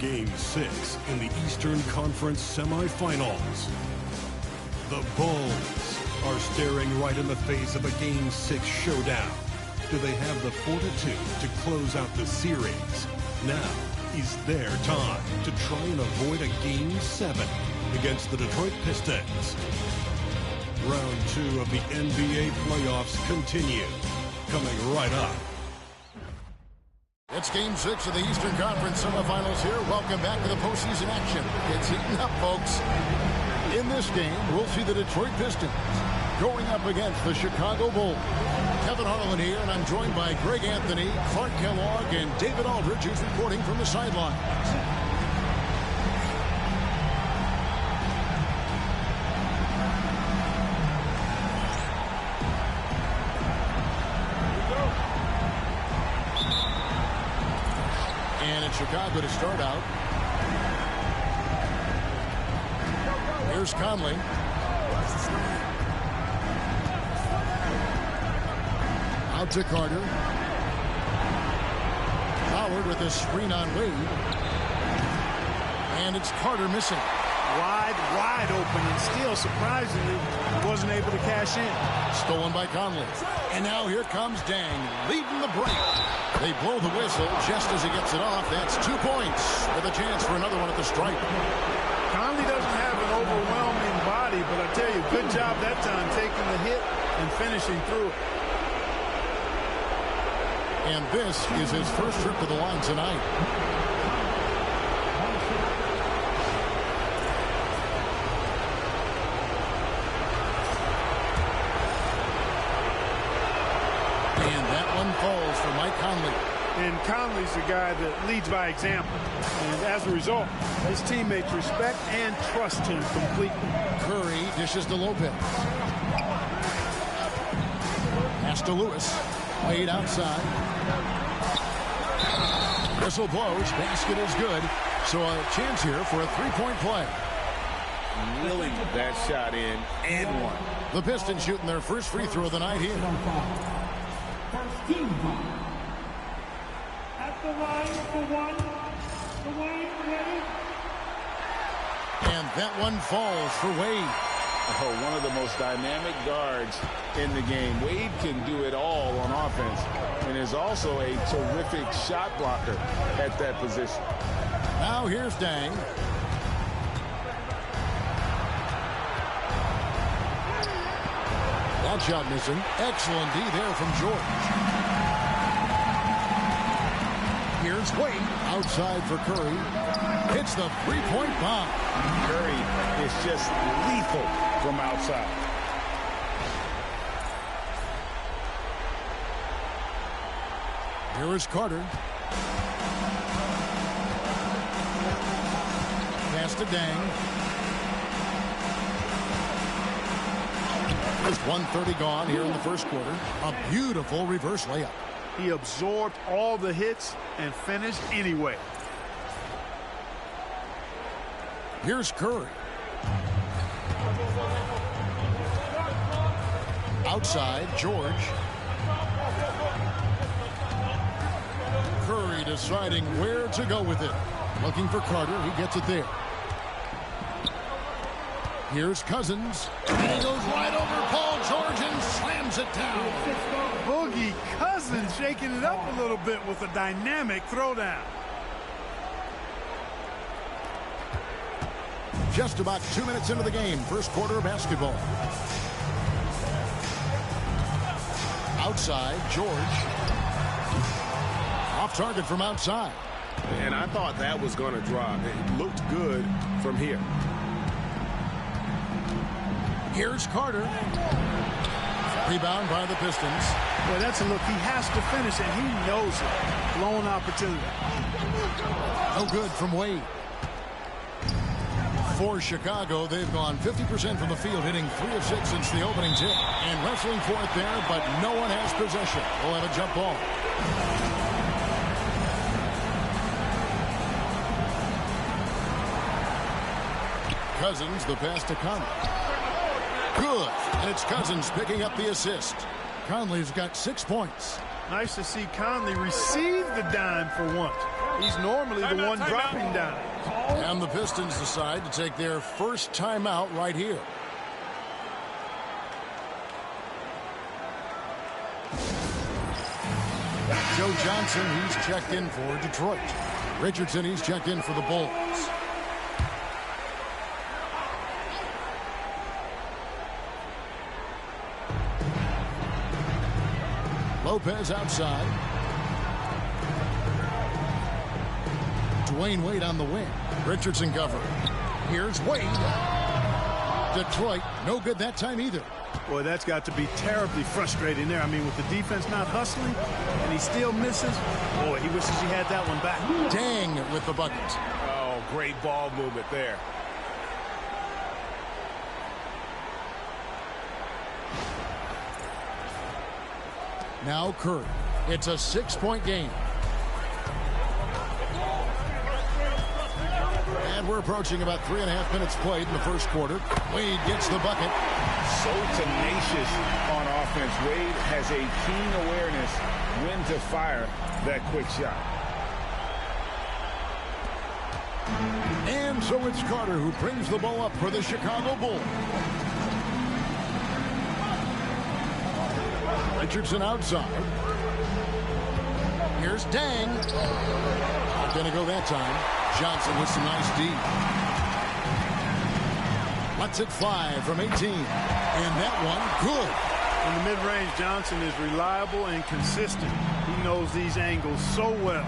Game 6 in the Eastern Conference semifinals. The Bulls are staring right in the face of a Game 6 showdown. Do they have the fortitude to close out the series? Now is their time to try and avoid a Game 7 against the Detroit Pistons. Round 2 of the NBA playoffs continue. Coming right up. It's Game 6 of the Eastern Conference semifinals here. Welcome back to the postseason action. It's heating up, folks. In this game, we'll see the Detroit Pistons going up against the Chicago Bulls. Kevin Harlan here, and I'm joined by Greg Anthony, Clark Kellogg, and David Aldridge, who's reporting from the sidelines. And it's Chicago to start out. Here's Conley. Out to Carter. Howard with a screen on Wade. And it's Carter missing. Wide open, and still, surprisingly, wasn't able to cash in. Stolen by Conley. And now here comes Dang, leading the break. They blow the whistle just as he gets it off. That's 2 points with a chance for another one at the stripe. Conley doesn't have an overwhelming body, but I tell you, good job that time taking the hit and finishing through it. And this is his first trip to the line tonight. And that one falls for Mike Conley. And Conley's a guy that leads by example. And as a result, his teammates respect and trust him completely. Curry dishes to Lopez. Pass to Lewis. Wade outside. Whistle blows. Basket is good. So a chance here for a three-point play. Reeling that shot in and one. The Pistons shooting their first free throw of the night here. First team at the line for one. The Wade. And that one falls for Wade. Oh, one of the most dynamic guards in the game. Wade can do it all on offense and is also a terrific shot blocker at that position. Now here's Dang. That shot missing. Excellent D there from George. Here's Wade outside for Curry. Hits the three-point bomb. Curry is just lethal from outside. Here is Carter. Pass to Dang. There's 1:30 gone here in the first quarter. A beautiful reverse layup. He absorbed all the hits and finished anyway. Here's Curry. Outside, George. Curry deciding where to go with it. Looking for Carter. He gets it there. Here's Cousins. He goes right over Paul George and slams it down. Boogie Cousins shaking it up a little bit with a dynamic throwdown. Just about 2 minutes into the game. First quarter of basketball. Outside, George. Off target from outside. And I thought that was going to drop. It looked good from here. Here's Carter. Rebound by the Pistons. Boy, that's a look. He has to finish, and he knows it. Blown opportunity. No good from Wade. For Chicago, they've gone 50% from the field, hitting 3 of 6 since the opening tip. And wrestling for it there, but no one has possession. We'll have a jump ball. Cousins, the pass to Conley. Good. And it's Cousins picking up the assist. Conley's got 6 points. Nice to see Conley receive the dime for once. He's normally the one dropping down. And the Pistons decide to take their first timeout right here. Joe Johnson, he's checked in for Detroit. Richardson, he's checked in for the Bulls. Lopez outside. Dwayne Wade on the wing. Richardson covering. Here's Wade. Detroit, no good that time either. Boy, that's got to be terribly frustrating there. I mean, with the defense not hustling and he still misses, boy, he wishes he had that one back. Dang with the bucket. Oh, great ball movement there. Now Curry. It's a 6-point game. And we're approaching about 3.5 minutes played in the first quarter. Wade gets the bucket. So tenacious on offense. Wade has a keen awareness when to fire that quick shot. And so it's Carter who brings the ball up for the Chicago Bulls. Richardson outside. Here's Dang. Not going to go that time. Johnson with some nice D. Lets it fly from 18. And that one, good. In the mid-range, Johnson is reliable and consistent. He knows these angles so well.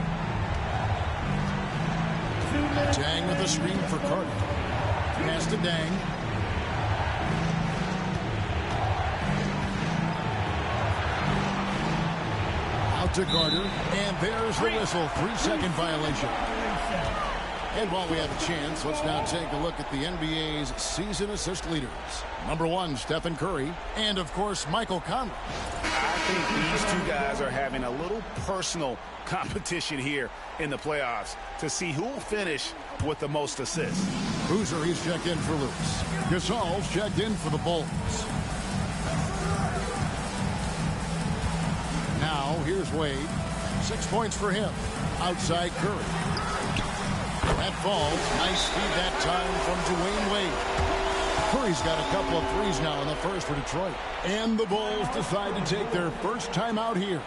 Dang with a screen for Carter. Pass to Dang. Out to Carter. And there's the whistle. 3-second violation. And while we have a chance, let's now take a look at the NBA's season assist leaders. Number 1, Stephen Curry. And, of course, Michael Conley. I think these two guys are having a little personal competition here in the playoffs to see who will finish with the most assists. Boozer, he's checked in for Luce. Gasol's checked in for the Bulls. Now, here's Wade. 6 points for him. Outside Curry. That falls. Nice speed that time from Dwayne Wade. Curry's got a couple of threes now in the first for Detroit. And the Bulls decide to take their first timeout here.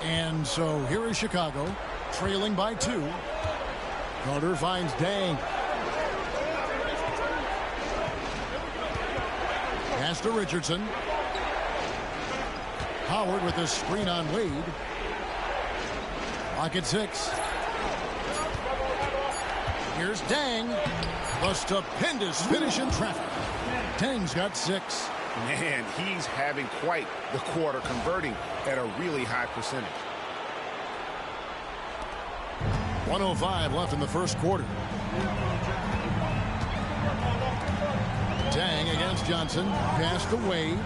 And so here is Chicago, trailing by 2. Carter finds Dang. Pass to Richardson. Howard with a screen on Wade. Lock at 6. Here's Dang. The stupendous finish in traffic. Dang's got 6. Man, he's having quite the quarter, converting at a really high percentage. 1:05 left in the first quarter. Dang against Johnson. Pass to Wade.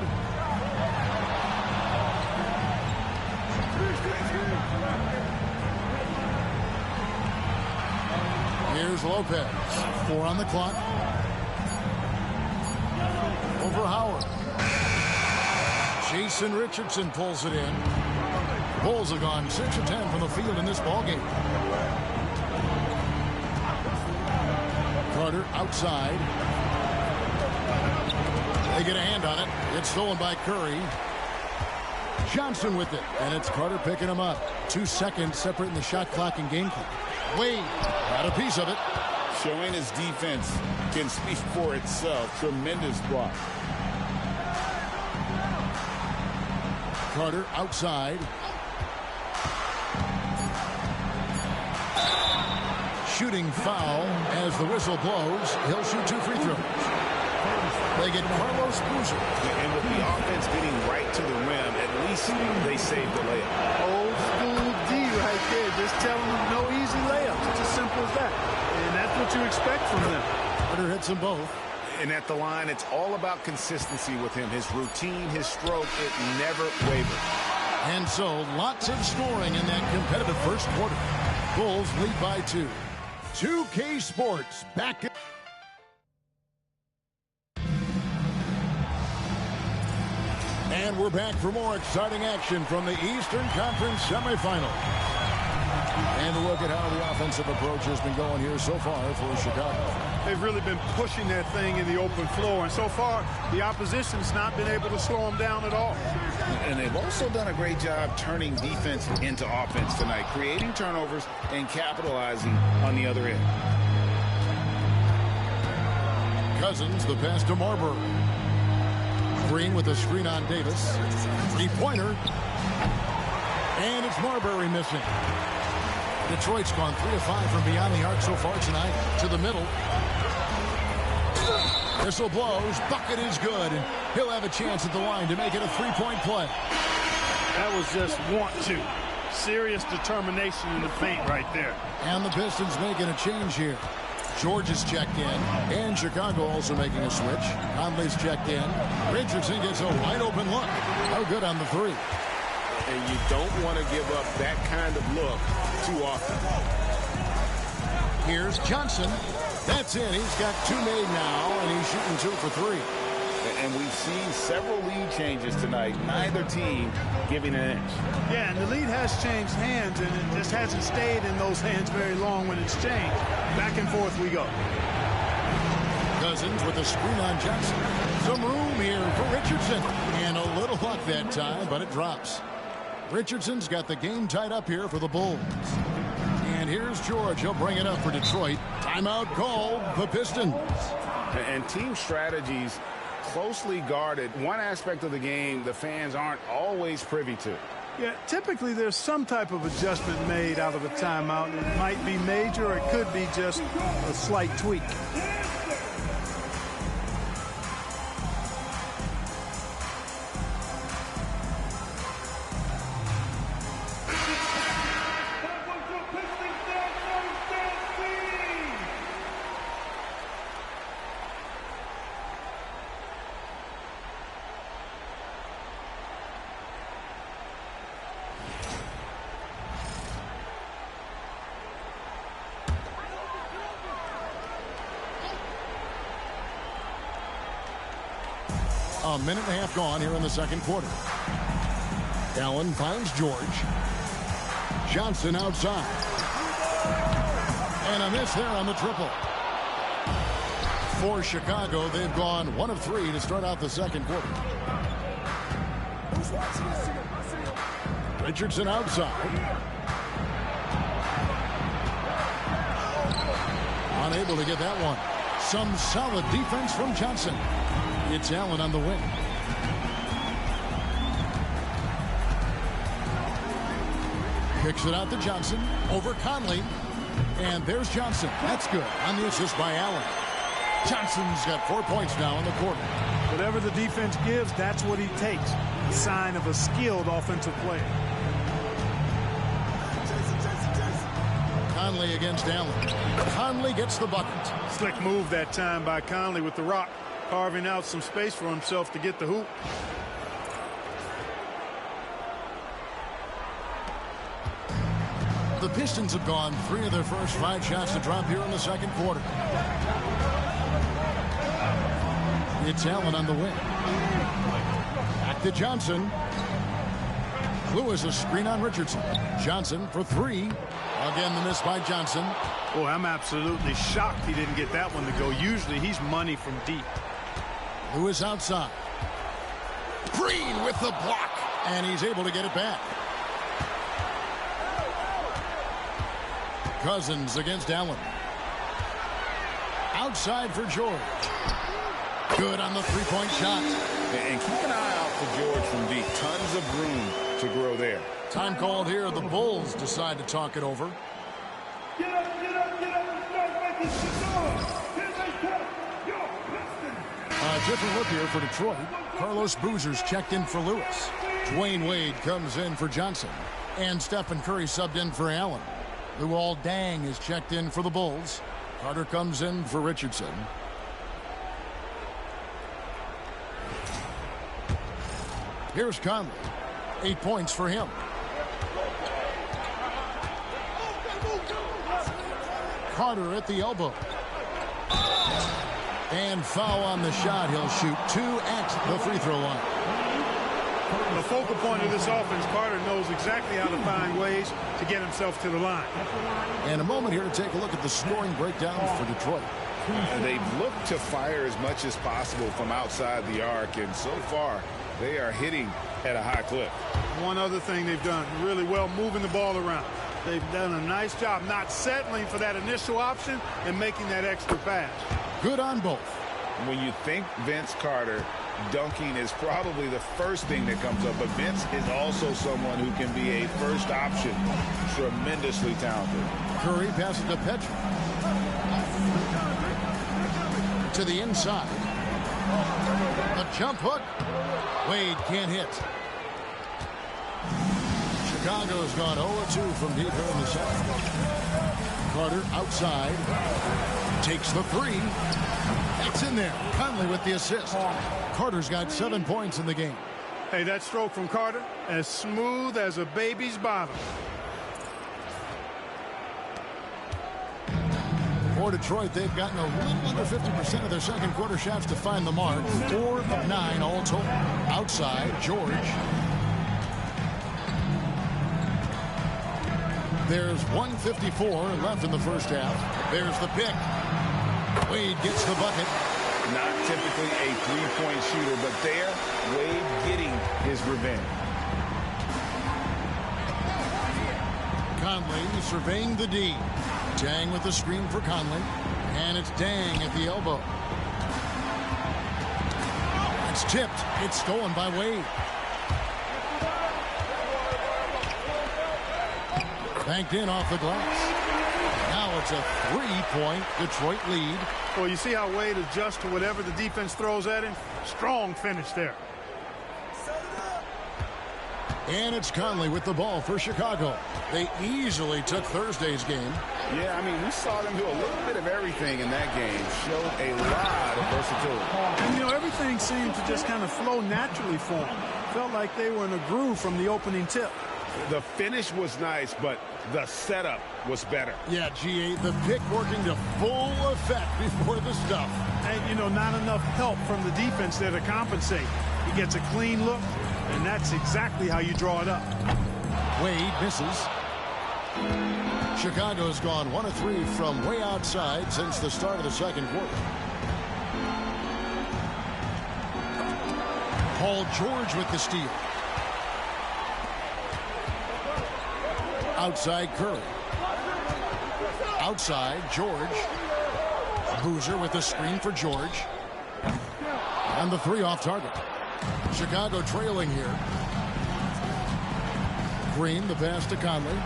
Here's Lopez. 4 on the clock. Over Howard. Jason Richardson pulls it in. Bulls have gone 6 of 10 from the field in this ballgame. Carter outside. They get a hand on it. It's stolen by Curry. Johnson with it. And it's Carter picking him up. 2 seconds separating the shot clock and game clock. Wade got a piece of it. Showing his defense can speak for itself. Tremendous block. Carter outside. Shooting foul as the whistle blows. He'll shoot 2 free throws. They get Carlos Boozer. And with the offense getting right to the rim, at least they saved the layup. Old school D right there. Just telling them no easy layups. It's as simple as that. And that's what you expect from them. Carter hits them both. And at the line, it's all about consistency with him. His routine, his stroke, it never wavers. And so, lots of scoring in that competitive first quarter. Bulls lead by 2. 2K Sports back. And we're back for more exciting action from the Eastern Conference semifinals. And a look at how the offensive approach has been going here so far for Chicago. They've really been pushing that thing in the open floor, and so far the opposition's not been able to slow them down at all. And they've also done a great job turning defense into offense tonight, creating turnovers and capitalizing on the other end. Cousins, the pass to Marbury. Green with a screen on Davis. Three-pointer. And it's Marbury missing. Detroit's gone 3 of 5 from beyond the arc so far tonight. To the middle. Whistle blows. Bucket is good. And he'll have a chance at the line to make it a three-point play. That was just want to. Serious determination in the paint right there. And the Pistons making a change here. George is checked in. And Chicago also making a switch. Conley's checked in. Richardson gets a wide open look. No good on the three. And you don't want to give up that kind of look too often. Here's Johnson. That's it. He's got 2 made now, and he's shooting 2 for 3. And we've seen several lead changes tonight. Neither team giving an inch. Yeah, and the lead has changed hands, and it just hasn't stayed in those hands very long when it's changed. Back and forth we go. Cousins with a screen on Johnson. Some room here for Richardson. And a little luck that time, but it drops. Richardson's got the game tied up here for the Bulls. And here's George. He'll bring it up for Detroit. Timeout called the Pistons. And team strategies closely guarded. One aspect of the game the fans aren't always privy to. Yeah, typically there's some type of adjustment made out of a timeout. It might be major, or it could be just a slight tweak. A minute and a half gone here in the second quarter. Allen finds George. Johnson outside. And a miss there on the triple. For Chicago, they've gone 1 of 3 to start out the second quarter. Richardson outside. Unable to get that one. Some solid defense from Johnson. It's Allen on the wing. Kicks it out to Johnson. Over Conley. And there's Johnson. That's good on the assist by Allen. Johnson's got 4 points now in the quarter. Whatever the defense gives, that's what he takes. A sign of a skilled offensive player. Conley against Allen. Conley gets the bucket. Slick move that time by Conley with the rock, carving out some space for himself to get the hoop. The Pistons have gone 3 of their first 5 shots to drop here in the second quarter. It's Allen on the wing. Back to Johnson. Lewis a screen on Richardson. Johnson for 3. Again, the miss by Johnson. Boy, I'm absolutely shocked he didn't get that one to go. Usually he's money from deep. Lewis outside. Green with the block. And he's able to get it back. Cousins against Allen. Outside for George. Good on the three-point shot. And keep an eye out for George from deep. Tons of room to grow there. Time called here. The Bulls decide to talk it over. Get up, get up, get up and start making some noise. Here they come, your Pistons. A different look here for Detroit. Carlos Boozer's checked in for Lewis. Dwayne Wade comes in for Johnson. And Stephen Curry subbed in for Allen. Luol Deng is checked in for the Bulls. Carter comes in for Richardson. Here's Conley. 8 points for him. Carter at the elbow. And foul on the shot. He'll shoot 2 at the free throw line. The focal point of this offense, Carter knows exactly how to find ways to get himself to the line. And a moment here to take a look at the scoring breakdown for Detroit. They've looked to fire as much as possible from outside the arc, and so far they are hitting at a high clip. One other thing they've done really well, moving the ball around. They've done a nice job not settling for that initial option and making that extra pass. Good on both. When you think Vince Carter, dunking is probably the first thing that comes up, but Vince is also someone who can be a first option. Tremendously talented. Curry passes to Petro. To the inside. A jump hook. Wade can't hit. Chicago's gone 0-2 from deep here in the second. Carter outside. Takes the three. That's in there. Conley with the assist. Carter's got 7 points in the game. Hey, that stroke from Carter, as smooth as a baby's bottom. For Detroit, they've gotten a little under 50% of their second quarter shots to find the mark. 4 of 9 all total. Outside, George. There's 1:54 left in the first half. There's the pick. Wade gets the bucket. Not typically a three-point shooter, but there, Wade getting his revenge. Conley surveying the D. Dang with the screen for Conley. And it's Dang at the elbow. It's tipped. It's stolen by Wade. Banked in off the glass. Now it's a 3-point Detroit lead. Well, you see how Wade adjusts to whatever the defense throws at him? Strong finish there. And it's Conley with the ball for Chicago. They easily took Thursday's game. Yeah, I mean, we saw them do a little bit of everything in that game. Showed a lot of versatility. And, you know, everything seemed to just kind of flow naturally for them. Felt like they were in a groove from the opening tip. The finish was nice, but the setup was better. Yeah, G8, the pick working to full effect before the stuff. And, you know, not enough help from the defense there to compensate. He gets a clean look, and that's exactly how you draw it up. Wade misses. Chicago's gone 1 of 3 from way outside since the start of the second quarter. Paul George with the steal. Outside Curry. Outside George. Boozer with the screen for George. And the 3 off target. Chicago trailing here. Green, the pass to Conley.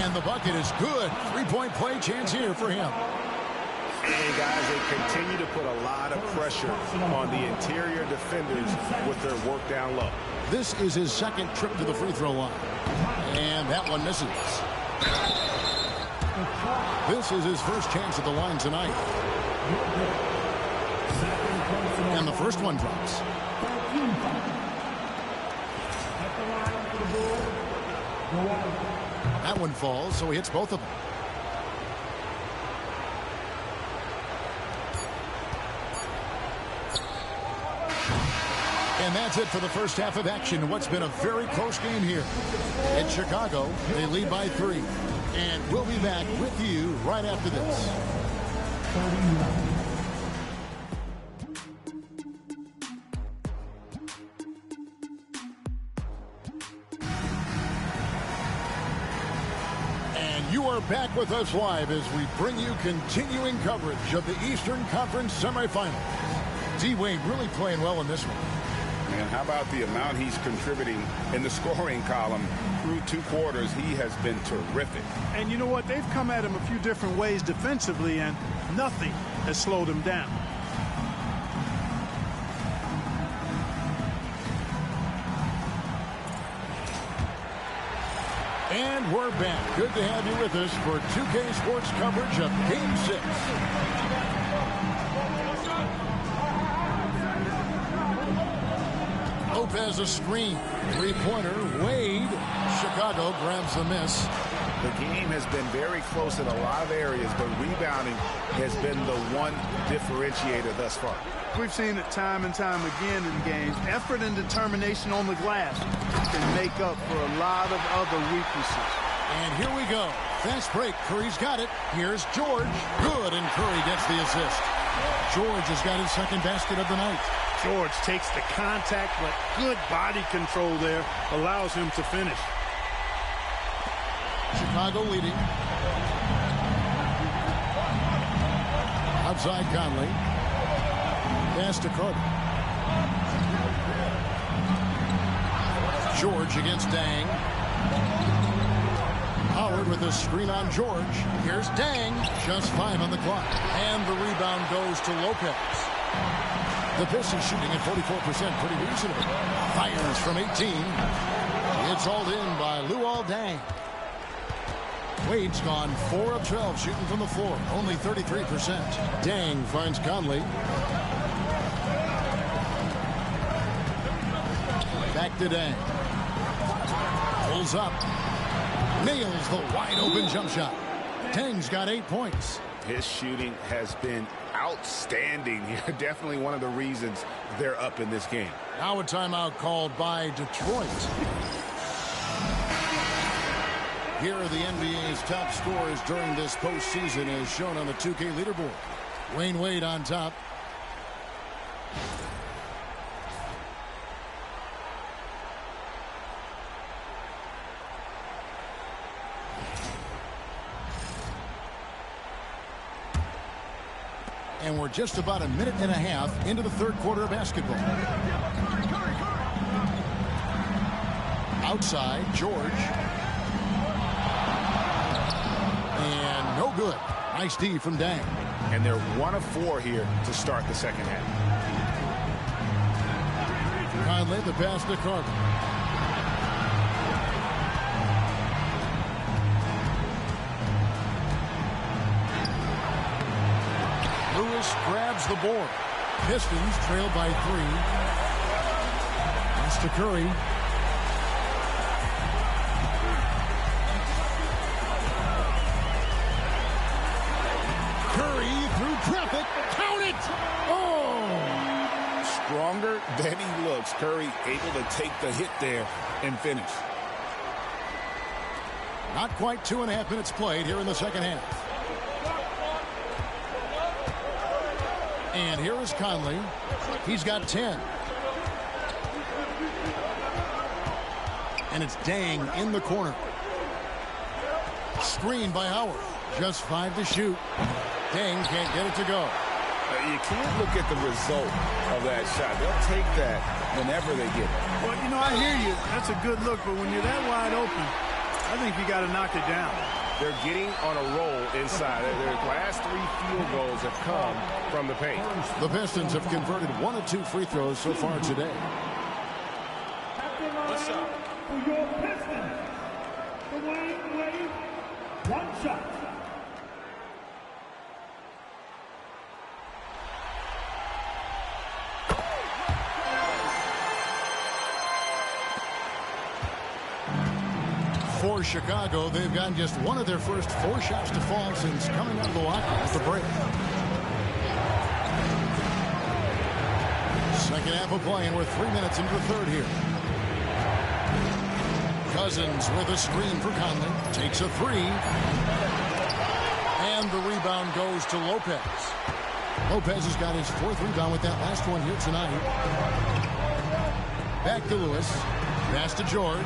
And the bucket is good. 3-point play chance here for him. Hey, guys, they continue to put a lot of pressure on the interior defenders with their work down low. This is his second trip to the free throw line. And that one misses. This is his first chance at the line tonight. And the first one drops. That one falls, so he hits both of them. And that's it for the first half of action. What's been a very close game here. In Chicago, they lead by 3. And we'll be back with you right after this. And you are back with us live as we bring you continuing coverage of the Eastern Conference semifinals. D-Wade really playing well in this one. And how about the amount he's contributing in the scoring column through 2 quarters? He has been terrific. And you know what? They've come at him a few different ways defensively, and nothing has slowed him down. And we're back. Good to have you with us for 2K Sports coverage of Game 6. Lopez a screen. Three-pointer. Wade. Chicago grabs the miss. The game has been very close in a lot of areas, but rebounding has been the one differentiator thus far. We've seen it time and time again in games. Effort and determination on the glass can make up for a lot of other weaknesses. And here we go. Fast break. Curry's got it. Here's George. Good, and Curry gets the assist. George has got his second basket of the night. George takes the contact, but good body control there allows him to finish. Chicago leading. Outside Conley. Pass to Carter. George against Dang. Howard with a screen on George. Here's Dang. Just 5 on the clock. And the rebound goes to Lopez. The Pistons shooting at 44%. Pretty reasonable. Fires from 18. It's hauled in by Luol Deng. Wade's gone 4 of 12 shooting from the floor. Only 33%. Dang finds Conley. Back to Dang. Pulls up. Nails the wide open jump shot. Dang's got 8 points. His shooting has been outstanding here. Definitely one of the reasons they're up in this game. Now a timeout called by Detroit. Here are the NBA's top scorers during this postseason as shown on the 2K leaderboard. Wayne Wade on top. And we're just about a minute and a half into the third quarter of basketball. Outside, George. And no good. Nice D from Dang. And they're 1 of 4 here to start the second half. Conley, the pass to Carter. Lewis grabs the board. Pistons trail by 3. Pass to Curry. Curry through traffic. Count it! Oh! Stronger than he looks. Curry able to take the hit there and finish. Not quite 2.5 minutes played here in the second half. And here is Conley. He's got 10. And it's Dang in the corner. Screen by Howard. Just 5 to shoot. Dang can't get it to go. You can't look at the result of that shot. They'll take that whenever they get it. Well, you know, I hear you. That's a good look, but when you're that wide open, I think you got to knock it down. They're getting on a roll inside. Their last 3 field goals have come from the paint. The Pistons have converted 1 of 2 free throws so far today. What's up? For your Pistons, Dwayne Wade, 1 shot. For Chicago, they've gotten just 1 of their first 4 shots to fall since coming out of the lockout at the break. Second half of play, and we're 3 minutes into the third here. Cousins with a screen for Conley. Takes a 3. And the rebound goes to Lopez. Lopez has got his 4th rebound with that last one here tonight. Back to Lewis. Pass to George.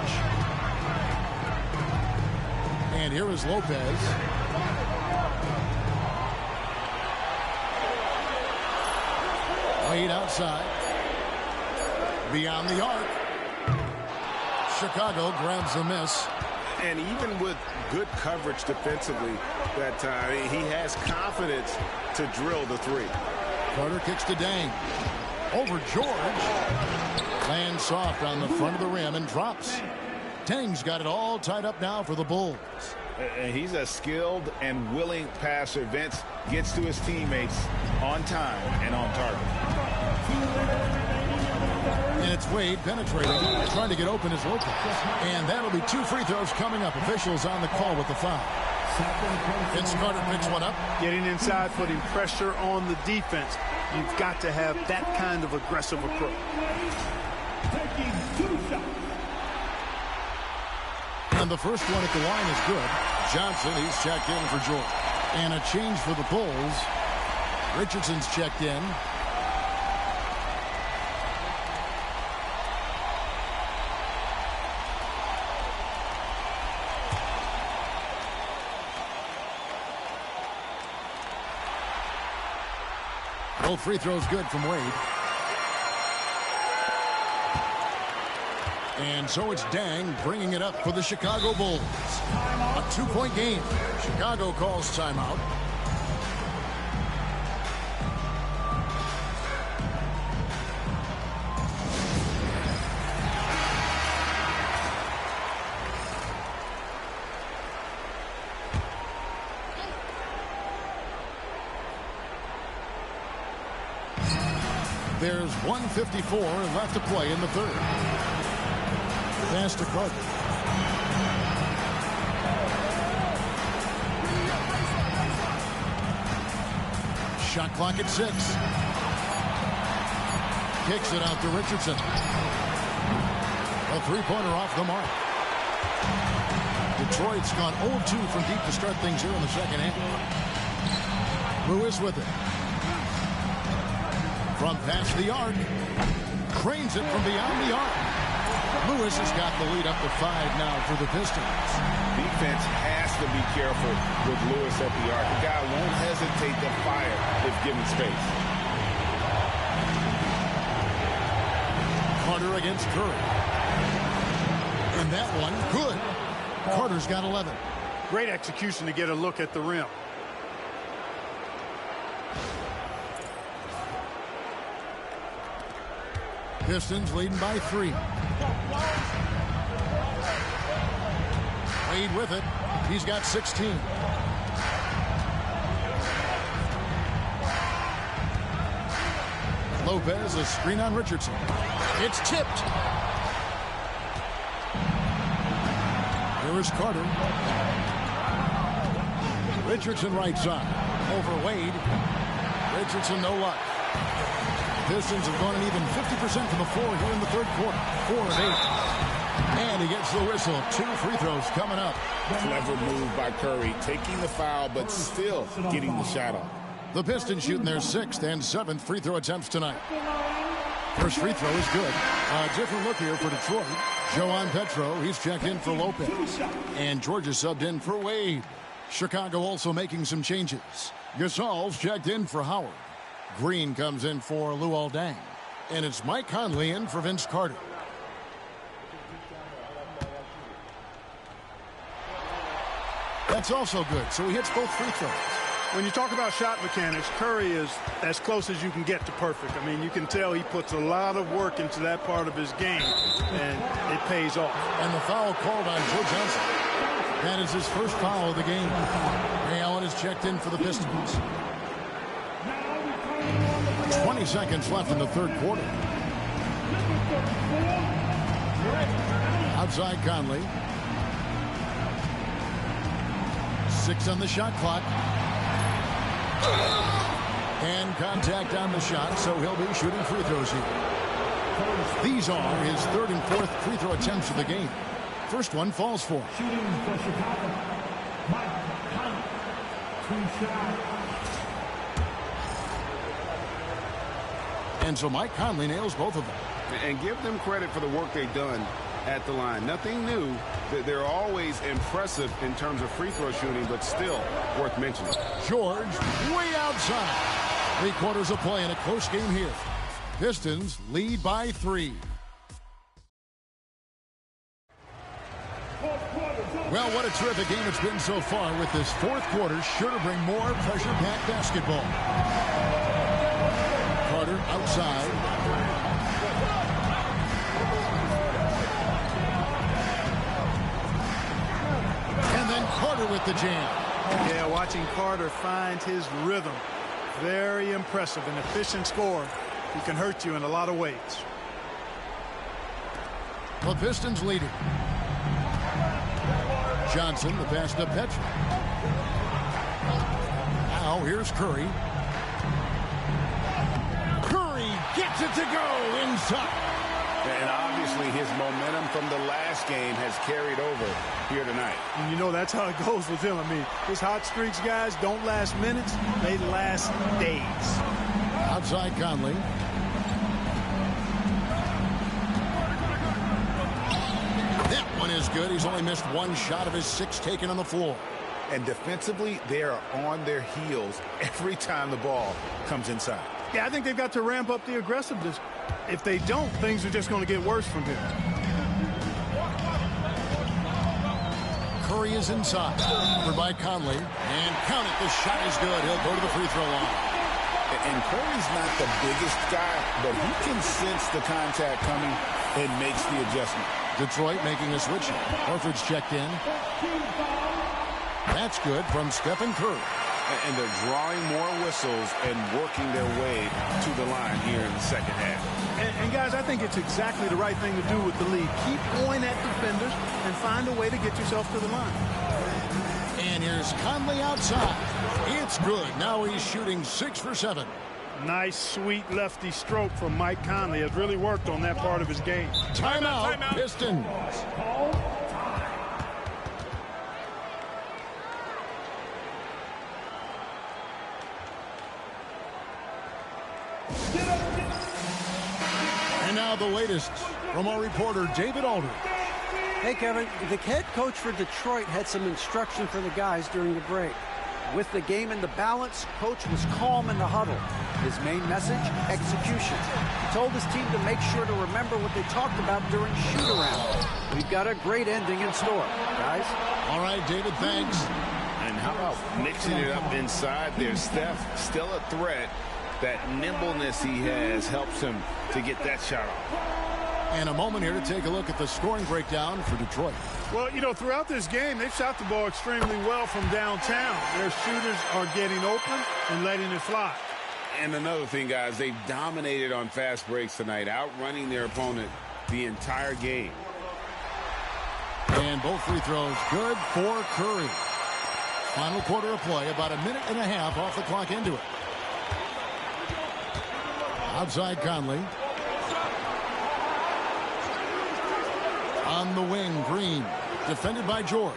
And here is Lopez. Wade outside. Beyond the arc. Chicago grabs the miss. And even with good coverage defensively that time, he has confidence to drill the 3. Carter kicks to Dang. Over George. Lands soft on the front of the rim and drops. Dang's got it all tied up now for the Bulls. And he's a skilled and willing passer. Vince gets to his teammates on time and on target. And it's Wade penetrating, trying to get open as Lopez. And that'll be 2 free throws coming up. Officials on the call with the foul. Vince Carter picks one up. Getting inside, putting pressure on the defense. You've got to have that kind of aggressive approach. Taking 2 shots. And the first one at the line is good. Johnson, he's checked in for George. And a change for the Bulls. Richardson's checked in. Both free throws good from Wade. And so it's Dang bringing it up for the Chicago Bulls. A 2-point game. Chicago calls timeout. There's 1:54 left to play in the third. Pass to Carter. Shot clock at 6. Kicks it out to Richardson. A three-pointer off the mark. Detroit's gone 0-2 from deep to start things here in the second half. Lewis with it. From past the arc. Cranes it from beyond the arc. Lewis has got the lead up to 5 now for the Pistons. Defense has to be careful with Lewis at the arc. The guy won't hesitate to fire if given space. Carter against Curry. And that one, good. Carter's got 11. Great execution to get a look at the rim. Pistons leading by 3. Wade with it. He's got 16. Lopez, a screen on Richardson. It's tipped. Here is Carter. Richardson right side. Over Wade. Richardson no luck. Pistons have gone an even 50% from the floor here in the third quarter. 4 of 8. And he gets the whistle. 2 free throws coming up. Clever move by Curry, taking the foul, but still getting the shot off. The Pistons shooting their 6th and 7th free throw attempts tonight. First free throw is good. A different look here for Detroit. Joan Petro, he's checked in for Lopez. And Georgia subbed in for Wade. Chicago also making some changes. Gasol's checked in for Howard. Green comes in for Luol Deng. And it's Mike Conley in for Vince Carter. That's also good, so he hits both free throws. When you talk about shot mechanics, Curry is as close as you can get to perfect. I mean, you can tell he puts a lot of work into that part of his game, and it pays off. And the foul called on Joe Johnson. That is his first foul of the game. Ray Allen is checked in for the Pistons. 20 seconds left in the third quarter. Outside Conley. 6 on the shot clock. And contact on the shot, so he'll be shooting free throws here. These are his 3rd and 4th free throw attempts of the game. First one falls for him. Shooting for Chicago. Mike Conley. 2 shots. And so Mike Conley nails both of them. And give them credit for the work they've done at the line. Nothing new. They're always impressive in terms of free throw shooting, but still worth mentioning. George way outside. 3 quarters of play in a close game here. Pistons lead by 3. Well, what a terrific game it's been so far, with this 4th quarter sure to bring more pressure-packed basketball. Carter outside. jam. Yeah, watching Carter find his rhythm. Very impressive. An efficient scorer. He can hurt you in a lot of ways. The Pistons leading. Johnson, the pass to Petra. Now here's Curry. Curry gets it to go inside. And obviously his momentum from the last game has carried over here tonight. And you know that's how it goes with him. I mean, his hot streaks, guys, don't last minutes. They last days. Outside Conley. That one is good. He's only missed one shot of his 6 taken on the floor. And defensively, they are on their heels every time the ball comes inside. Yeah, I think they've got to ramp up the aggressiveness. If they don't, things are just going to get worse from here. Curry is inside. Covered by Conley. And count it. The shot is good. He'll go to the free throw line. And Curry's not the biggest guy, but he can sense the contact coming and makes the adjustment. Detroit making a switch. Horford's checked in. That's good from Stephen Curry. And they're drawing more whistles and working their way to the line here in the second half. And guys, I think it's exactly the right thing to do with the lead. Keep going at defenders and find a way to get yourself to the line. And here's Conley outside. It's good. Now he's shooting 6 for 7. Nice, sweet lefty stroke from Mike Conley. Has really worked on that part of his game. Timeout, Pistons. And now the latest from our reporter, David Aldridge. Hey, Kevin, the head coach for Detroit had some instruction for the guys during the break. With the game in the balance, coach was calm in the huddle. His main message, execution. He told his team to make sure to remember what they talked about during shoot-around. We've got a great ending in store, guys. All right, David, thanks. And how about mixing it up inside there? Steph, still a threat. That nimbleness he has helps him to get that shot off. And a moment here to take a look at the scoring breakdown for Detroit. Well, you know, throughout this game, they've shot the ball extremely well from downtown. Their shooters are getting open and letting it fly. And another thing, guys, they've dominated on fast breaks tonight, outrunning their opponent the entire game. And both free throws good for Curry. Final quarter of play, about a minute and a half off the clock into it. Outside Conley. On the wing, Green. Defended by George.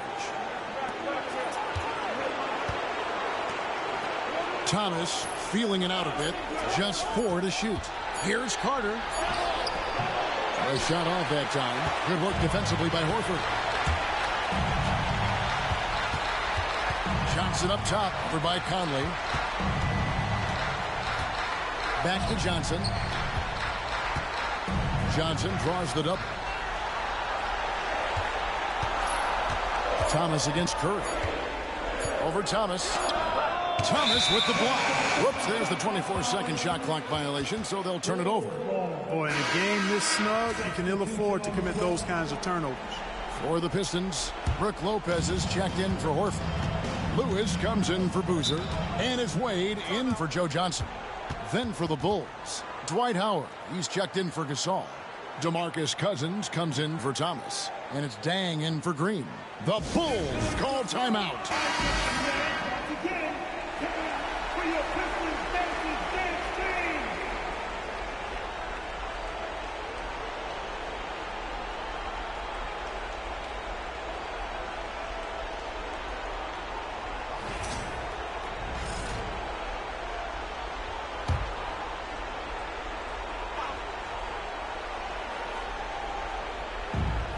Thomas feeling it out a bit. Just 4 to shoot. Here's Carter. A shot off that time. Good work defensively by Horford. Johnson up top for by Conley. Back to Johnson. Johnson draws the double. Thomas against Curry. Over Thomas. Thomas with the block. Whoops, there's the 24-second shot clock violation, so they'll turn it over. Boy, in a game this snug, you can ill afford to commit those kinds of turnovers. For the Pistons, Brook Lopez is checked in for Horford. Lewis comes in for Boozer. And it's Wade in for Joe Johnson. Then for the Bulls, Dwight Howard. He's checked in for Gasol. DeMarcus Cousins comes in for Thomas. And it's Dang in for Green. The Bulls call timeout.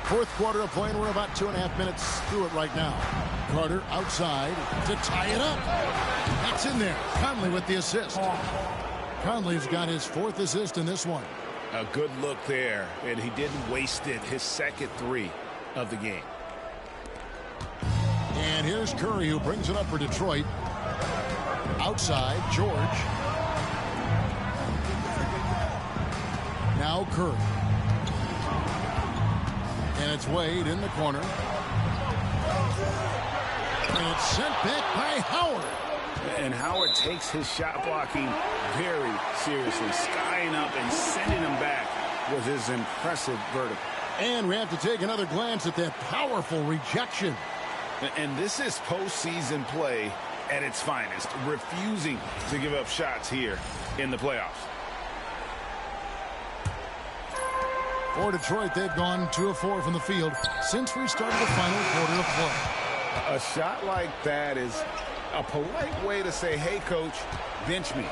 Fourth quarter of play, and we're about 2.5 minutes through it right now. Carter outside to tie it up. That's in there. Conley with the assist. Conley's got his 4th assist in this one. A good look there, and he didn't waste it. His second 3 of the game. And here's Curry, who brings it up for Detroit. Outside, George. Now Curry. And it's Wade in the corner. And it's sent back by Howard. And Howard takes his shot blocking very seriously. Skying up and sending him back was his impressive vertical. And we have to take another glance at that powerful rejection. And this is postseason play at its finest, refusing to give up shots here in the playoffs. For Detroit, they've gone 2 of 4 from the field since we started the final quarter of play. A shot like that is a polite way to say, hey, coach, bench me.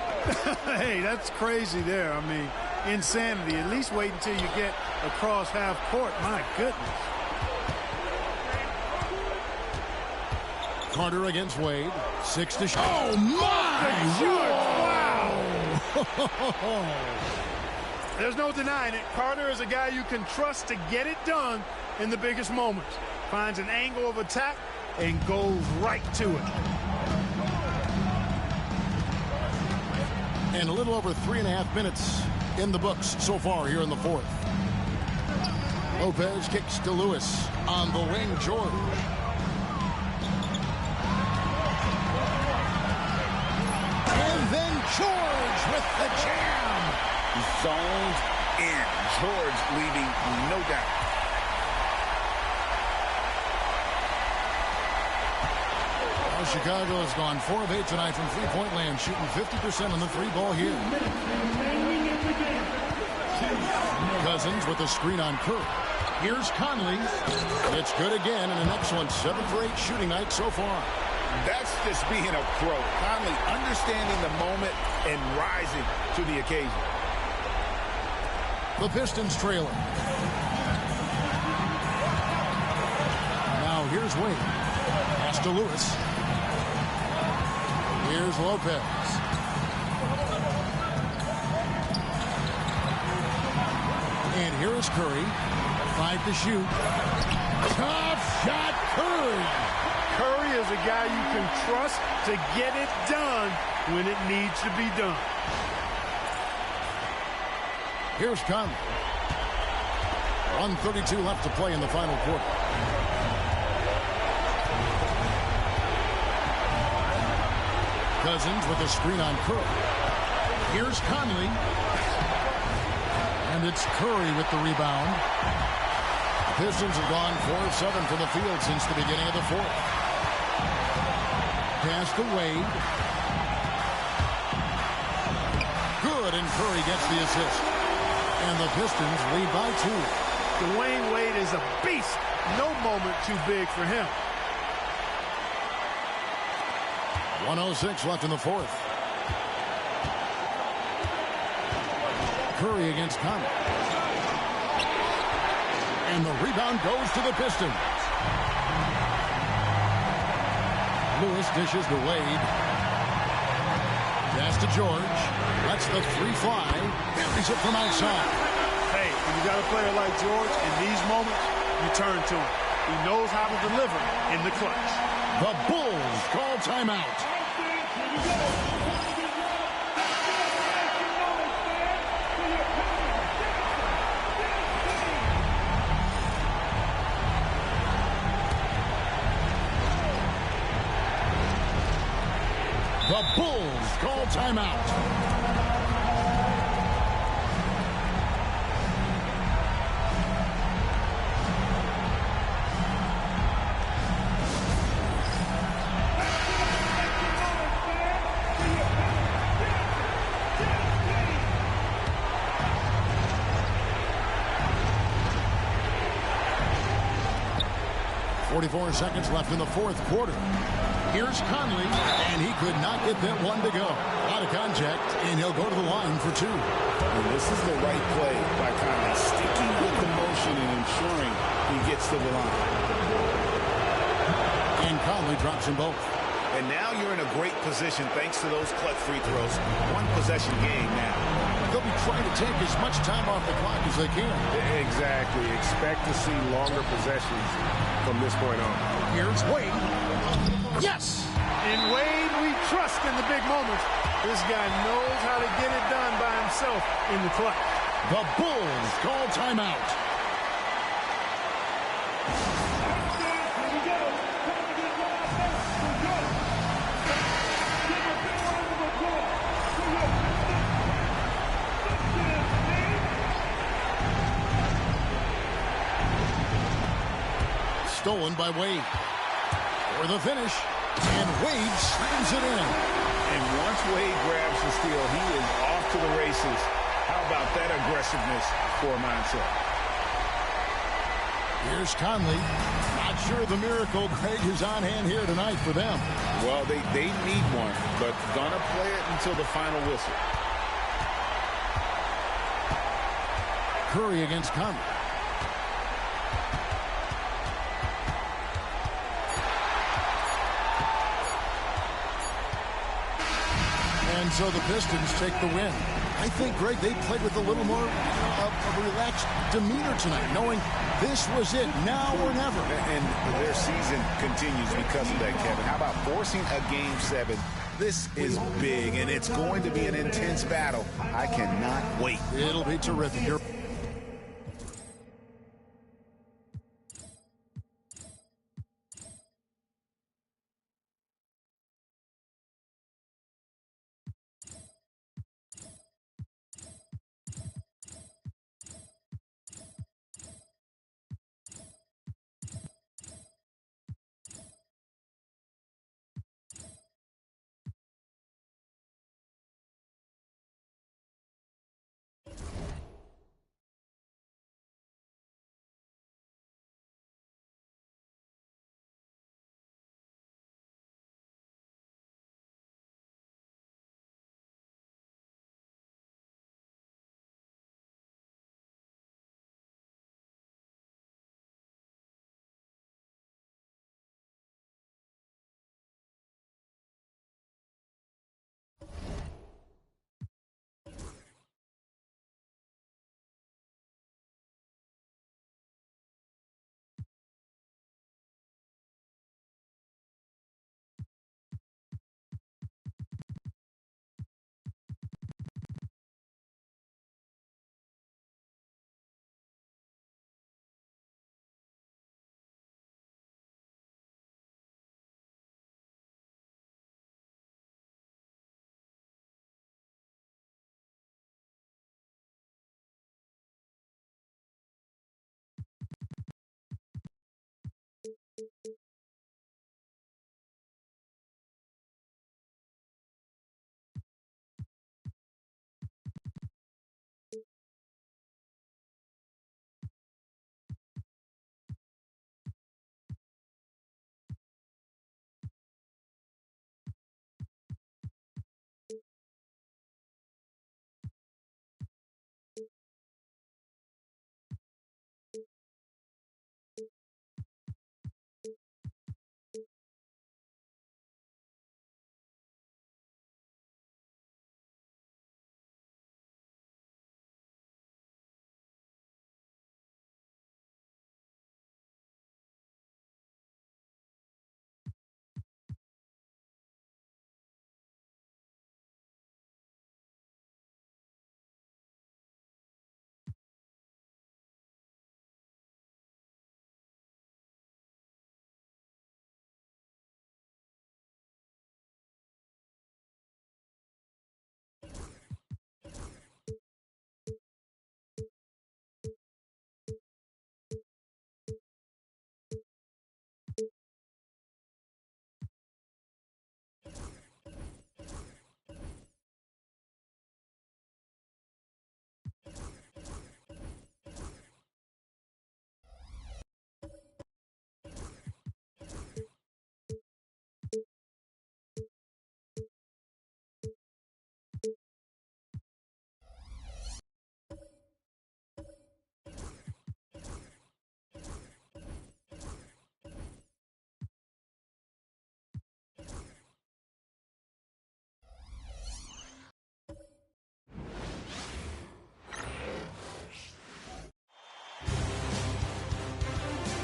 Hey, that's crazy there. I mean, insanity. At least wait until you get across half court. My goodness. Carter against Wade. 6 to shoot. Oh, my! Wow! There's no denying it. Carter is a guy you can trust to get it done in the biggest moments. Finds an angle of attack and goes right to it. And a little over 3.5 minutes in the books so far here in the fourth. Lopez kicks to Lewis on the wing. George. And then George with the jam. Zoned in. George leaving no doubt. Well, Chicago has gone 4 of 8 tonight from three-point land, shooting 50% on the 3-ball here. Cousins with a screen on Curry. Here's Conley. It's good again, and an excellent 7 for 8 shooting night so far. That's just being a pro. Conley understanding the moment and rising to the occasion. The Pistons trailing. Now here's Wade. Pass to Lewis. Here's Lopez. And here is Curry. 5 to shoot. Tough shot, Curry. Curry is a guy you can trust to get it done when it needs to be done. Here's Conley. 1:32 left to play in the final quarter. Cousins with a screen on Curry. Here's Conley. And it's Curry with the rebound. The Pistons have gone 4 of 7 from the field since the beginning of the fourth. Pass to Wade. Good, and Curry gets the assist. And the Pistons lead by 2. Dwayne Wade is a beast. No moment too big for him. 1:06 left in the fourth. Curry against Conley. And the rebound goes to the Pistons. Lewis dishes to Wade. Pass to George. Lets the 3 fly. Buries it from outside. Hey, when you got a player like George, in these moments, you turn to him. He knows how to deliver in the clutch. The Bulls call timeout. The Bulls call timeout. .44 seconds left in the fourth quarter. Here's Conley, and he could not get that one to go. Out of contact, and he'll go to the line for 2. And this is the right play by Conley, sticking with the motion and ensuring he gets to the line. And Conley drops them both. And now you're in a great position thanks to those clutch free throws. 1 possession game now. They'll be trying to take as much time off the clock as they can. Exactly. Expect to see longer possessions from this point on. Here's Wade. Yes! In Wade, we trust in the big moments. This guy knows how to get it done by himself in the clutch. The Bulls call timeout. stolen by Wade. For the finish, and Wade slams it in. And once Wade grabs the steal, he is off to the races. How about that aggressiveness for a mindset? Here's Conley. Not sure the miracle, Greg, is on hand here tonight for them. Well, they need one, but gonna play it until the final whistle. Curry against Conley. And so the Pistons take the win. I think, Greg, they played with a little more of a relaxed demeanor tonight, knowing this was it, now or never. And their season continues because of that, Kevin. How about forcing a Game 7? This is big, and it's going to be an intense battle. I cannot wait. It'll be terrific.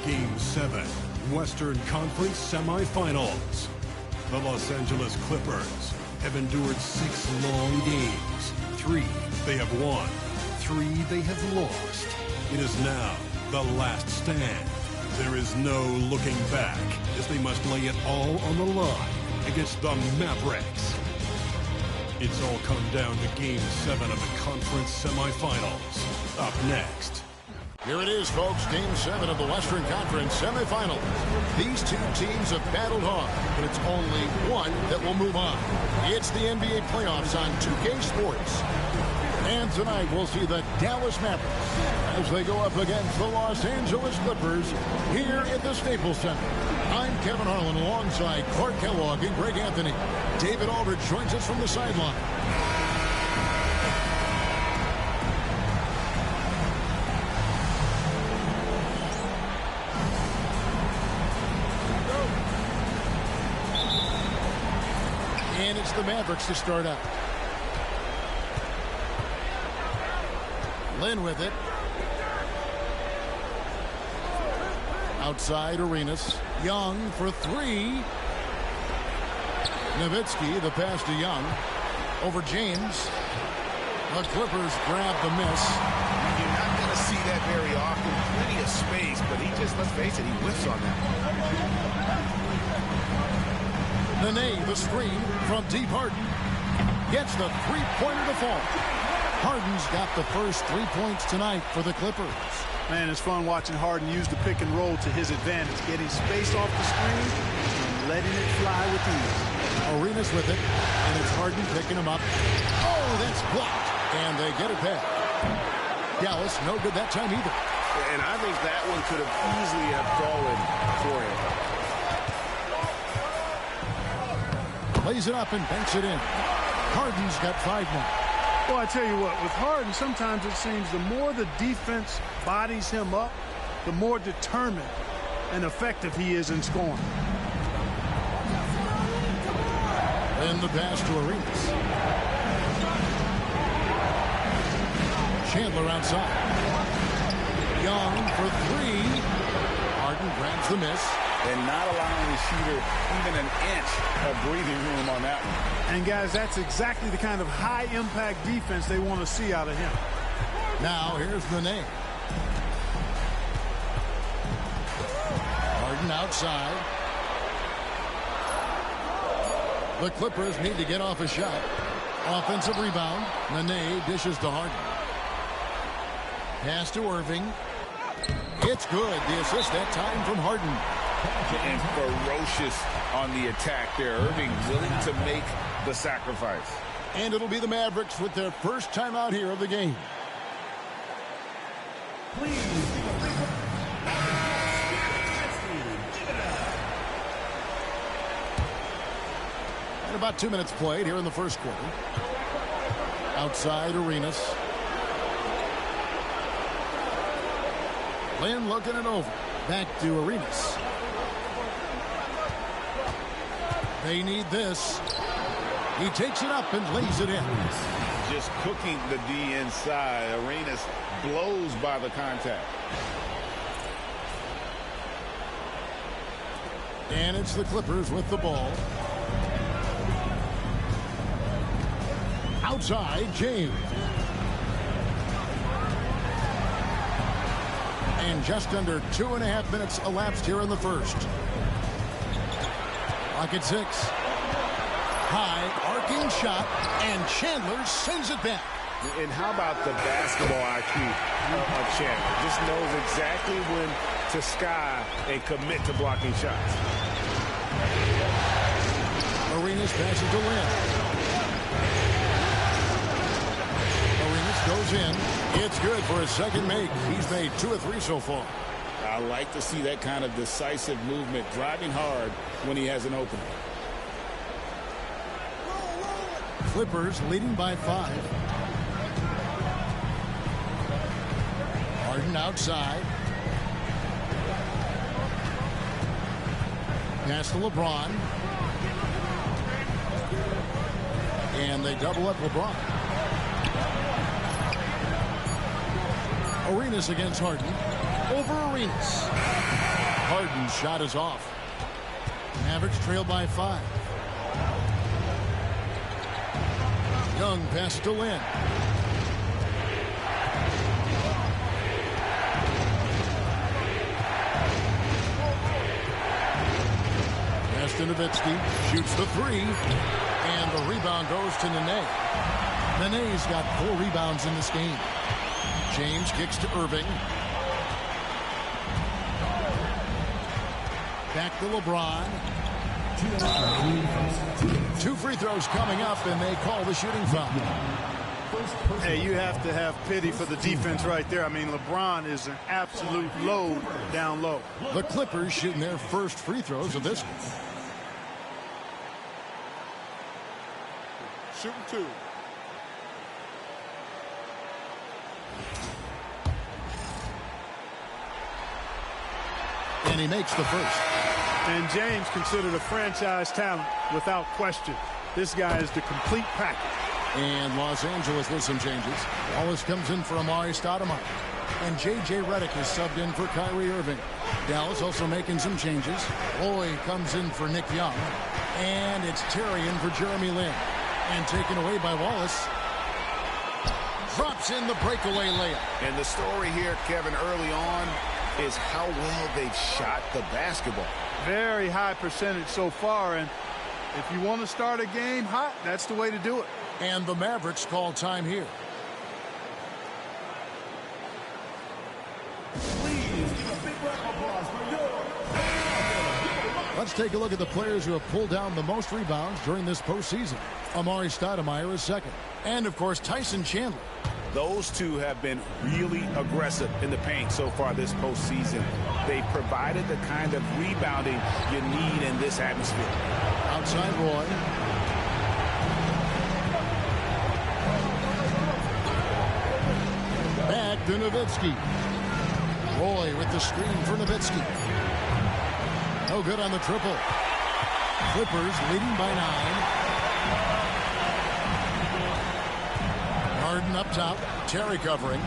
Game 7, Western Conference semifinals. The Los Angeles Clippers have endured 6 long games. 3 they have won, 3 they have lost. It is now the last stand. There is no looking back as they must lay it all on the line against the Mavericks. It's all come down to Game 7 of the conference semifinals. Up next. Here it is, folks. Game 7 of the Western Conference semifinals. These two teams have battled hard, but it's only one that will move on. It's the NBA playoffs on 2K Sports. And tonight we'll see the Dallas Mavericks as they go up against the Los Angeles Clippers here at the Staples Center. I'm Kevin Harlan alongside Clark Kellogg and Greg Anthony. David Aldridge joins us from the sideline. And it's the Mavericks to start out. Lynn with it. Outside Arenas. Young for three. Nowitzki, the pass to Young. Over James. The Clippers grab the miss. You're not going to see that very often. Plenty of space, but he just, let's face it, he whiffs on that. Nene, the screen from deep Harden. Gets the three-pointer to fall. Harden's got the first 3 points tonight for the Clippers. Man, it's fun watching Harden use the pick and roll to his advantage, getting space off the screen and letting it fly with ease. Arenas with it, and it's Harden picking him up. Oh, that's blocked, and they get it back. Dallas, no good that time either. And I think that one could have easily have fallen for him. Lays it up and banks it in. Harden's got 5 more. Well, I tell you what, with Harden, sometimes it seems the more the defense bodies him up, the more determined and effective he is in scoring. Then the pass to Arenas. Chandler outside. Young for three. Harden grabs the miss. And not allowing the shooter even an inch of breathing room on that one. And, guys, that's exactly the kind of high-impact defense they want to see out of him. Now, here's the name. Harden outside. The Clippers need to get off a shot. Offensive rebound. Nene dishes to Harden. Pass to Irving. It's good. The assist that time from Harden. And ferocious on the attack there. Irving willing to make the sacrifice. And it'll be the Mavericks with their first time out here of the game. And about 2 minutes played here in the first quarter. Outside Arenas. Lynn looking it over. Back to Arenas. They need this. He takes it up and lays it in. Just cooking the D inside. Arenas blows by the contact. And it's the Clippers with the ball. Outside, James. And just under 2.5 minutes elapsed here in the first. Clock at 6. High, arcing shot, and Chandler sends it back. And how about the basketball IQ of Chandler? Just knows exactly when to sky and commit to blocking shots. Arenas passes to Lynn. Arenas goes in. It's good for his second make. He's made 2 of 3 so far. I like to see that kind of decisive movement, driving hard when he has an opening. Clippers leading by 5. Harden outside. Pass to LeBron. And they double up LeBron. Arenas against Harden. Over Arenas. Harden's shot is off. Mavericks trail by 5. Young pass to Lynn. Pass to Nowitzki. Shoots the 3. And the rebound goes to Nene. Nene's got 4 rebounds in this game. James kicks to Irving. Back to LeBron. 2 free throws coming up, and they call the shooting foul. Hey, you have to have pity for the defense right there. I mean, LeBron is an absolute load down low. The Clippers shooting their first free throws of this one. Shooting 2. And he makes the first. And James considered a franchise talent without question. This guy is the complete package. And Los Angeles with some changes. Wallace comes in for Amari Stoudemire. And J.J. Redick is subbed in for Kyrie Irving. Dallas also making some changes. Roy comes in for Nick Young. And it's Terry in for Jeremy Lin. And taken away by Wallace. Drops in the breakaway layup. And the story here, Kevin, early on is how well they've shot the basketball. Very high percentage so far. And if you want to start a game hot, that's the way to do it. And the Mavericks call time here. Let's take a look at the players who have pulled down the most rebounds during this postseason. Amari Stoudemire is second. And, of course, Tyson Chandler. Those two have been really aggressive in the paint so far this postseason. They provided the kind of rebounding you need in this atmosphere. Outside Roy. Back to Nowitzki. Roy with the screen for Nowitzki. No good on the triple. Clippers leading by 9. Harden up top. Terry covering.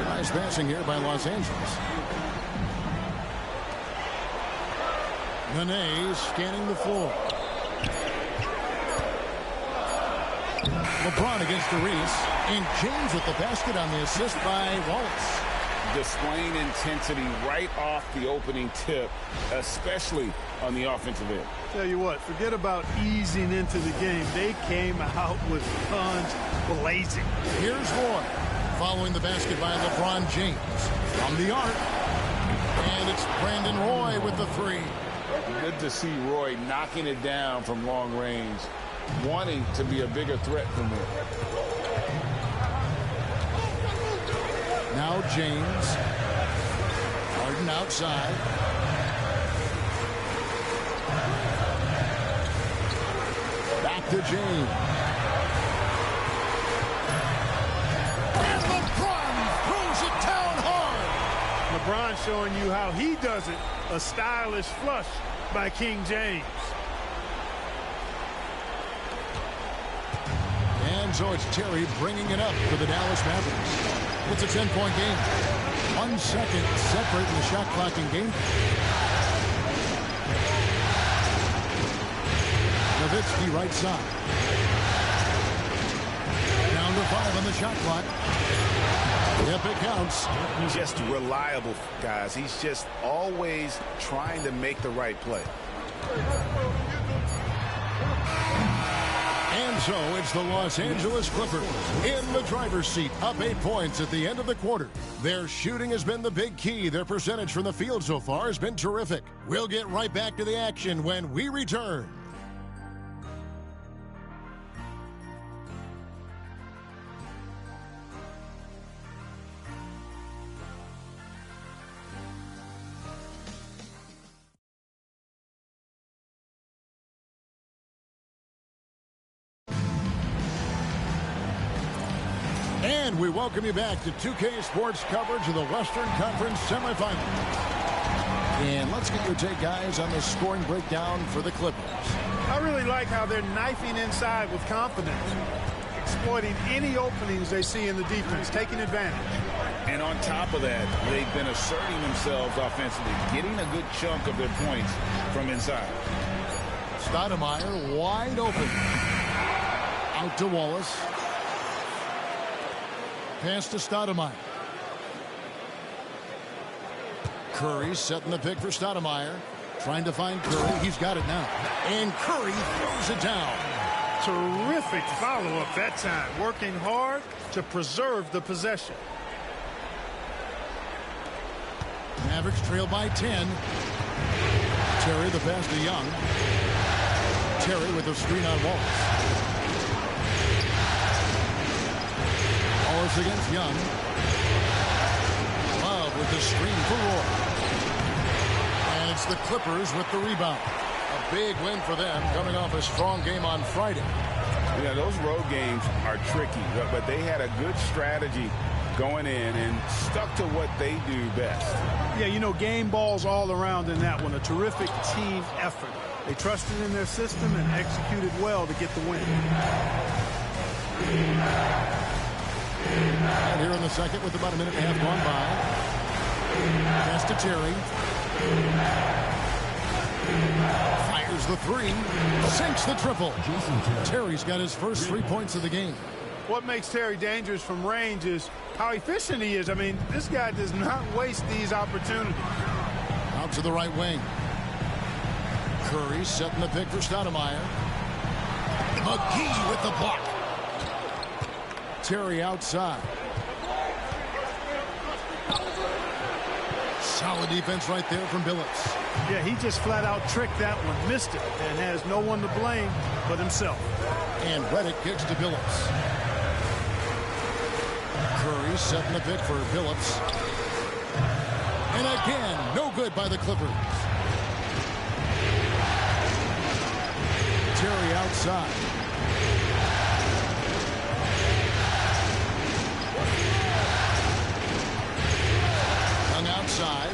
Nice passing here by Los Angeles. Nene scanning the floor. LeBron against the Reese. And James with the basket on the assist by Wallace. Displaying intensity right off the opening tip, especially on the offensive end. Tell you what, forget about easing into the game. They came out with guns blazing. Here's Roy following the basket by LeBron James from the arc. And it's Brandon Roy with the 3. Good to see Roy knocking it down from long range, wanting to be a bigger threat from him. Now James. Harden outside. Back to James. And LeBron throws it down hard. LeBron showing you how he does it. A stylish flush by King James. And so it's Terry bringing it up for the Dallas Mavericks. It's a 10-point game. 1 second separating the shot clock in game. Nowitzki right side. Down to 5 on the shot clock. Yep, it counts. Just reliable, guys. He's just always trying to make the right play. And so it's the Los Angeles Clippers in the driver's seat, up 8 points at the end of the quarter. Their shooting has been the big key. Their percentage from the field so far has been terrific. We'll get right back to the action when we return. And we welcome you back to 2K Sports coverage of the Western Conference semifinals. And let's get your take, guys, on the scoring breakdown for the Clippers. I really like how they're knifing inside with confidence, exploiting any openings they see in the defense, taking advantage. And on top of that, they've been asserting themselves offensively, getting a good chunk of their points from inside. Stoudemire wide open. Out to Wallace. Pass to Stoudemire. Curry setting the pick for Stoudemire. Trying to find Curry. He's got it now. And Curry throws it down. Terrific follow-up that time. Working hard to preserve the possession. Mavericks trail by 10. Terry the pass to Young. Terry with a screen on Wallace. Wallace against Young. Love with the screen for Roy. And it's the Clippers with the rebound. A big win for them coming off a strong game on Friday. Yeah, those road games are tricky, but they had a good strategy going in and stuck to what they do best. Yeah, you know, game balls all around in that one. A terrific team effort. They trusted in their system and executed well to get the win. And here in the second with about a minute and a half gone by. Pass to Terry. Fires the three. Sinks the triple. Terry's got his first 3 points of the game. What makes Terry dangerous from range is how efficient he is. I mean, this guy does not waste these opportunities. Out to the right wing. Curry setting the pick for Stoudemire. McGee with the block. Terry outside. Solid defense right there from Billups. Yeah, he just flat out tricked that one, missed it, and has no one to blame but himself. And Redick kicks to Billups. Curry setting the pick for Billups. And again, no good by the Clippers. Terry outside. Young outside.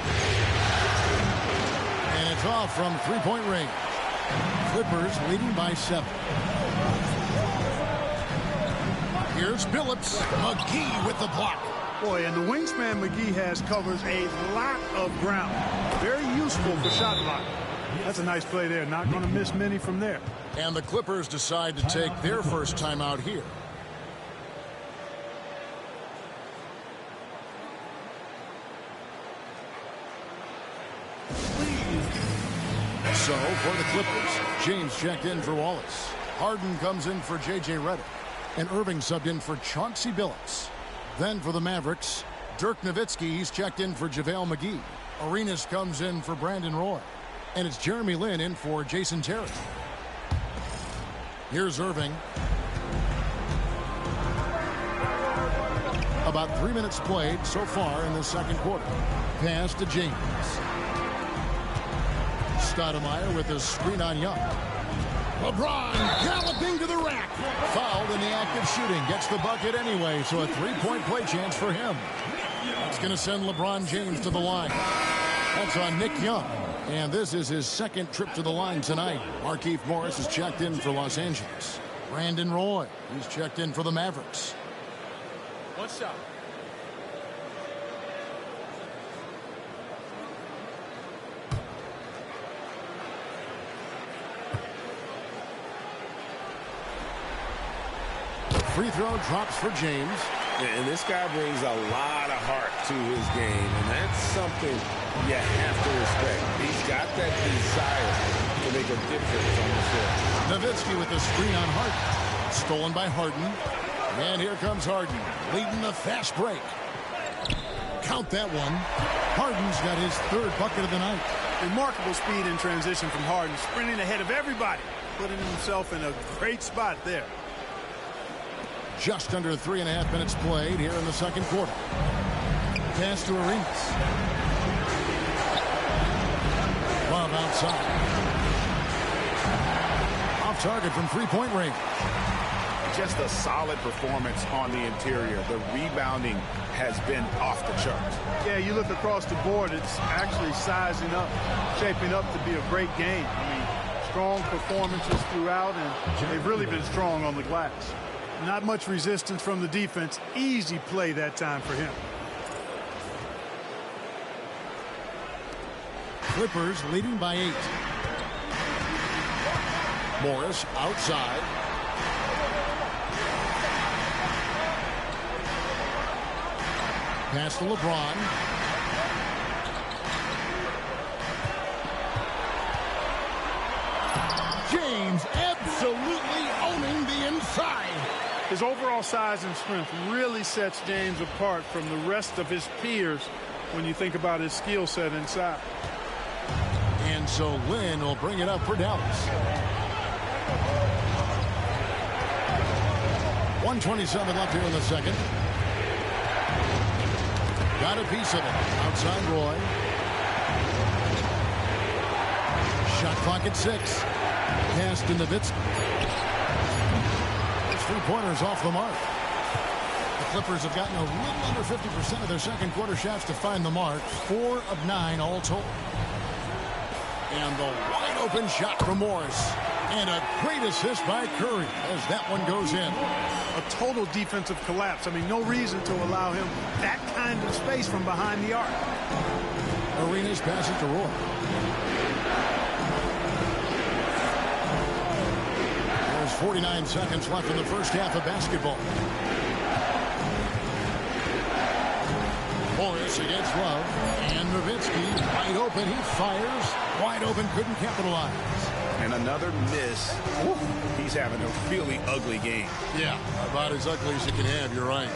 And it's off from three-point range. Clippers leading by 7. Here's Billups. McGee with the block. Boy, and the wingspan McGee has covers a lot of ground. Very useful for shot blocking. That's a nice play there. Not going to miss many from there. And the Clippers decide to take their first timeout here. So, for the Clippers, James checked in for Wallace. Harden comes in for J.J. Redick. And Irving subbed in for Chauncey Billups. Then for the Mavericks, Dirk Nowitzki, he's checked in for JaVale McGee. Arenas comes in for Brandon Roy. And it's Jeremy Lin in for Jason Terry. Here's Irving. About 3 minutes played so far in the second quarter. Pass to James. Stoudemire with a screen on Young. LeBron galloping to the rack. Fouled in the act of shooting. Gets the bucket anyway, so a three-point play chance for him. It's going to send LeBron James to the line. That's on Nick Young. And this is his second trip to the line tonight. Markieff Morris is checked in for Los Angeles. Brandon Roy, he's checked in for the Mavericks. One shot. Free throw drops for James. And this guy brings a lot of heart to his game, and that's something you have to respect. He's got that desire to make a difference on the floor. Nowitzki with the screen on Harden. Stolen by Harden. And here comes Harden, leading the fast break. Count that one. Harden's got his third bucket of the night. Remarkable speed in transition from Harden, sprinting ahead of everybody, putting himself in a great spot there. Just under 3.5 minutes played here in the second quarter. Pass to Arenas. Love outside. Off target from three-point range. Just a solid performance on the interior. The rebounding has been off the charts. Yeah, you look across the board, it's actually sizing up, shaping up to be a great game. I mean, strong performances throughout, and they've really been strong on the glass. Not much resistance from the defense. Easy play that time for him. Clippers leading by 8. Morris outside. Pass to LeBron. James absolutely owning the inside. His overall size and strength really sets James apart from the rest of his peers when you think about his skill set inside. And so Lynn will bring it up for Dallas. 1:27 left here in the second. Got a piece of it. Outside Roy. Shot clock at 6. Pass to Nowitzki. His three-pointers off the mark. The Clippers have gotten a little under 50% of their second quarter shots to find the mark. 4 of 9 all told. And the wide open shot from Morris. And a great assist by Curry as that one goes in. A total defensive collapse. I mean, no reason to allow him that kind of space from behind the arc. Arenas passes to Roy. There's 49 seconds left in the first half of basketball. Morris against Love. And Nowitzki wide open. He fires. Wide open. Couldn't capitalize. And another miss. He's having a really ugly game. Yeah, about as ugly as you can have. You're right.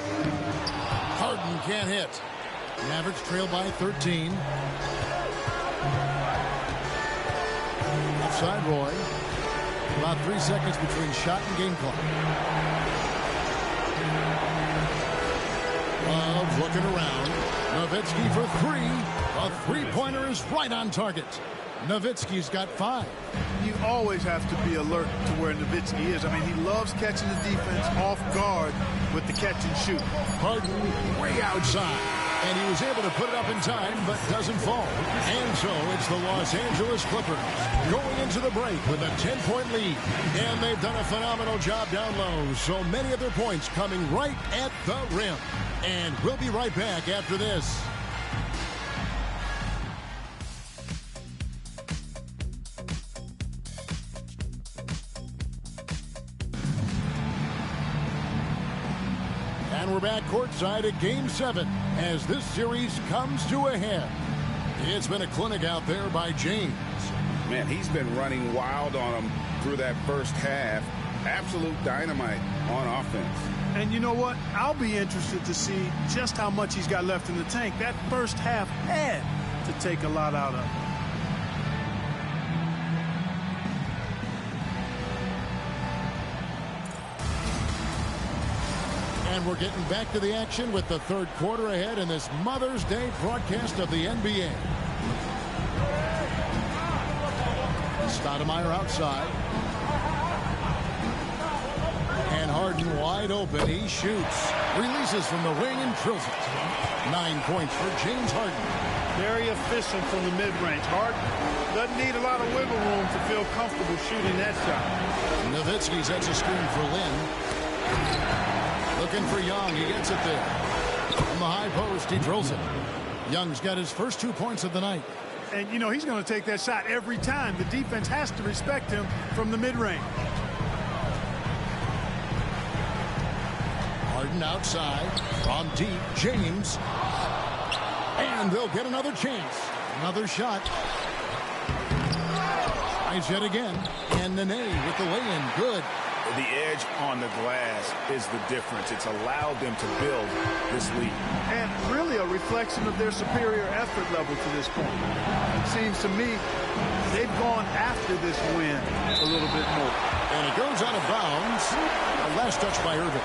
Harden can't hit. Mavericks trail by 13. Offside Roy. About 3 seconds between shot and game clock. Love looking around. Nowitzki for 3. A three-pointer is right on target. Nowitzki's got 5. You always have to be alert to where Nowitzki is. I mean, he loves catching the defense off guard with the catch and shoot. Harden way outside. And he was able to put it up in time, but doesn't fall. And so it's the Los Angeles Clippers going into the break with a 10-point lead. And they've done a phenomenal job down low. So many of their points coming right at the rim. And we'll be right back after this. And we're back courtside at Game 7 as this series comes to a head. It's been a clinic out there by James. Man, he's been running wild on him through that first half. Absolute dynamite on offense. And you know what? I'll be interested to see just how much he's got left in the tank. That first half had to take a lot out of him. And we're getting back to the action with the third quarter ahead in this Mother's Day broadcast of the NBA. Stoudemire outside. And Harden wide open. He shoots. Releases from the wing and drills it. 9 points for James Harden. Very efficient from the mid-range. Harden doesn't need a lot of wiggle room to feel comfortable shooting that shot. Nowitzki sets a screen for Lynn. Looking for Young. He gets it there. From the high post, he drills it. Young's got his first 2 points of the night. And, you know, he's going to take that shot every time. The defense has to respect him from the mid-range. Harden outside. From deep. James. And they'll get another chance. Another shot. Tries yet again. And Nene with the lay-in. Good. The edge on the glass is the difference. It's allowed them to build this lead. And really a reflection of their superior effort level to this point. It seems to me they've gone after this win a little bit more. And it goes out of bounds. A last touch by Irving.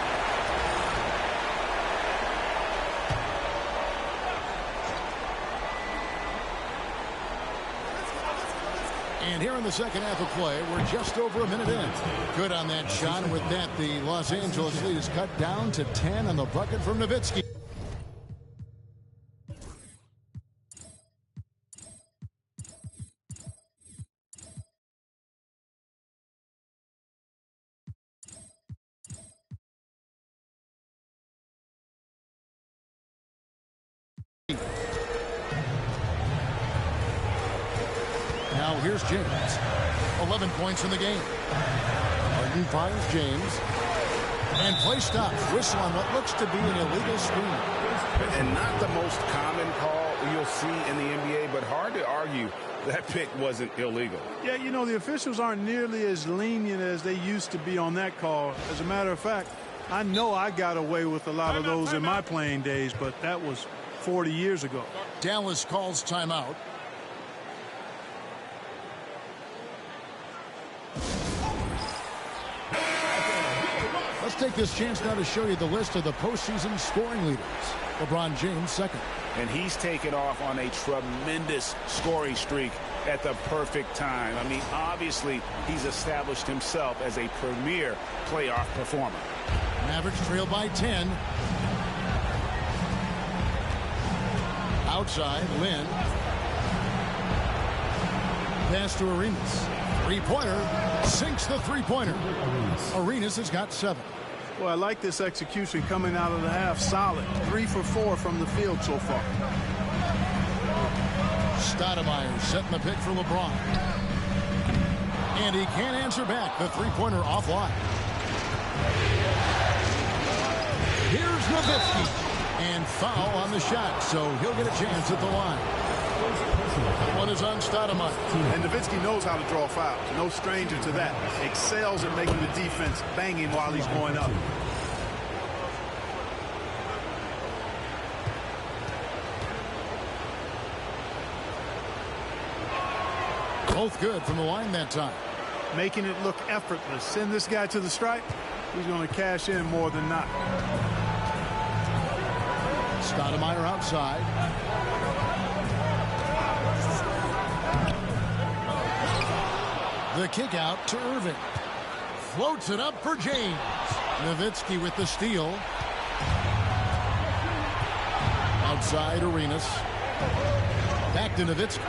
And here in the second half of play, we're just over a minute in. Good on that shot. And with that, the Los Angeles lead is cut down to 10 on the bucket from Nowitzki. Now here's James. 11 points in the game. Harden finds James. And play stops. Whistle on what looks to be an illegal screen. And not the most common call you'll see in the NBA, but hard to argue that pick wasn't illegal. Yeah, you know, the officials aren't nearly as lenient as they used to be on that call. As a matter of fact, I know I got away with a lot of those in my playing days, but that was 40 years ago. Dallas calls timeout. Let's take this chance now to show you the list of the postseason scoring leaders. LeBron James second. And he's taken off on a tremendous scoring streak at the perfect time. I mean, obviously, he's established himself as a premier playoff performer. Mavericks trail by 10. Outside, Lynn. Pass to Arenas. Three-pointer. Sinks the three-pointer. Arenas has got 7. Well, I like this execution coming out of the half. Solid. 3 for 4 from the field so far. Stoudemire setting the pick for LeBron. And he can't answer back. The three-pointer offline. Here's Nowitzki. And foul on the shot, so he'll get a chance at the line. One is on Stoudemire. And Nowitzki knows how to draw fouls. No stranger to that. Excels at making the defense banging while he's going up. Both good from the line that time. Making it look effortless. Send this guy to the stripe. He's going to cash in more than not. Stoudemire outside. The kick out to Irving. Floats it up for James. Nowitzki with the steal. Outside Arenas. Back to Nowitzki.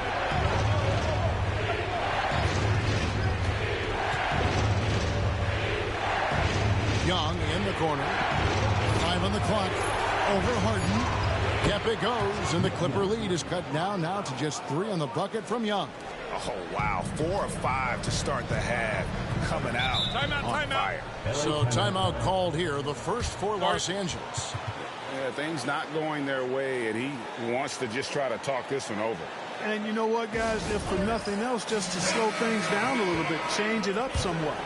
Young in the corner. 5 on the clock. Over Harden. Yep, it goes, and the Clipper lead is cut down now to just 3 on the bucket from Young. Oh, wow. 4 of 5 to start the half. Coming out on fire. So timeout called here, the first for Los Angeles. Yeah, things not going their way, and he wants to just try to talk this one over. And you know what, guys? If for nothing else, just to slow things down a little bit, change it up somewhat.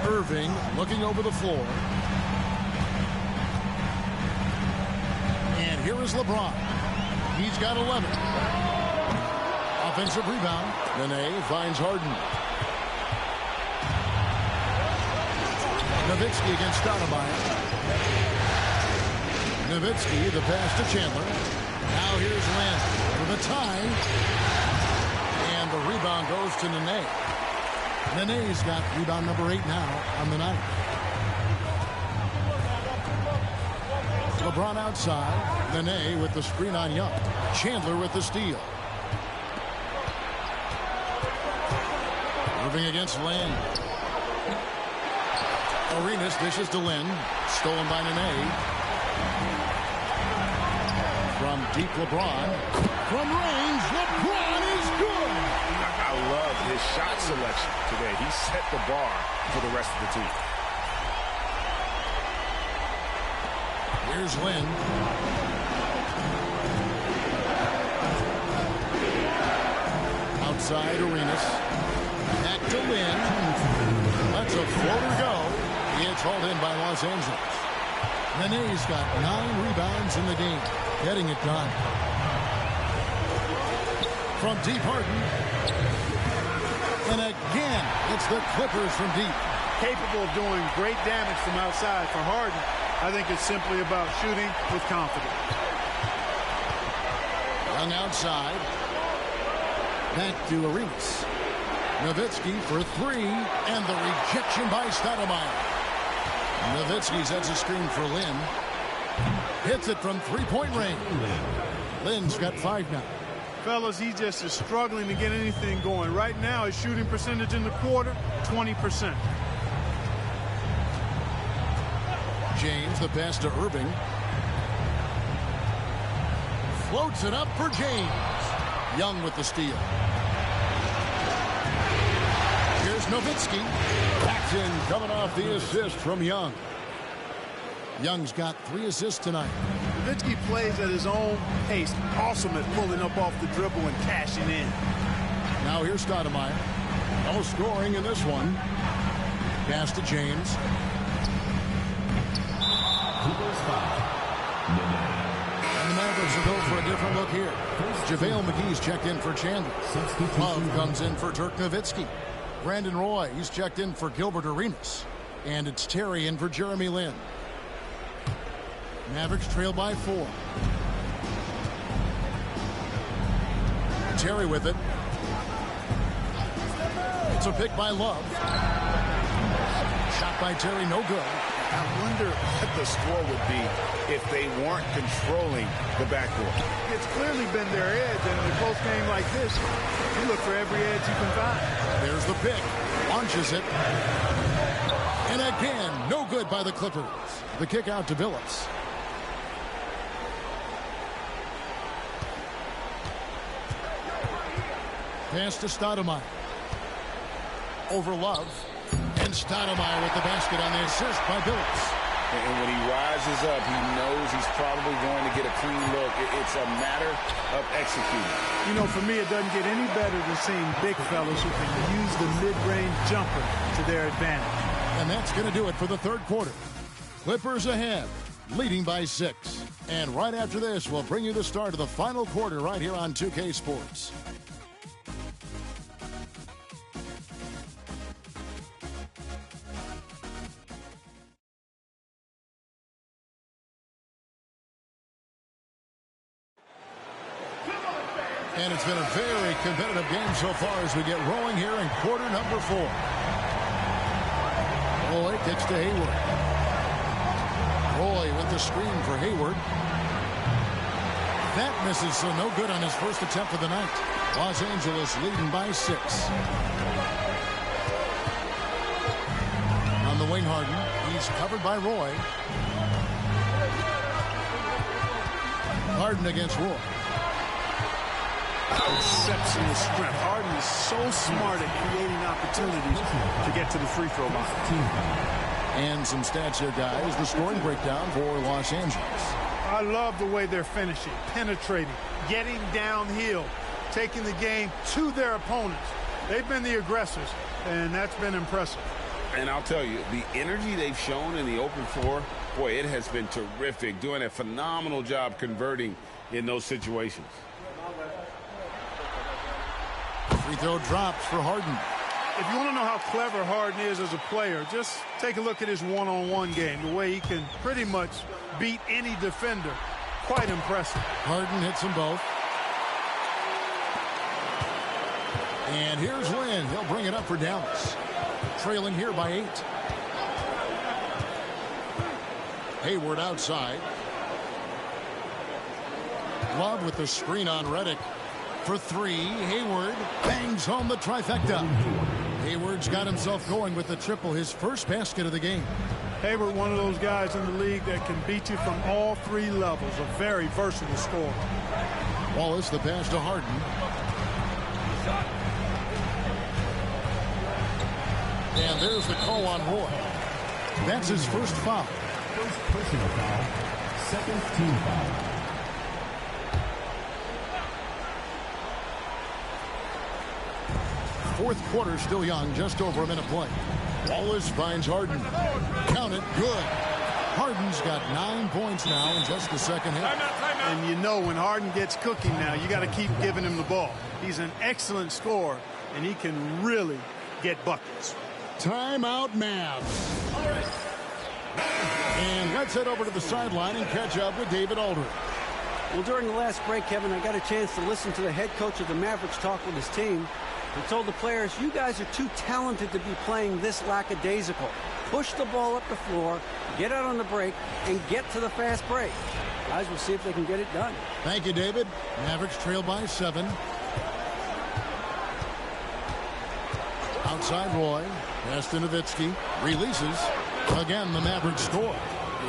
Irving looking over the floor. And here is LeBron. He's got 11. Offensive rebound. Nene finds Harden. Nowitzki against Stoudemire. Nowitzki, the pass to Chandler. Now here's Lynn for the tie. And the rebound goes to Nene. Nene's got rebound number 8 now on the night. LeBron outside. Nene with the screen on Young. Chandler with the steal. Moving against Lynn. Arenas dishes to Lynn. Stolen by Nene. From deep LeBron. From range, LeBron is good. I love his shot selection today. He set the bar for the rest of the team. Here's Lynn. Outside Arenas. Back to Lynn. Lets a floater go. It's hauled in by Los Angeles. Nene's got 9 rebounds in the game. Getting it done. From deep Harden. And again, it's the Clippers from deep. Capable of doing great damage from outside. For Harden, I think it's simply about shooting with confidence. Young outside. Back to Arenas. Nowitzki for 3. And the rejection by Stoudemire. Nowitzki sets a screen for Lynn. Hits it from 3-point range. Lynn's got 5 now. Fellas, he just is struggling to get anything going. Right now, his shooting percentage in the quarter, 20%. James, the pass to Irving. Floats it up for James. Young with the steal. Nowitzki. Backed in, coming off the assist from Young. Young's got 3 assists tonight. Nowitzki plays at his own pace. Awesome at pulling up off the dribble and cashing in. Now here's Stoudemire. No scoring in this one. Pass to James. And the Mavericks will go for a different look here. JaVale McGee's checked in for Chandler. Love comes in for Dirk Nowitzki. Brandon Roy, he's checked in for Gilbert Arenas. And it's Terry in for Jeremy Lin. Mavericks trail by 4. Terry with it. It's a pick by Love. Shot by Terry, no good. I wonder what the score would be if they weren't controlling the backcourt. It's clearly been their edge, and in a close game like this, you look for every edge you can find. There's the pick. Launches it. And again, no good by the Clippers. The kick out to Billups. Pass to Stoudemire. Over Love. And Stoudemire with the basket on the assist by Billups. And when he rises up, he knows he's probably going to get a clean look. It's a matter of executing. You know, for me, it doesn't get any better than seeing big fellas who can use the mid-range jumper to their advantage. And that's going to do it for the third quarter. Clippers ahead, leading by 6. And right after this, we'll bring you the start of the final quarter right here on 2K Sports. And it's been a very competitive game so far as we get rolling here in quarter number 4. Roy kicks to Hayward. Roy with the screen for Hayward. That misses, so no good on his first attempt of the night. Los Angeles leading by 6. On the wing, Harden. He's covered by Roy. Harden against Roy. Exceptional strength. Harden is so smart at creating opportunities to get to the free throw line. And some stats here, guys. The scoring breakdown for Los Angeles. I love the way they're finishing, penetrating, getting downhill, taking the game to their opponents. They've been the aggressors, and that's been impressive. And I'll tell you, the energy they've shown in the open floor, boy, it has been terrific, doing a phenomenal job converting in those situations. Free throw drops for Harden. If you want to know how clever Harden is as a player, just take a look at his one-on-one game. The way he can pretty much beat any defender. Quite impressive. Harden hits them both. And here's Lin. He'll bring it up for Dallas. Trailing here by 8. Hayward outside. Love with the screen on Redick. For 3, Hayward bangs home the trifecta. Hayward's got himself going with the triple, his first basket of the game. Hayward, one of those guys in the league that can beat you from all 3 levels. A very versatile scorer. Wallace, the pass to Harden. And there's the call on Roy. That's his first foul. First personal foul, second team foul. Fourth quarter still young, just over a minute play. Wallace finds Harden. Count it, good. Harden's got 9 points now in just the second half. And you know when Harden gets cooking now, you got to keep giving him the ball. He's an excellent scorer, and he can really get buckets. Timeout, Mavs. And let's head over to the sideline and catch up with David Aldridge. Well, during the last break, Kevin, I got a chance to listen to the head coach of the Mavericks talk with his team. He told the players, you guys are too talented to be playing this lackadaisical. Push the ball up the floor, get out on the break, and get to the fast break. Guys, we'll see if they can get it done. Thank you, David. Mavericks trail by 7. Outside Roy. Pass to Nowitzki. Releases. Again, the Mavericks score.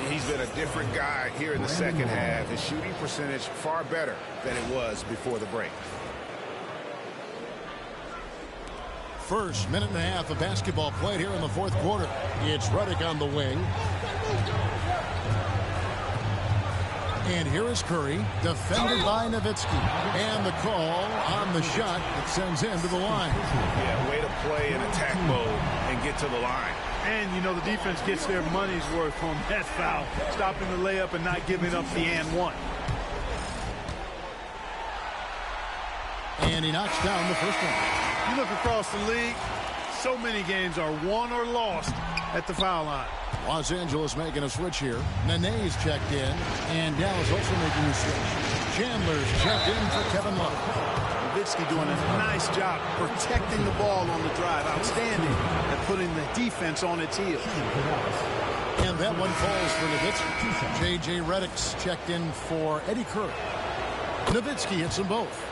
He's been a different guy here in the second half. His shooting percentage far better than it was before the break. First minute and a half of basketball played here in the fourth quarter. It's Redick on the wing. And here is Curry, defended by Nowitzki. And the call on the shot that sends him to the line. Yeah, way to play in attack mode and get to the line. And, you know, the defense gets their money's worth on that foul, stopping the layup and not giving up the and one. And he knocks down the first one. You look across the league, so many games are won or lost at the foul line. Los Angeles making a switch here. Nene's checked in, and Dallas also making a switch. Chandler's checked in for Kevin Love. Nowitzki doing a nice job protecting the ball on the drive. Outstanding at putting the defense on its heels. And that one falls for Nowitzki. J.J. Redick's checked in for Eddie Curry. Nowitzki hits them both.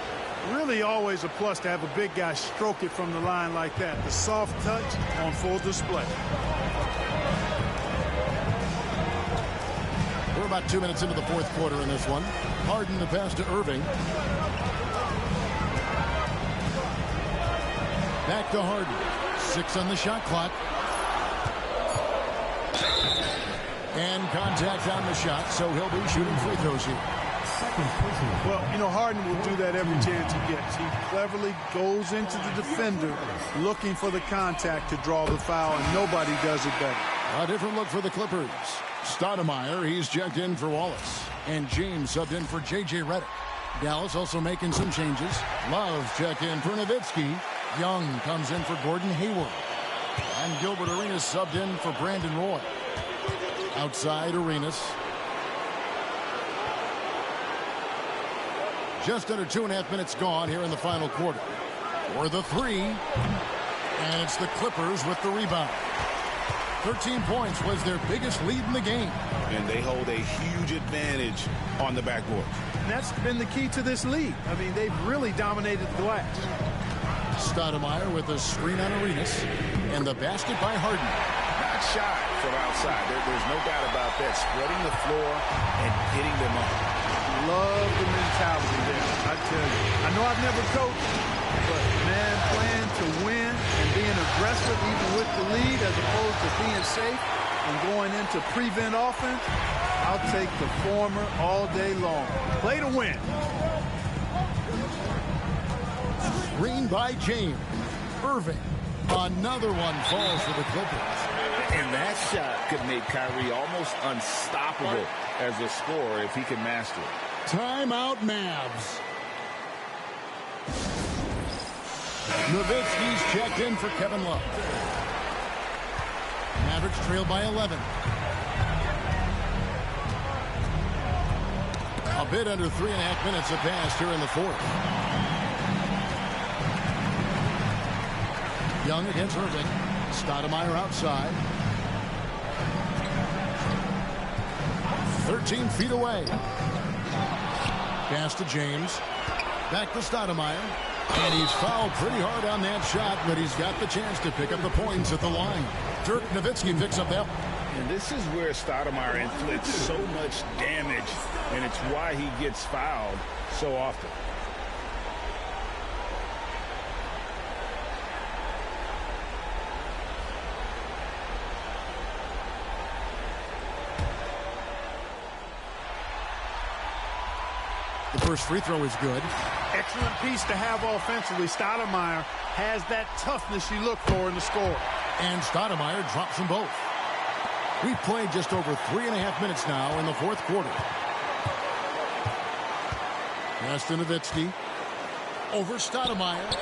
Really always a plus to have a big guy stroke it from the line like that. The soft touch on full display. We're about 2 minutes into the fourth quarter in this one. Harden the pass to Irving. Back to Harden. 6 on the shot clock. And contact on the shot, so he'll be shooting free throws here. Well, you know, Harden will do that every chance he gets. He cleverly goes into the defender looking for the contact to draw the foul, and nobody does it better. A different look for the Clippers. Stoudemire, he's checked in for Wallace. And James subbed in for J.J. Redick. Dallas also making some changes. Love checked in for Nowitzki. Young comes in for Gordon Hayward. And Gilbert Arenas subbed in for Brandon Roy. Outside Arenas. Just under 2.5 minutes gone here in the final quarter. For the three. And it's the Clippers with the rebound. 13 points was their biggest lead in the game. And they hold a huge advantage on the backboard. And that's been the key to this league. I mean, they've really dominated the glass. Stoudemire with a screen on Arenas. And the basket by Harden. Not shy from outside. There's no doubt about that. Spreading the floor and hitting them up. Love the mentality there, I tell you. I know I've never coached, but, man, playing to win and being aggressive even with the lead as opposed to being safe and going into prevent offense, I'll take the former all day long. Play to win. Screen by James. Irving. Another one falls for the Clippers. And that shot could make Kyrie almost unstoppable as a scorer if he can master it. Timeout Mavs. Nowitzki's checked in for Kevin Love. Mavericks trail by 11. A bit under 3.5 minutes have passed here in the fourth. Young against Irving. Stoudemire outside. 13 feet away. Pass to James. Back to Stoudemire. And he's fouled pretty hard on that shot, but he's got the chance to pick up the points at the line. Dirk Nowitzki picks up that. And this is where Stoudemire inflicts so much damage, and it's why he gets fouled so often. The first free throw is good. Excellent piece to have offensively. Stoudemire has that toughness you look for in the score. And Stoudemire drops them both. We've played just over 3.5 minutes now in the fourth quarter. Pass to Nowitzki. Over Stoudemire.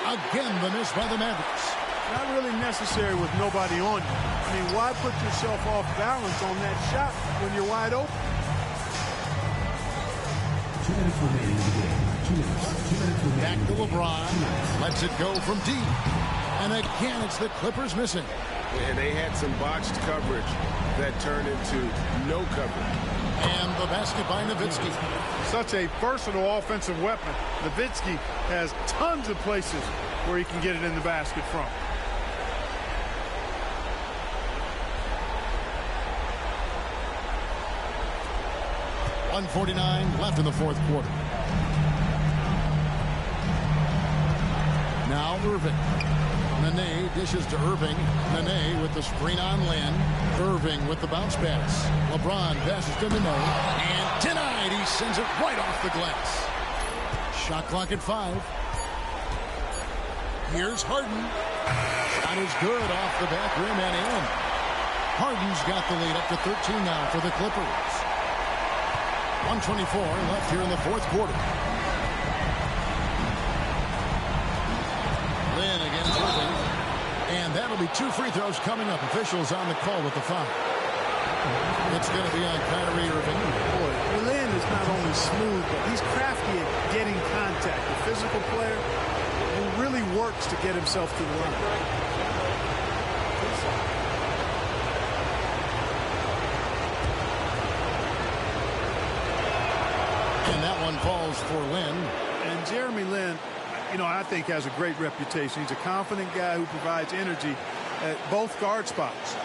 Again, the miss by the Mavericks. Not really necessary with nobody on you. I mean, why put yourself off balance on that shot when you're wide open? 2 minutes remaining in the game. 2 minutes. 2 minutes remaining. Back to LeBron. Lets it go from deep. And again, it's the Clippers missing. And they had some botched coverage that turned into no coverage. And the basket by Nowitzki. Such a versatile offensive weapon. Nowitzki has tons of places where he can get it in the basket from. .149 left in the fourth quarter. Now Irving. Nene dishes to Irving. Nene with the screen on Lynn. Irving with the bounce pass. LeBron passes to Nene. And denied. He sends it right off the glass. Shot clock at 5. Here's Harden. Shot is good off the back rim and in. Harden's got the lead up to 13 now for the Clippers. 1:24 left here in the fourth quarter. Lynn against Irving. And that'll be 2 free throws coming up. Officials on the call with the foul. It's going to be on Kyrie Irving. Boy, Lynn is not only smooth, but he's crafty at getting contact. A physical player who really works to get himself to the line. And that one falls for Lynn. And Jeremy Lin, you know, I think has a great reputation. He's a confident guy who provides energy at both guard spots.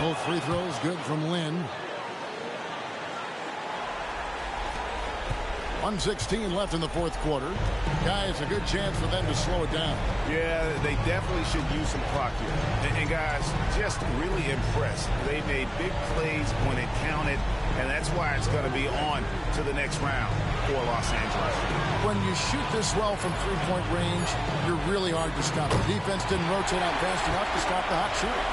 Both free throws good from Lynn. 1:16 left in the fourth quarter. Guys, a good chance for them to slow it down. Yeah, they definitely should use some clock here. And guys, just really impressed. They made big plays when it counted, and that's why it's going to be on to the next round for Los Angeles. When you shoot this well from three-point range, you're really hard to stop. The defense didn't rotate out fast enough to stop the hot shooter.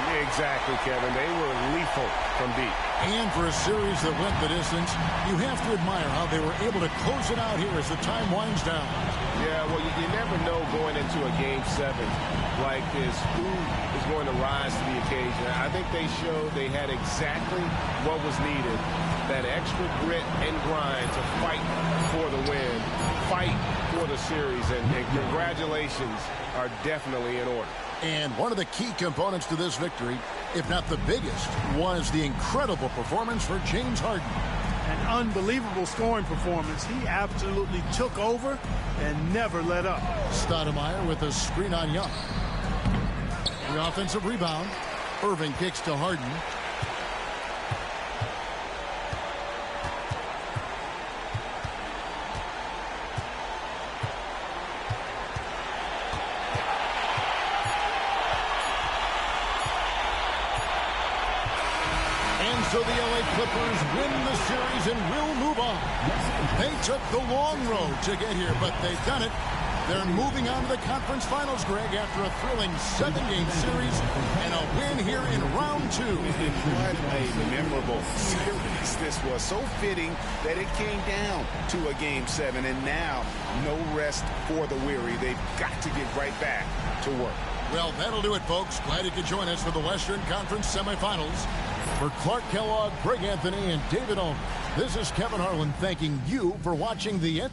Exactly, Kevin. They were lethal from deep. And for a series that went the distance, you have to admire how they were able to close it out here as the time winds down. Yeah, well, you never know going into a Game 7 like this who is going to rise to the occasion. I think they showed they had exactly what was needed, that extra grit and grind to fight for the win, fight for the series, and congratulations are definitely in order. And one of the key components to this victory, if not the biggest, was the incredible performance for James Harden. An unbelievable scoring performance. He absolutely took over and never let up. Stoudemire with a screen on Young. The offensive rebound. Irving kicks to Harden. So the LA Clippers win the series and will move on. They took the long road to get here, but they've done it. They're moving on to the conference finals, Greg, after a thrilling 7-game series and a win here in round 2. What a memorable series this was. So fitting that it came down to a Game 7, and now no rest for the weary. They've got to get right back to work. Well, that'll do it, folks. Glad you could join us for the Western Conference semifinals. For Clark Kellogg, Greg Anthony, and David Ulmer, this is Kevin Harlan thanking you for watching the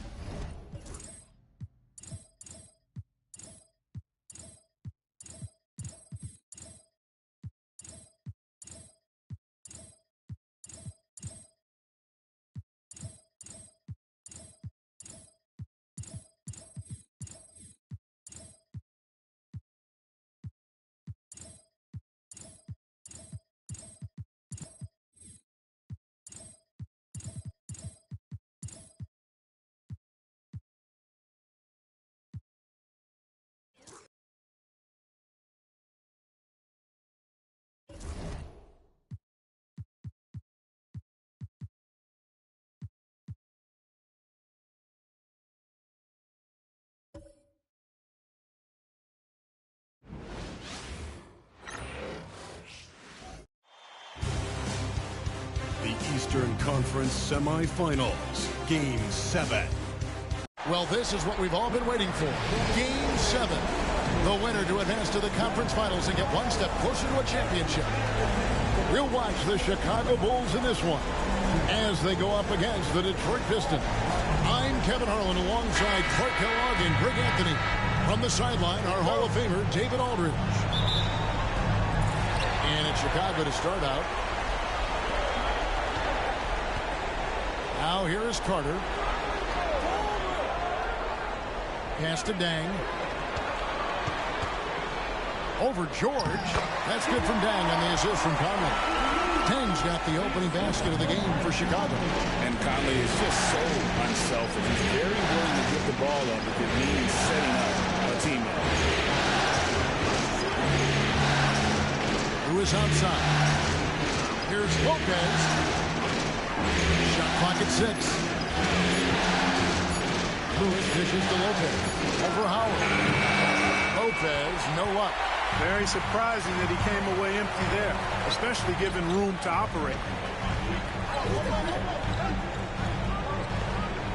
Eastern Conference semifinals, Game 7. Well, this is what we've all been waiting for. Game 7. The winner to advance to the conference finals and get one step closer to a championship. We'll watch the Chicago Bulls in this one as they go up against the Detroit Pistons. I'm Kevin Harlan alongside Clark Kellogg and Greg Anthony. From the sideline, our Hall of Famer, David Aldridge. And it's Chicago to start out. Now here is Carter. Pass to Dang. Over George. That's good from Dang on the assist from Conley. Penn's got the opening basket of the game for Chicago. And Conley is just so unselfish. He's very willing to give the ball up if it means setting up a teammate. Lewis outside. Here's Lopez. Shot clock at 6. Lewis dishes to Lopez. Over Howard. Lopez, no luck. Very surprising that he came away empty there, especially given room to operate.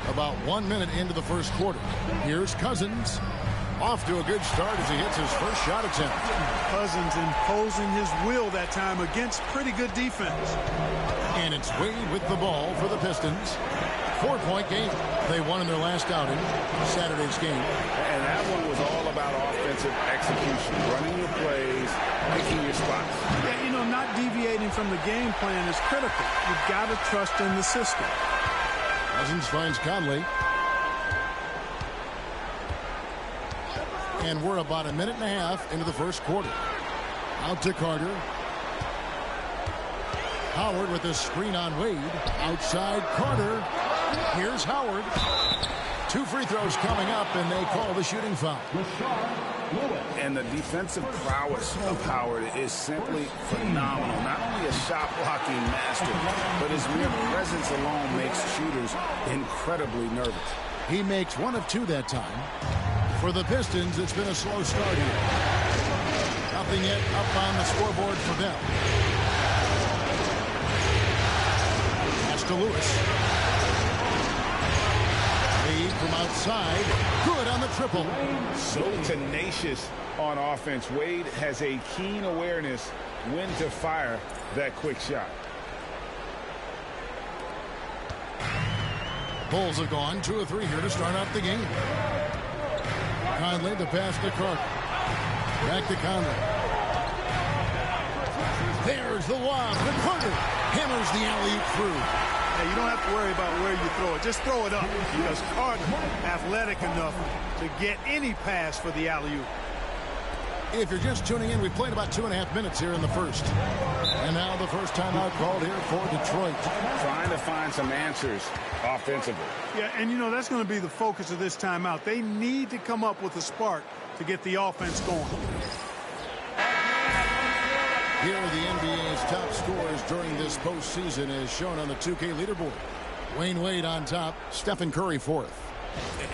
About 1 minute into the first quarter. Here's Cousins. Off to a good start as he hits his first shot attempt. Cousins imposing his will that time against pretty good defense. And it's Wade with the ball for the Pistons. 4-point game. They won in their last outing, Saturday's game. And that one was all about offensive execution, running your plays, picking your spots. Yeah, you know, not deviating from the game plan is critical. You've got to trust in the system. Cousins finds Conley. And we're about a minute and a half into the first quarter. Out to Carter. Howard with a screen on Wade. Outside Carter. Here's Howard. 2 free throws coming up, and they call the shooting foul. And the defensive prowess of Howard is simply phenomenal. Not only a shot blocking master, but his mere presence alone makes shooters incredibly nervous. He makes 1 of 2 that time. For the Pistons, it's been a slow start here. Nothing yet up on the scoreboard for them. Pass to Lewis. Lead from outside. Good on the triple. So tenacious on offense. Wade has a keen awareness when to fire that quick shot. Bulls have gone 2 of 3 here to start off the game. Conley, the pass to Carter. Back to Conley. There's the lob to Carter. Hammers the alley-oop through. Hey, you don't have to worry about where you throw it. Just throw it up because Carter athletic enough to get any pass for the alley-oop. If you're just tuning in, we played about 2.5 minutes here in the first. And now the first timeout called here for Detroit. Trying to find some answers offensively. Yeah, and you know, that's going to be the focus of this timeout. They need to come up with a spark to get the offense going. Here are the NBA's top scorers during this postseason as shown on the 2K leaderboard. Wayne Wade on top, Stephen Curry 4th.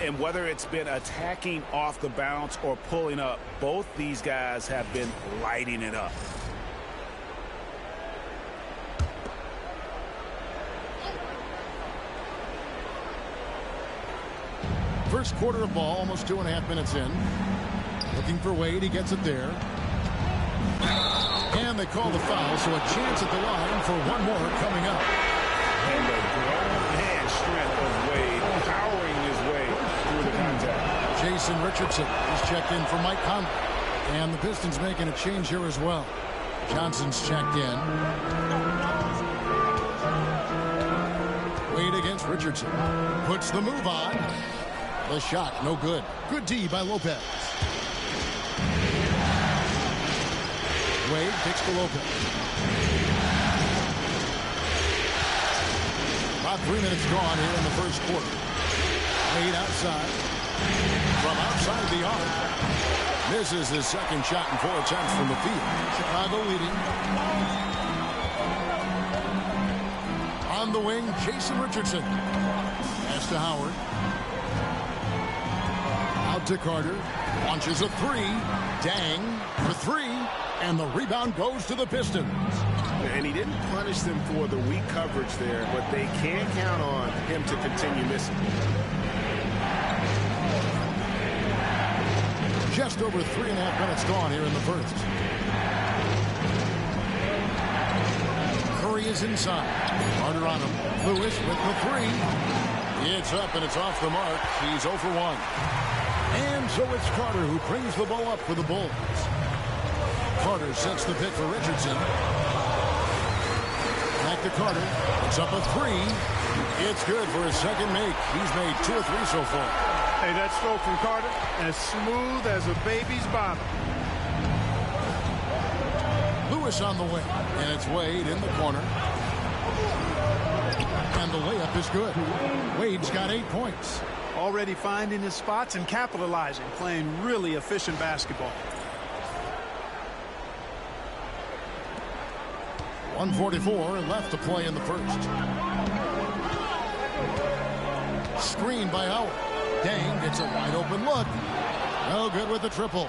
And whether it's been attacking off the bounce or pulling up, both these guys have been lighting it up. First quarter of ball, almost 2.5 minutes in. Looking for Wade, he gets it there. And they call the foul, so a chance at the line for 1 more coming up. And the grown man strength of Wade powering his way through the contact. Jason Richardson is checked in for Mike Conley. And the Pistons making a change here as well. Johnson's checked in. Wade against Richardson. Puts the move on. The shot, no good. Good D by Lopez. Wade kicks to Lopez. About 3 minutes gone here in the first quarter. Wade outside. From outside the arc. Misses his second shot in 4 attempts from the field. Chicago leading. On the wing, Jason Richardson. Pass to Howard. Out to Carter. Launches a 3. Dang for 3. And the rebound goes to the Pistons. And he didn't punish them for the weak coverage there, but they can count on him to continue missing. Just over 3.5 minutes gone here in the first. Curry is inside. Carter on him. Lewis with the 3. It's up and it's off the mark. He's 0 for 1. And so it's Carter who brings the ball up for the Bulls. Carter sets the pick for Richardson. Back to Carter. It's up a 3. It's good for his second make. He's made 2 of 3 so far. Hey, that stroke from Carter, as smooth as a baby's bottom. Lewis on the wing. And it's Wade in the corner. And the layup is good. Wade's got 8 points. Already finding his spots and capitalizing, playing really efficient basketball. 1:44 left to play in the first. Screen by Howard. Dang gets a wide open look. No good with the triple.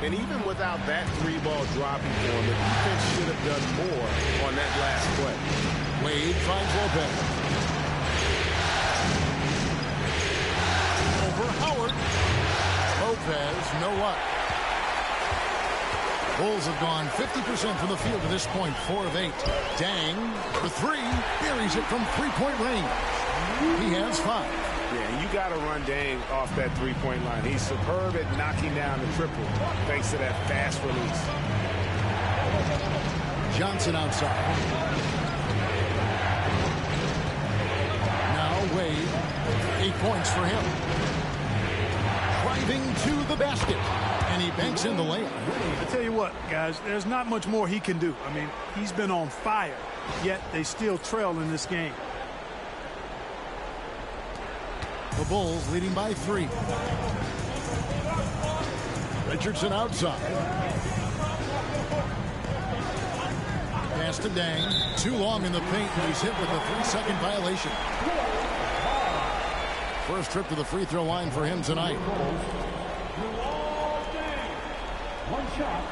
And even without that 3-ball dropping for him, the defense should have done more on that last play. Wade finds Lopez. Over Howard. Lopez, no luck. Bulls have gone 50% from the field to this point, 4 of 8. Dang, the 3, buries it from 3-point range. He has 5. Yeah, you got to run Dang off that 3-point line. He's superb at knocking down the triple thanks to that fast release. Johnson outside. Now Wade, 8 points for him. Driving to the basket. And he banks in the layup. I tell you what, guys, there's not much more he can do. I mean, he's been on fire, yet they still trail in this game. The Bulls leading by 3. Richardson outside. Pass to Dang. Too long in the paint, and he's hit with a 3-second violation. First trip to the free throw line for him tonight. One shot.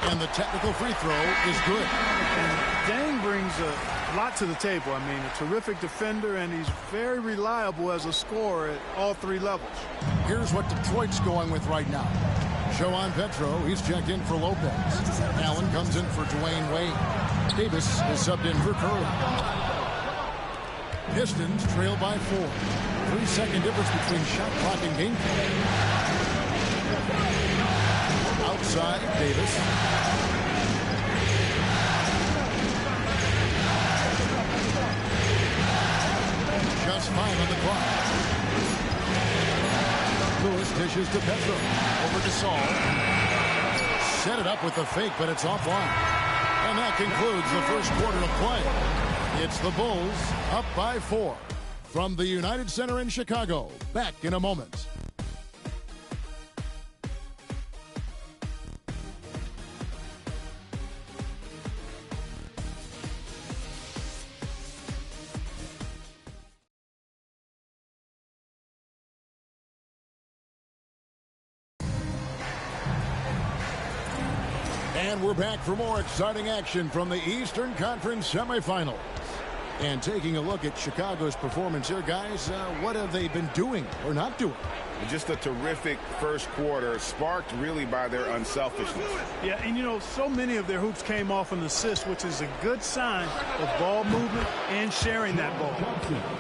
And the technical free throw is good. And Dang brings a lot to the table. I mean, a terrific defender, and he's very reliable as a scorer at all 3 levels. Here's what Detroit's going with right now. Joan Petro, he's checked in for Lopez. Allen comes in for Dwayne Wade. Davis is subbed in for Curry. Pistons trail by 4. 3-second difference between shot clock and game clock. Outside, Davis. Just 5 on the clock. Lewis dishes to Petro. Over to Saul. Set it up with the fake, but it's offline. And that concludes the first quarter of play. It's the Bulls up by 4. From the United Center in Chicago. Back in a moment. And we're back for more exciting action from the Eastern Conference semifinals. And taking a look at Chicago's performance here, guys, what have they been doing or not doing? Just a terrific first quarter, sparked really by their unselfishness. Yeah, and you know, so many of their hoops came off an assist, which is a good sign of ball movement and sharing that ball.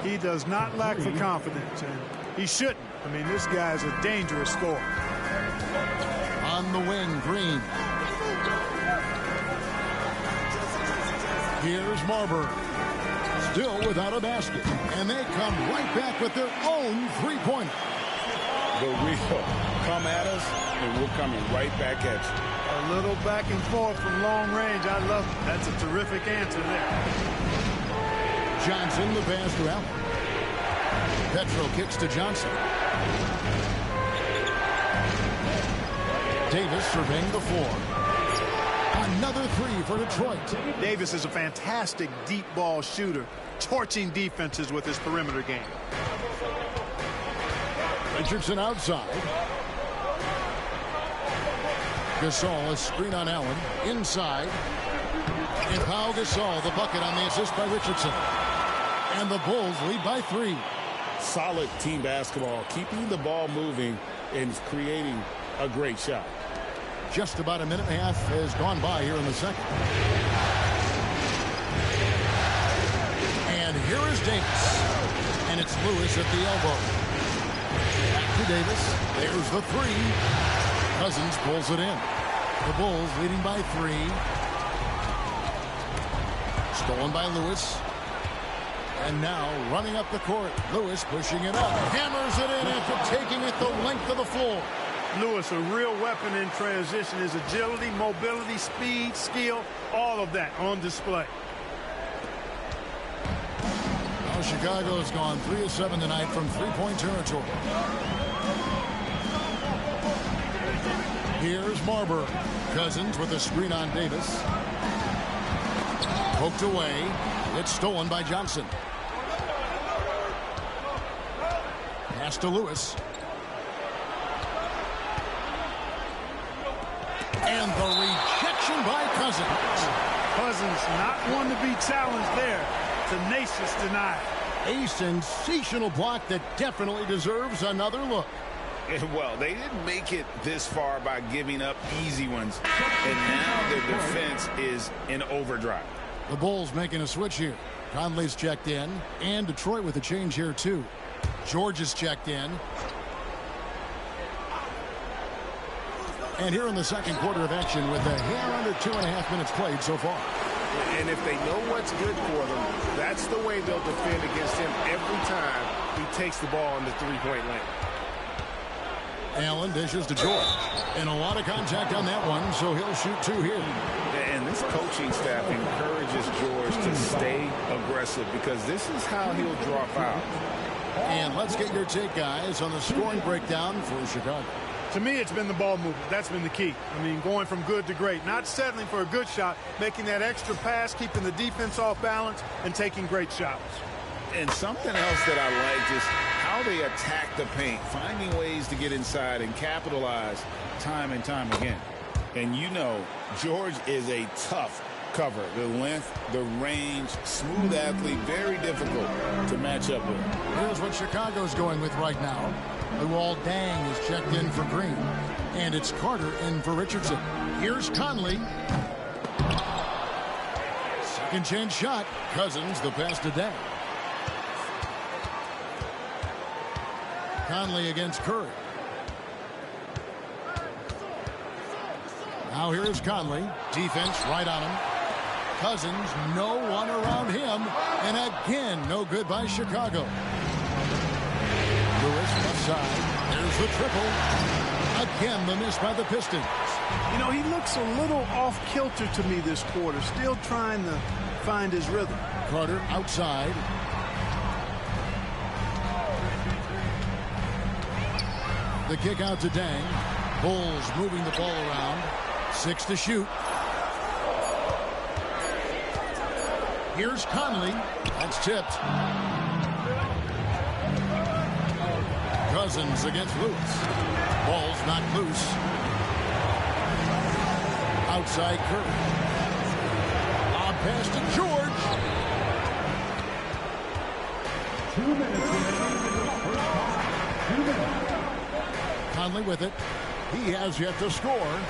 He does not lack for confidence, and he shouldn't. I mean, this guy's a dangerous scorer. On the wing, Green. Here's Marbury. Still without a basket. And they come right back with their own three-pointer. The wheel. Come at us, and we're coming right back at you. A little back and forth from long range. I love it. That's a terrific answer there. Johnson, the pass to Allen. Petro kicks to Johnson. Davis surveying the floor. Another 3 for Detroit. Davis is a fantastic deep ball shooter, torching defenses with his perimeter game. Richardson outside. Gasol, a screen on Allen. Inside. And Pau Gasol, the bucket on the assist by Richardson. And the Bulls lead by 3. Solid team basketball, keeping the ball moving and creating a great shot. Just about a minute and a half has gone by here in the second. And here is Davis. And it's Lewis at the elbow. Back to Davis. There's the 3. Cousins pulls it in. The Bulls leading by 3. Stolen by Lewis. And now running up the court. Lewis pushing it up. Hammers it in after taking it the length of the floor. Lewis, a real weapon in transition. His agility, mobility, speed, skill, all of that on display. Now Chicago has gone 3 of 7 tonight from three-point territory. Here's Marbury. Cousins with a screen on Davis. Poked away. It's stolen by Johnson. Pass to Lewis. And the rejection by Cousins. Cousins not one to be challenged there. Tenacious denial. A sensational block that definitely deserves another look. Well, they didn't make it this far by giving up easy ones. And now their defense is in overdrive. The Bulls making a switch here. Conley's checked in. And Detroit with a change here, too. George is checked in. And here in the second quarter of action with a hair under 2.5 minutes played so far. And if they know what's good for them, that's the way they'll defend against him every time he takes the ball in the three-point lane. Allen dishes to George. And a lot of contact on that one, so he'll shoot 2 here. And this coaching staff encourages George to stay aggressive because this is how he'll draw fouls. And let's get your take, guys, on the scoring breakdown for Chicago. To me, it's been the ball movement. That's been the key. I mean, going from good to great. Not settling for a good shot, making that extra pass, keeping the defense off balance, and taking great shots. And something else that I like is how they attack the paint, finding ways to get inside and capitalize time and time again. And you know, George is a tough cover. The length, the range, smooth athlete, very difficult to match up with. Here's what Chicago's going with right now. Luol Deng is checked in for Green. And it's Carter in for Richardson. Here's Conley. Second chance shot. Cousins, the pass to Deng. Conley against Curry. Now here's Conley. Defense right on him. Cousins, no one around him. And again, no good by Chicago. Lewis left side. There's the triple. Again, the miss by the Pistons. You know, he looks a little off-kilter to me this quarter. Still trying to find his rhythm. Carter outside. The kick out to Deng. Bulls moving the ball around. 6 to shoot. Here's Conley. That's tipped. Cousins against Lewis. Ball's not loose. Outside Curry. Lob pass to George. 2 minutes remaining in the first half. 2 minutes. Conley with it. He has yet to score.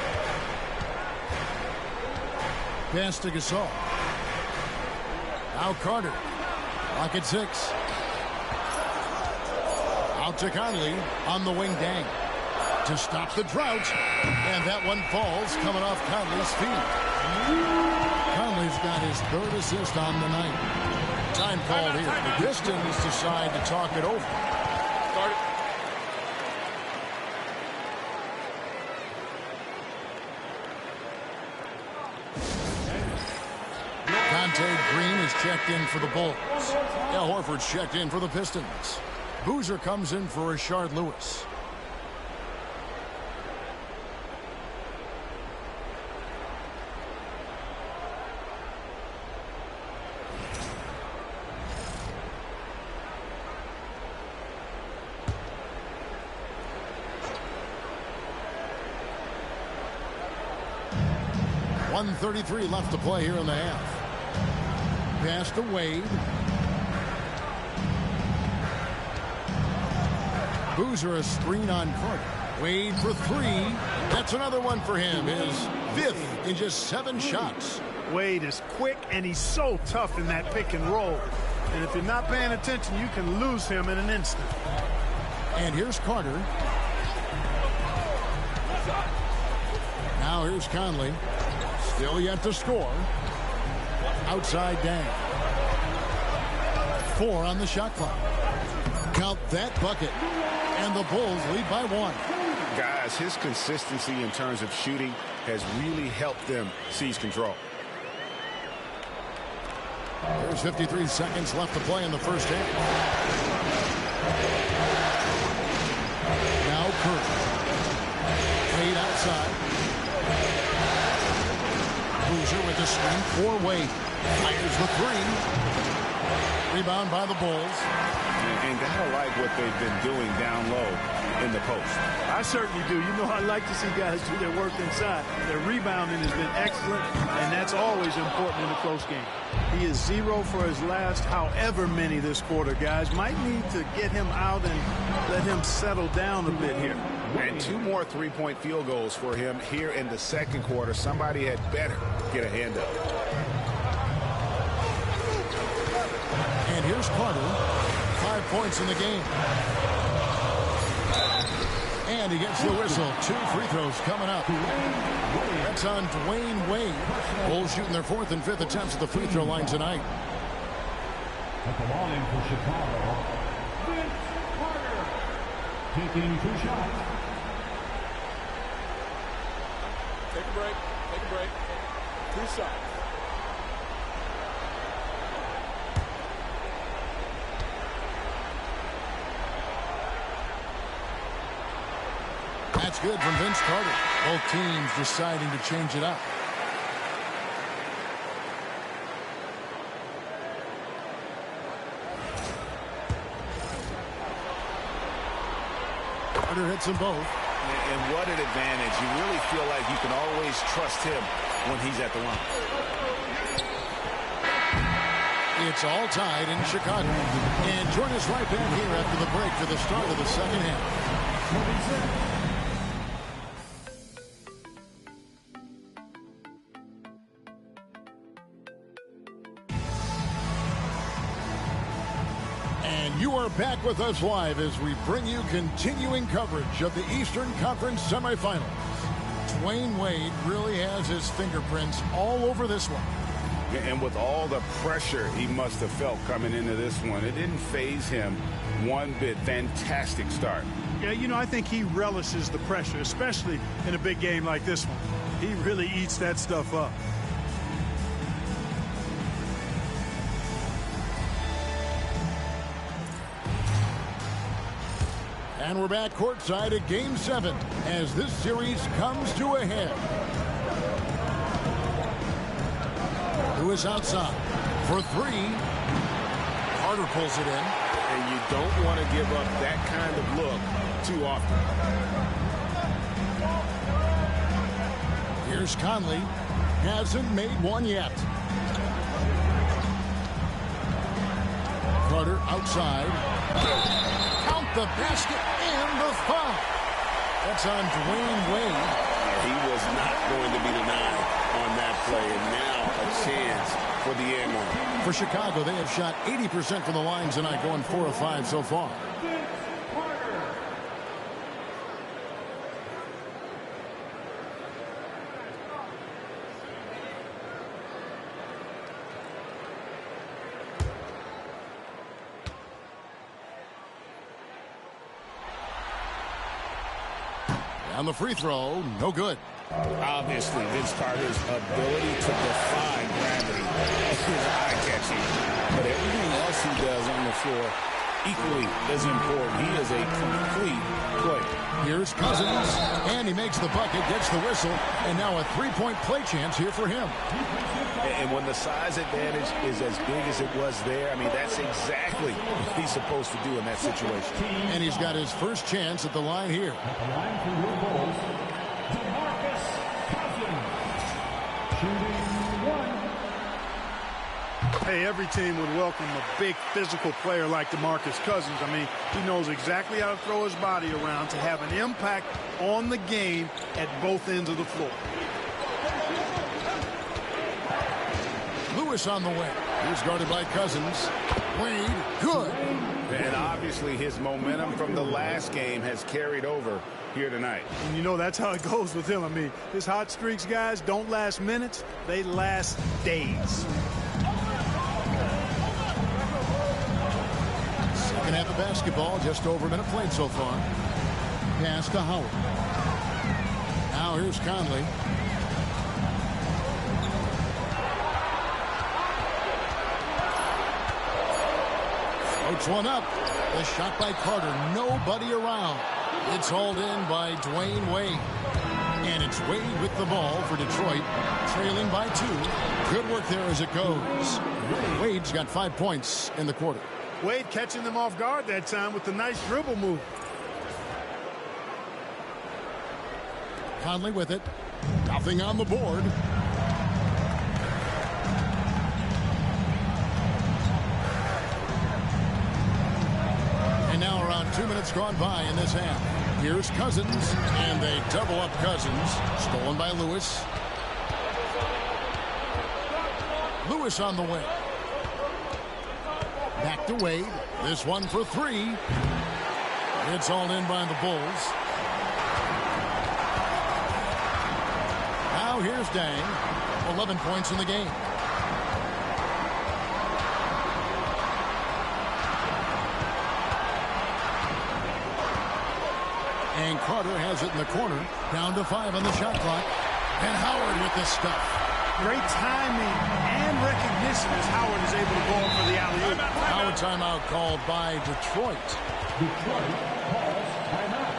Pass to Gasol. Now Carter. Lock at 6. Out to Conley on the wing. Deng to stop the drought, and that one falls coming off Conley's feet. Conley's got his 3rd assist on the night. Time called here. The Pistons decide to talk it over. Green is checked in for the Bulls. Al Horford's checked in for the Pistons. Boozer comes in for Rashard Lewis. .133 left to play here in the half. Pass to Wade. Boozer a screen on Carter. Wade for 3. That's another one for him. His 5th in just 7 shots. Wade is quick and he's so tough in that pick and roll. And if you're not paying attention, you can lose him in an instant. And here's Carter. Now here's Conley. Still yet to score. Outside Deng. 4 on the shot clock. Count that bucket. And the Bulls lead by 1. Guys, his consistency in terms of shooting has really helped them seize control. There's 53 seconds left to play in the first half. Now Curry. Wade outside. Boozer with the screen for Wade. Fires the three. Rebound by the Bulls. And gotta like what they've been doing down low in the post. I certainly do. You know, I like to see guys do their work inside. Their rebounding has been excellent, and that's always important in a close game. He is 0 for his last however many this quarter, guys. Might need to get him out and let him settle down a bit here. And 2 more three-point field goals for him here in the second quarter. Somebody had better get a hand up. And here's Carter. 5 points in the game. And he gets the whistle. 2 free throws coming up. That's on Dwayne Wade. Bulls shooting their 4th and 5th attempts at the free throw line tonight. At the line for Chicago, Vince Carter, taking 2 shots. Take a break. Take a break. 2 shots. That's good from Vince Carter. Both teams deciding to change it up. Carter hits them both. And what an advantage. You really feel like you can always trust him when he's at the line. It's all tied in Chicago. And join us right back here after the break for the start of the second half. And you are back with us live as we bring you continuing coverage of the Eastern Conference semifinals. Dwayne Wade really has his fingerprints all over this one. And with all the pressure he must have felt coming into this one, it didn't faze him one bit. Fantastic start. Yeah, you know, I think he relishes the pressure, especially in a big game like this one. He really eats that stuff up. And we're back courtside at Game 7 as this series comes to a head. Lewis outside for 3. Carter pulls it in. And you don't want to give up that kind of look too often. Here's Conley. Hasn't made one yet. Carter outside. Count the basket and the foul. That's on Dwayne Wade. He was not going to be denied on that play, and now a chance for the end one. For Chicago, they have shot 80% from the line tonight, going 4 of 5 so far. Vince Carter. On the free throw, no good. Obviously, Vince Carter's ability to defy gravity is eye-catching. But everything else he does on the floor equally as important. He is a complete player. Here's Cousins, and he makes the bucket, gets the whistle, and now a 3-point play chance here for him. And when the size advantage is as big as it was there, I mean, that's exactly what he's supposed to do in that situation. And he's got his first chance at the line here. At the line for your Bulls, DeMarcus Cousins, shooting 1. Hey, every team would welcome a big physical player like DeMarcus Cousins. I mean, he knows exactly how to throw his body around to have an impact on the game at both ends of the floor. Lewis on the way. He's guarded by Cousins. Wade, good. And obviously his momentum from the last game has carried over here tonight. And you know, that's how it goes with him. I mean, his hot streaks, guys, don't last minutes. They last days. Second half of basketball, just over a minute played so far. Pass to Howard. Now here's Conley. Floats one up. The shot by Carter. Nobody around. It's hauled in by Dwayne Wade. And it's Wade with the ball for Detroit, trailing by 2. Good work there as it goes. Wade's got 5 points in the quarter. Wade catching them off guard that time with the nice dribble move. Conley with it. Nothing on the board. And now around 2 minutes gone by in this half. Here's Cousins, and they double up Cousins. Stolen by Lewis. Lewis on the way. Back to Wade. This one for 3. It's all in by the Bulls. Now here's Dang. 11 points in the game. And Carter has it in the corner. Down to 5 on the shot clock. And Howard with the stuff. Great timing and recognition as Howard is able to go in for the alley-oop. Now a timeout called by Detroit. Detroit calls timeout.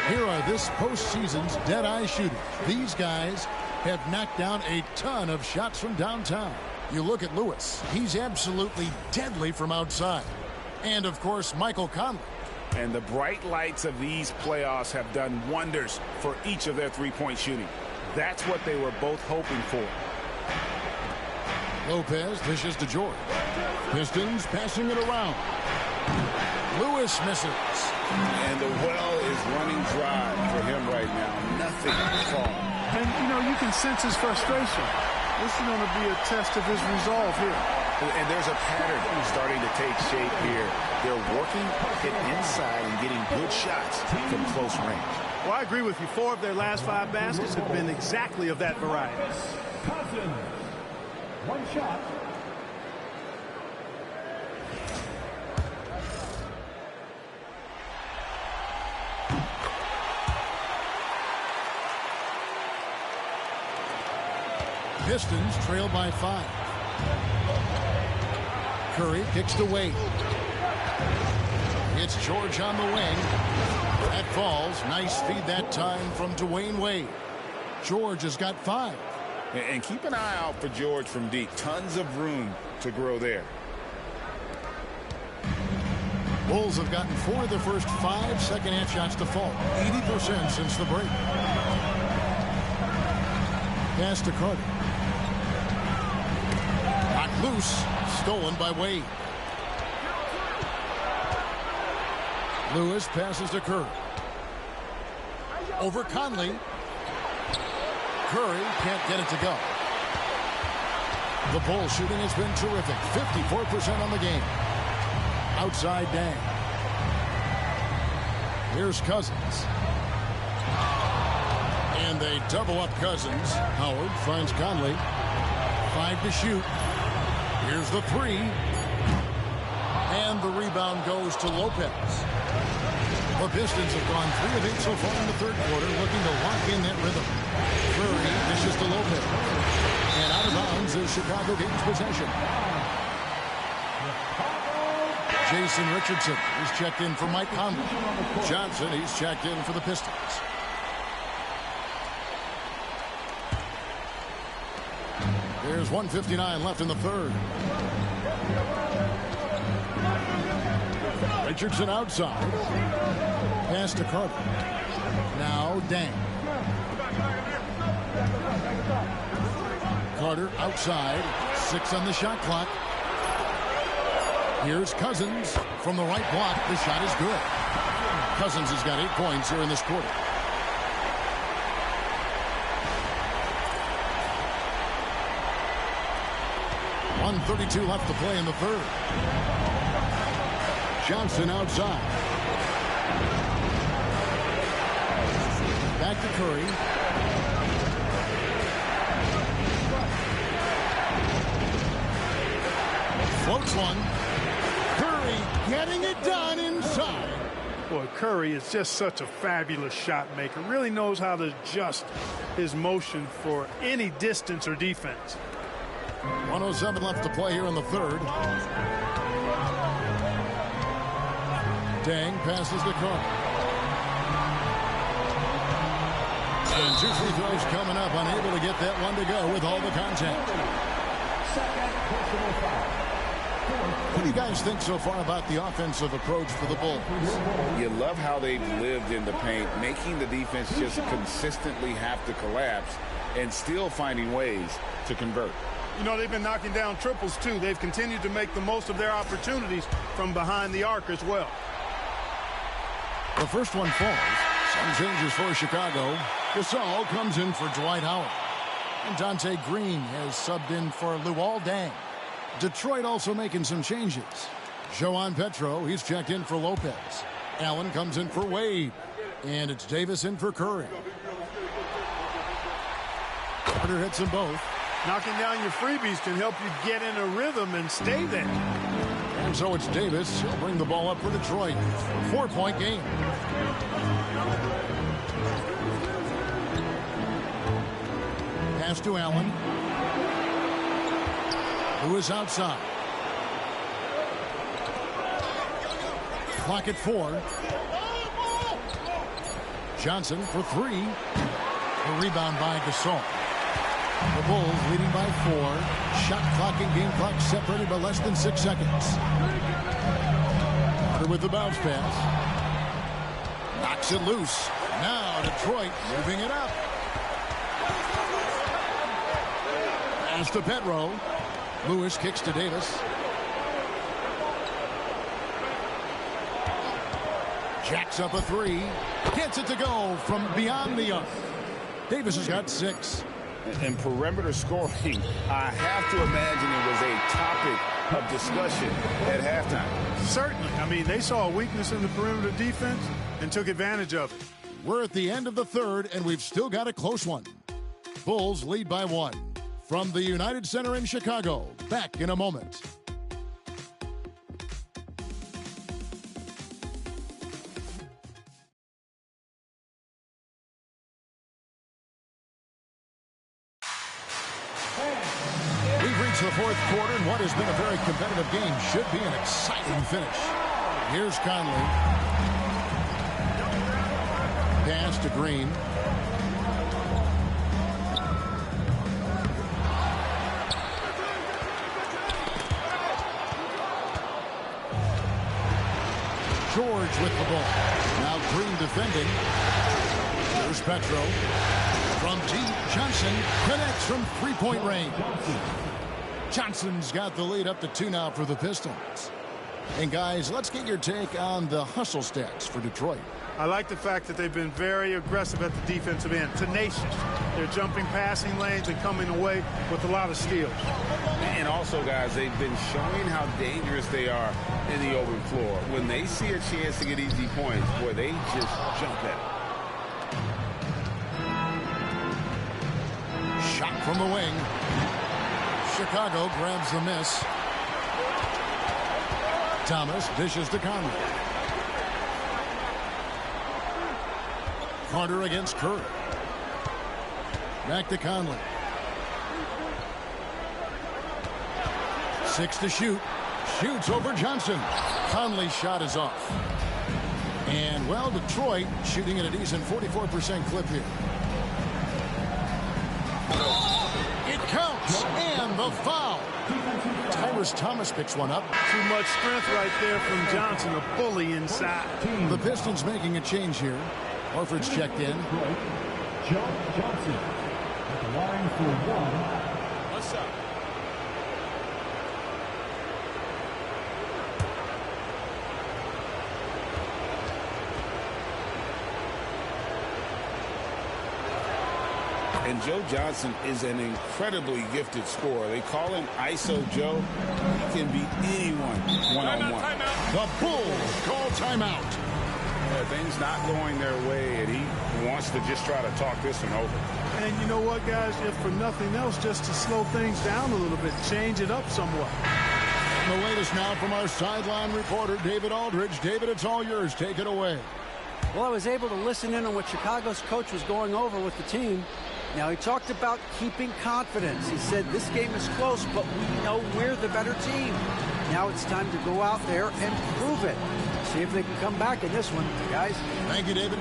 Here are this postseason's dead-eye shooters. These guys have knocked down a ton of shots from downtown. You look at Lewis. He's absolutely deadly from outside. And, of course, Michael Conley. And the bright lights of these playoffs have done wonders for each of their three-point shooting. That's what they were both hoping for. Lopez dishes to George. Pistons passing it around. Lewis misses. And the well is running dry for him right now. Nothing to fall. And, you know, you can sense his frustration. This is going to be a test of his resolve here. And there's a pattern starting to take shape here. They're working it inside and getting good shots from close range. Well, I agree with you. 4 of their last 5 baskets have been exactly of that variety. Cousins. 1 shot. Pistons trail by 5. Curry kicks to Wade. It's George on the wing. That falls. Nice feed that time from Dwayne Wade. George has got 5. And keep an eye out for George from deep. Tons of room to grow there. Bulls have gotten 4 of the first 5 second-half shots to fall. 80% since the break. Pass to Carter. Knocked loose. Stolen by Wade. Lewis passes to Curry. Over Conley. Curry can't get it to go. The Bulls shooting has been terrific. 54% on the game. Outside Dang. Here's Cousins. And they double up Cousins. Howard finds Conley. 5 to shoot. Here's the 3. And the rebound goes to Lopez. The Pistons have gone 3 of 8 so far in the third quarter, looking to lock in that rhythm. Curry dishes to Lopez. And out of bounds is Chicago Kings possession. Jason Richardson, he's checked in for Mike Conley. Johnson, he's checked in for the Pistons. There's 1:59 left in the third. Richardson outside. Pass to Carter. Now Dang. Carter outside. 6 on the shot clock. Here's Cousins from the right block. The shot is good. Cousins has got 8 points here in this quarter. .132 left to play in the third. Johnson outside. Back to Curry. Floats one. Curry getting it done inside. Boy, Curry is just such a fabulous shot maker. Really knows how to adjust his motion for any distance or defense. 1:07 left to play here in the third. Dang passes to Curry. And 2 free throws coming up. Unable to get that one to go with all the contact. What do you guys think so far about the offensive approach for the Bulls? You love how they've lived in the paint, making the defense just consistently have to collapse and still finding ways to convert. You know, they've been knocking down triples, too. They've continued to make the most of their opportunities from behind the arc as well. The first one falls. Some changes for Chicago. Gasol comes in for Dwight Howard. And Dante Green has subbed in for Luol Deng. Detroit also making some changes. Joan Petro, he's checked in for Lopez. Allen comes in for Wade. And it's Davis in for Curry. Carter hits them both. Knocking down your freebies can help you get in a rhythm and stay there. And so it's Davis. He'll bring the ball up for Detroit. 4-point game. Pass to Allen. Who is outside. Clock at 4. Johnson for 3. A rebound by Gasol. The Bulls leading by 4. Shot clock and game clock separated by less than 6 seconds. Carter with the bounce pass. Knocks it loose. Now Detroit moving it up. Pass to Petro. Lewis kicks to Davis. Jacks up a 3. Gets it to go from beyond the arc. Davis has got 6. And perimeter scoring, I have to imagine it was a topic of discussion at halftime. Certainly. I mean, they saw a weakness in the perimeter defense and took advantage of it. We're at the end of the third, and we've still got a close one. Bulls lead by 1. From the United Center in Chicago, back in a moment. We've reached the fourth quarter, and what has been a very competitive game should be an exciting finish. Here's Conley. Pass to Green. George with the ball. Now Green defending. Here's Petro. From deep, Johnson connects from three-point range. Johnson's got the lead up to 2 now for the Pistons. And guys, let's get your take on the hustle stats for Detroit. I like the fact that they've been very aggressive at the defensive end, tenacious. They're jumping passing lanes and coming away with a lot of steals. And also, guys, they've been showing how dangerous they are in the open floor. When they see a chance to get easy points, boy, they just jump at it. Shot from the wing. Chicago grabs the miss. Thomas dishes to Conley. Carter against Curry. Back to Conley. 6 to shoot. Shoots over Johnson. Conley's shot is off. And, well, Detroit shooting at a decent 44% clip here. It counts. And the foul. Tyrus Thomas picks one up. Too much strength right there from Johnson, a bully inside. The Pistons making a change here. Horford's checked in. John Johnson at the line for 1. What's up? And Joe Johnson is an incredibly gifted scorer. They call him ISO Joe. He can beat anyone one-on-one. The Bulls call timeout. Things not going their way, and he wants to just try to talk this one over. And you know what, guys? If for nothing else, just to slow things down a little bit, change it up somewhat. The latest now from our sideline reporter, David Aldridge. David, it's all yours. Take it away. Well, I was able to listen in on what Chicago's coach was going over with the team. Now, he talked about keeping confidence. He said this game is close, but we know we're the better team. Now it's time to go out there and prove it. See if they can come back in this one, guys. Thank you, David.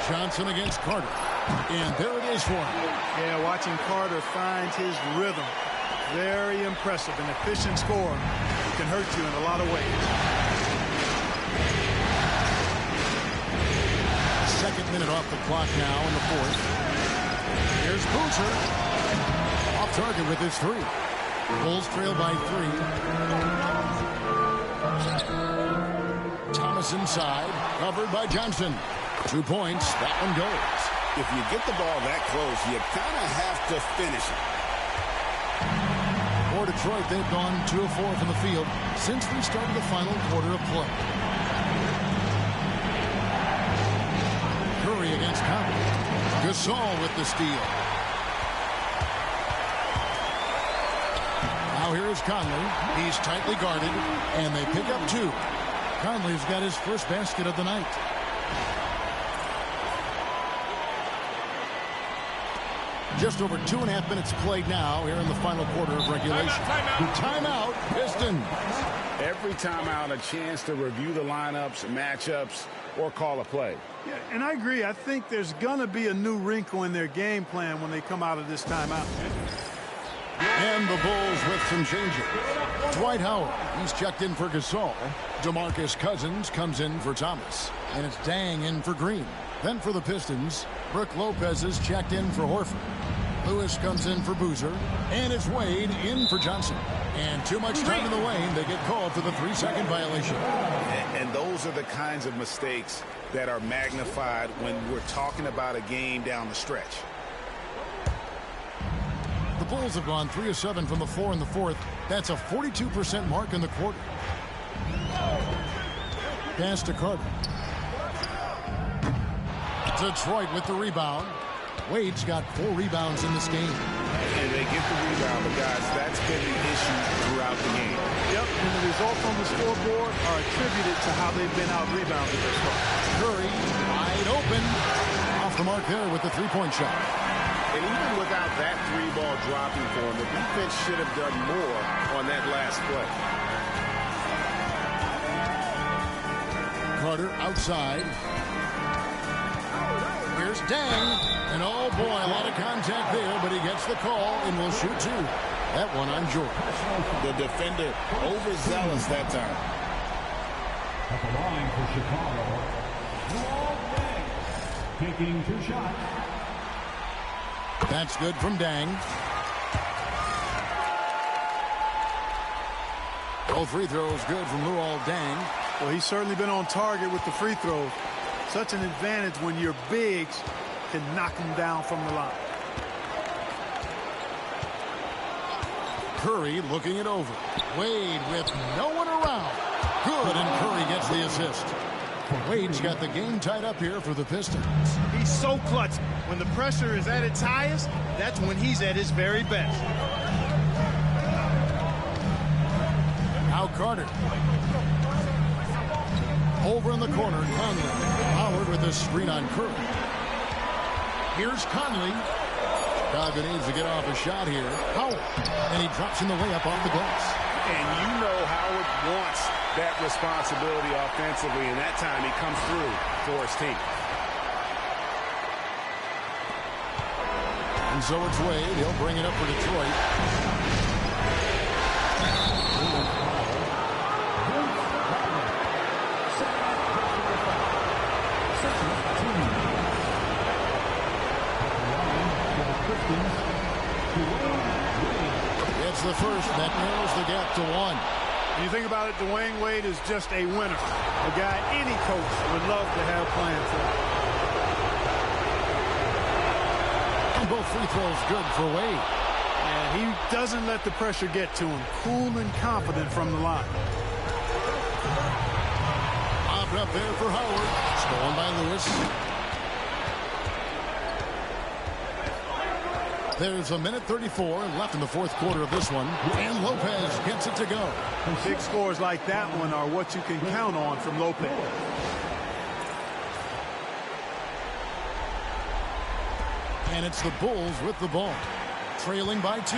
Johnson against Carter. And there it is for him. Yeah, watching Carter find his rhythm. Very impressive. An efficient scorer who can hurt you in a lot of ways. Second minute off the clock now in the fourth. Here's Boozer. Off target with his three. Bulls trail by 3. Thomas inside. Covered by Johnson. 2 points. That one goes. If you get the ball that close, you kind of have to finish it. For Detroit, they've gone 2 of 4 from the field since we started the final quarter of play. Curry against Conley. Gasol with the steal. Now here is Conley. He's tightly guarded, and they pick up 2. Conley's got his first basket of the night. Just over 2.5 minutes played now here in the final quarter of regulation. Timeout, Pistons. Every timeout, a chance to review the lineups, matchups, or call a play. Yeah, and I agree. I think there's going to be a new wrinkle in their game plan when they come out of this timeout. And the Bulls with some changes. Dwight Howard, he's checked in for Gasol. DeMarcus Cousins comes in for Thomas. And it's Dang in for Green. Then for the Pistons, Brook Lopez is checked in for Horford. Lewis comes in for Boozer. And it's Wade in for Johnson. And too much time in the lane, they get called for the 3-second violation. And those are the kinds of mistakes that are magnified when we're talking about a game down the stretch. The Bulls have gone 3 of 7 from the floor in the fourth. That's a 42% mark in the quarter. Pass to Carter. Detroit with the rebound. Wade's got 4 rebounds in this game. And they get the rebound, but guys, that's been the issue throughout the game. Yep, and the results on the scoreboard are attributed to how they've been out-rebounded this far. Curry wide open. Off the mark there with the 3-point shot. And even without that 3-ball dropping for him, the defense should have done more on that last play. Carter outside. Here's Dang. And oh boy, a lot of contact there, but he gets the call and will shoot 2. That one on George. The defender overzealous that time. At the line for Chicago, taking 2 shots. That's good from Dang. Both free throws good from Luol Deng. Well, he's certainly been on target with the free throws. Such an advantage when your bigs can knock him down from the line. Curry looking it over. Wade with no one around. Good, and Curry gets the assist. Wade's got the game tied up here for the Pistons. He's so clutch. When the pressure is at its highest, that's when he's at his very best. Now Carter. Over in the corner, Conley. Howard with a screen on Curry. Here's Conley. Chicago needs to get off a shot here. Howard. And he drops in the layup off the glass. And you know Howard wants that responsibility offensively, and that time he comes through for his team. And so it's Wade. He'll bring it up for Detroit. It's the first that narrows the gap to 1. When you think about it, Dwayne Wade is just a winner. A guy any coach would love to have playing for. And both free throws good for Wade. And he doesn't let the pressure get to him. Cool and confident from the line. Popped up there for Howard. Stolen by Lewis. There's a minute 34 left in the fourth quarter of this one, and Lopez gets it to go. Big scores like that one are what you can count on from Lopez. And it's the Bulls with the ball, trailing by 2.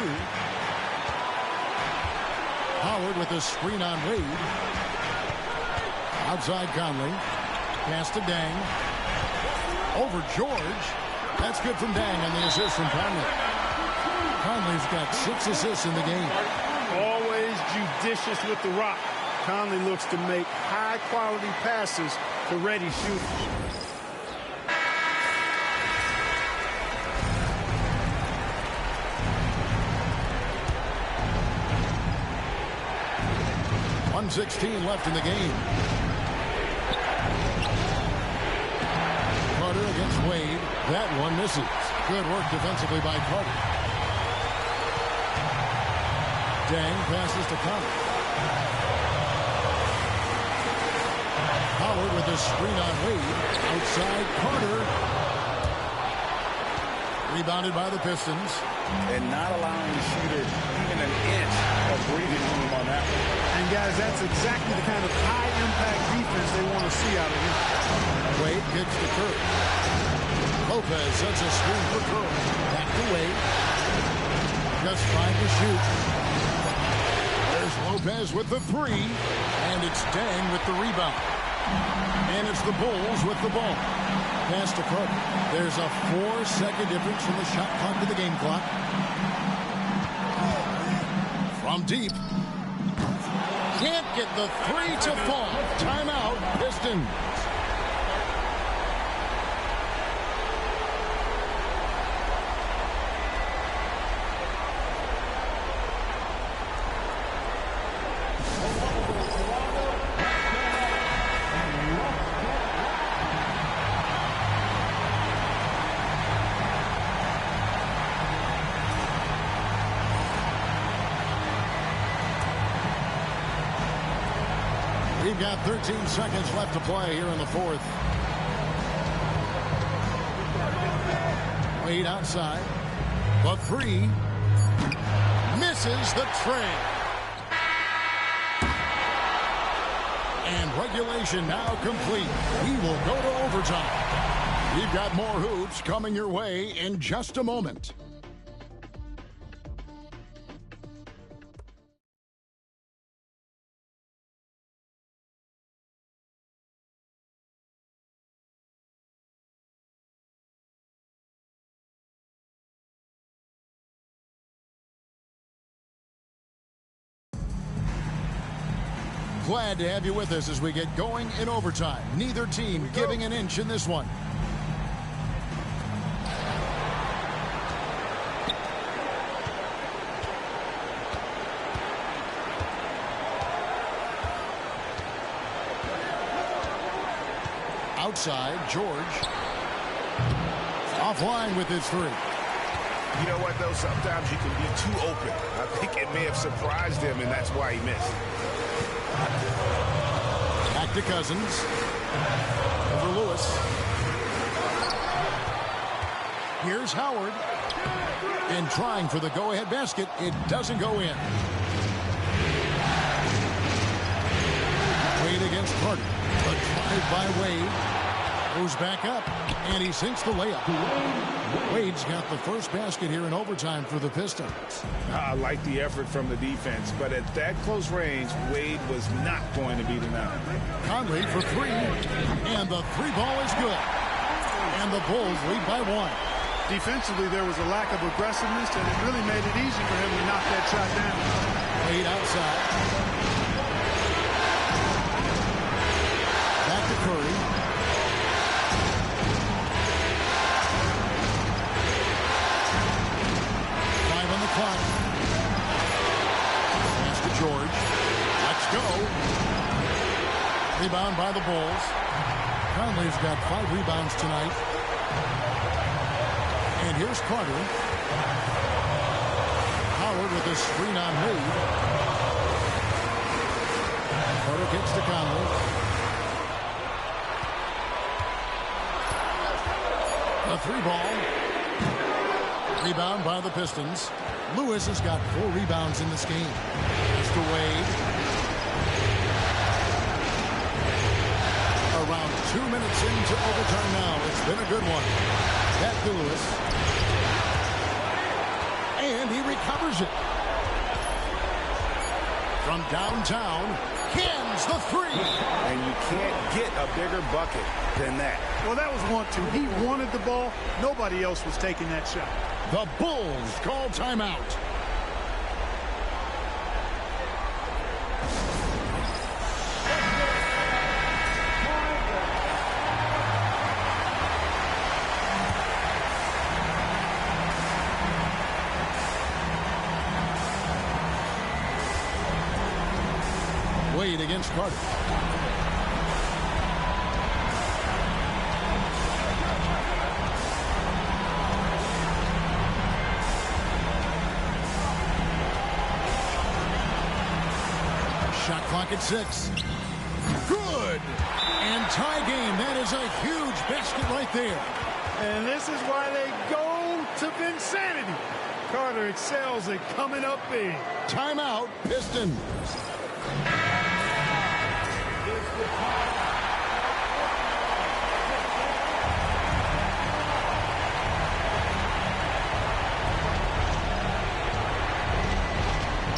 Howard with a screen on Wade. Outside Conley. Pass to Dang. Over George. That's good from Dang on the assist from Conley. Conley's got 6 assists in the game. Always judicious with the rock. Conley looks to make high-quality passes to ready shooters. .16 left in the game. Carter against Wade. That one misses. Good work defensively by Carter. Dang passes to Conley. Howard with a screen on Wade. Outside Carter. Rebounded by the Pistons. And not allowing the shooter even an inch of breathing room on that one. And guys, that's exactly the kind of high-impact defense they want to see out of him. Wade kicks to Curry. Lopez sets a screen for Curry. Back to Wade. Just trying to shoot. There's Lopez with the 3. And it's Dang with the rebound. And it's the Bulls with the ball. Pass to Carter. There's a 4-second difference from the shot clock to the game clock. From deep. Can't get the 3 to fall. Timeout, Pistons. We've got 13 seconds left to play here in the fourth. Wade outside. The 3. Misses the tray. And regulation now complete. We will go to overtime. We've got more hoops coming your way in just a moment. Glad to have you with us as we get going in overtime. Neither team giving an inch in this one. Outside, George. Offline with his 3. You know what, though? Sometimes you can be too open. I think it may have surprised him, and that's why he missed. Back to Cousins. Over Lewis. Here's Howard. And trying for the go-ahead basket. It doesn't go in. Wade against Carter. A drive by Wade. Goes back up. And he sinks the layup. Wade's got the first basket here in overtime for the Pistons. I like the effort from the defense, but at that close range, Wade was not going to be denied. Conley for 3, and the 3 ball is good. And the Bulls lead by 1. Defensively, there was a lack of aggressiveness, and it really made it easy for him to knock that shot down. Wade outside. Back to Curry. Clock. Pass to George. Let's go. Rebound by the Bulls. Conley's got 5 rebounds tonight. And here's Carter. Howard with a screen on Wade. Carter kicks to Conley. The 3 ball. Rebound by the Pistons. Lewis has got 4 rebounds in this game. Mr. Wade. Around 2 minutes into overtime now. It's been a good one. Back to Lewis. And he recovers it. From downtown, cans the 3. And you can't get a bigger bucket than that. Well, that was 1-2. He wanted the ball. Nobody else was taking that shot. The Bulls call timeout. Wade against Carter. Shot clock at 6. Good. And tie game. That is a huge basket right there. And this is why they go to Vinsanity. Carter excels at coming up big. Timeout, Pistons.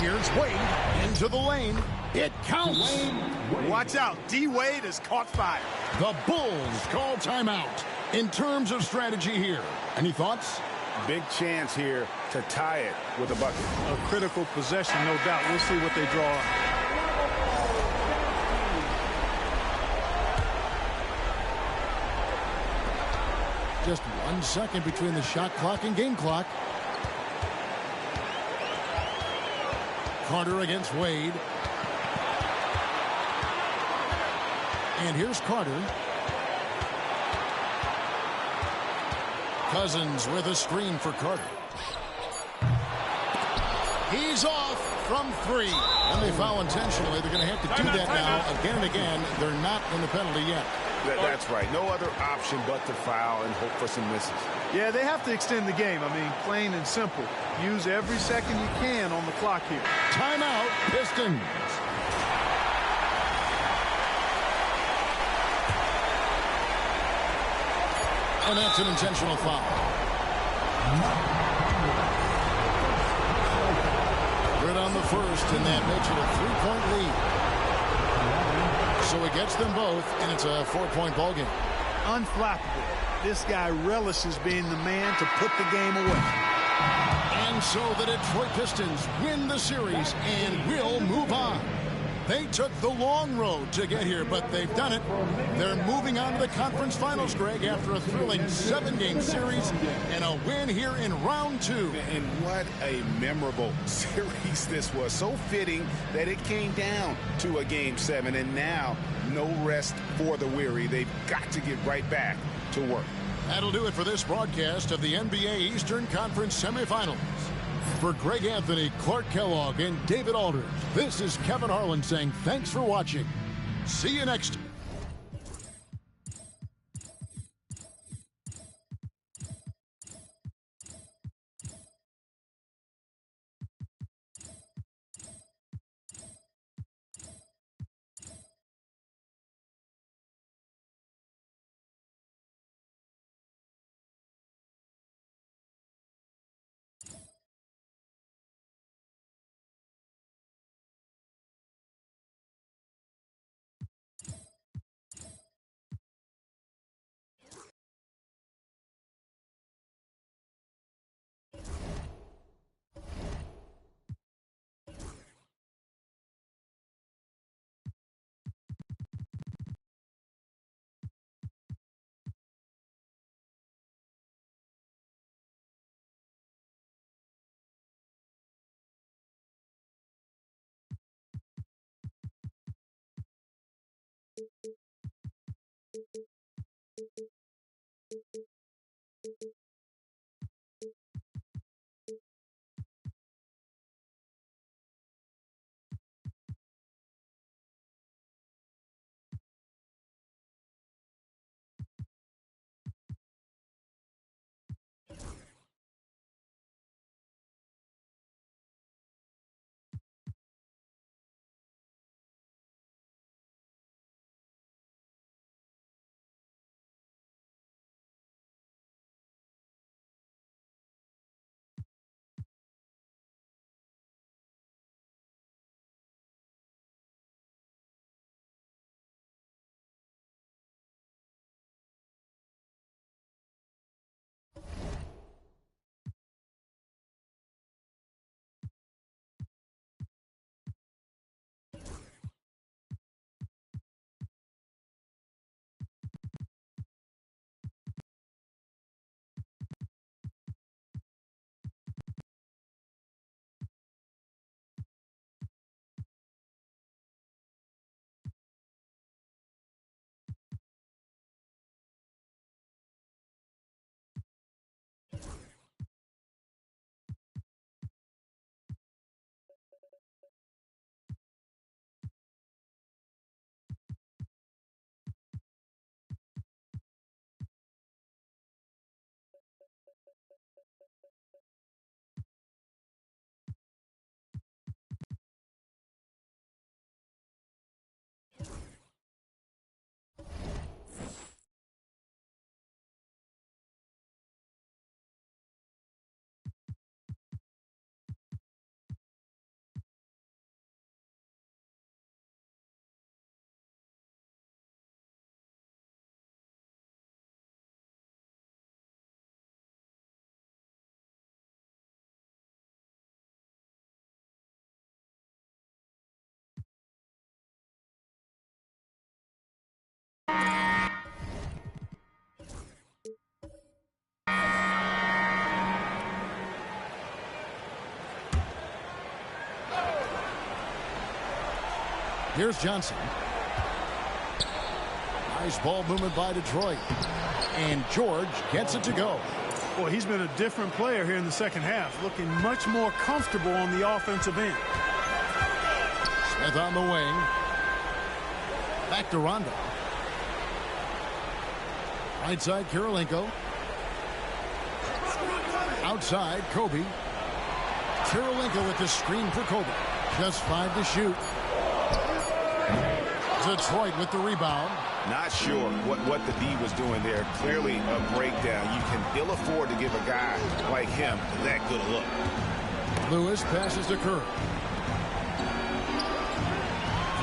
Here's Wade into the lane. It counts. Watch out. D-Wade has caught fire. The Bulls call timeout. In terms of strategy here, any thoughts? Big chance here to tie it with a bucket. A critical possession, no doubt. We'll see what they draw up. Just 1 second between the shot clock and game clock. Carter against Wade. And here's Carter. Cousins with a screen for Carter. He's off from 3. And they foul intentionally. They're going to have to do that now again and again. They're not in the penalty yet. That's right. No other option but to foul and hope for some misses. Yeah, they have to extend the game. I mean, plain and simple. Use every second you can on the clock here. Timeout, Pistons. And that's an intentional foul. Good on the first, and that makes it a 3-point lead. So it gets them both, and it's a 4-point ball game. Unflappable. This guy relishes being the man to put the game away. And so the Detroit Pistons win the series and will move on. They took the long road to get here, but they've done it. They're moving on to the conference finals, Greg, after a thrilling 7-game series and a win here in round 2. And what a memorable series this was. So fitting that it came down to a Game 7, and now no rest for the weary. They've got to get right back to work. That'll do it for this broadcast of the NBA Eastern Conference semifinals. For Greg Anthony, Clark Kellogg, and David Aldridge, this is Kevin Harlan saying thanks for watching. See you next time. Here's Johnson. Nice ball movement by Detroit. And George gets it to go. Boy, he's been a different player here in the second half, looking much more comfortable on the offensive end. Smith on the wing. Back to Rondo. Right side, Kirilenko. Outside, Kobe. Kirilenko with the screen for Kobe. Just 5 to shoot. Detroit with the rebound. Not sure what the D was doing there. Clearly a breakdown. You can ill afford to give a guy like him that good a look. Lewis passes to Curry.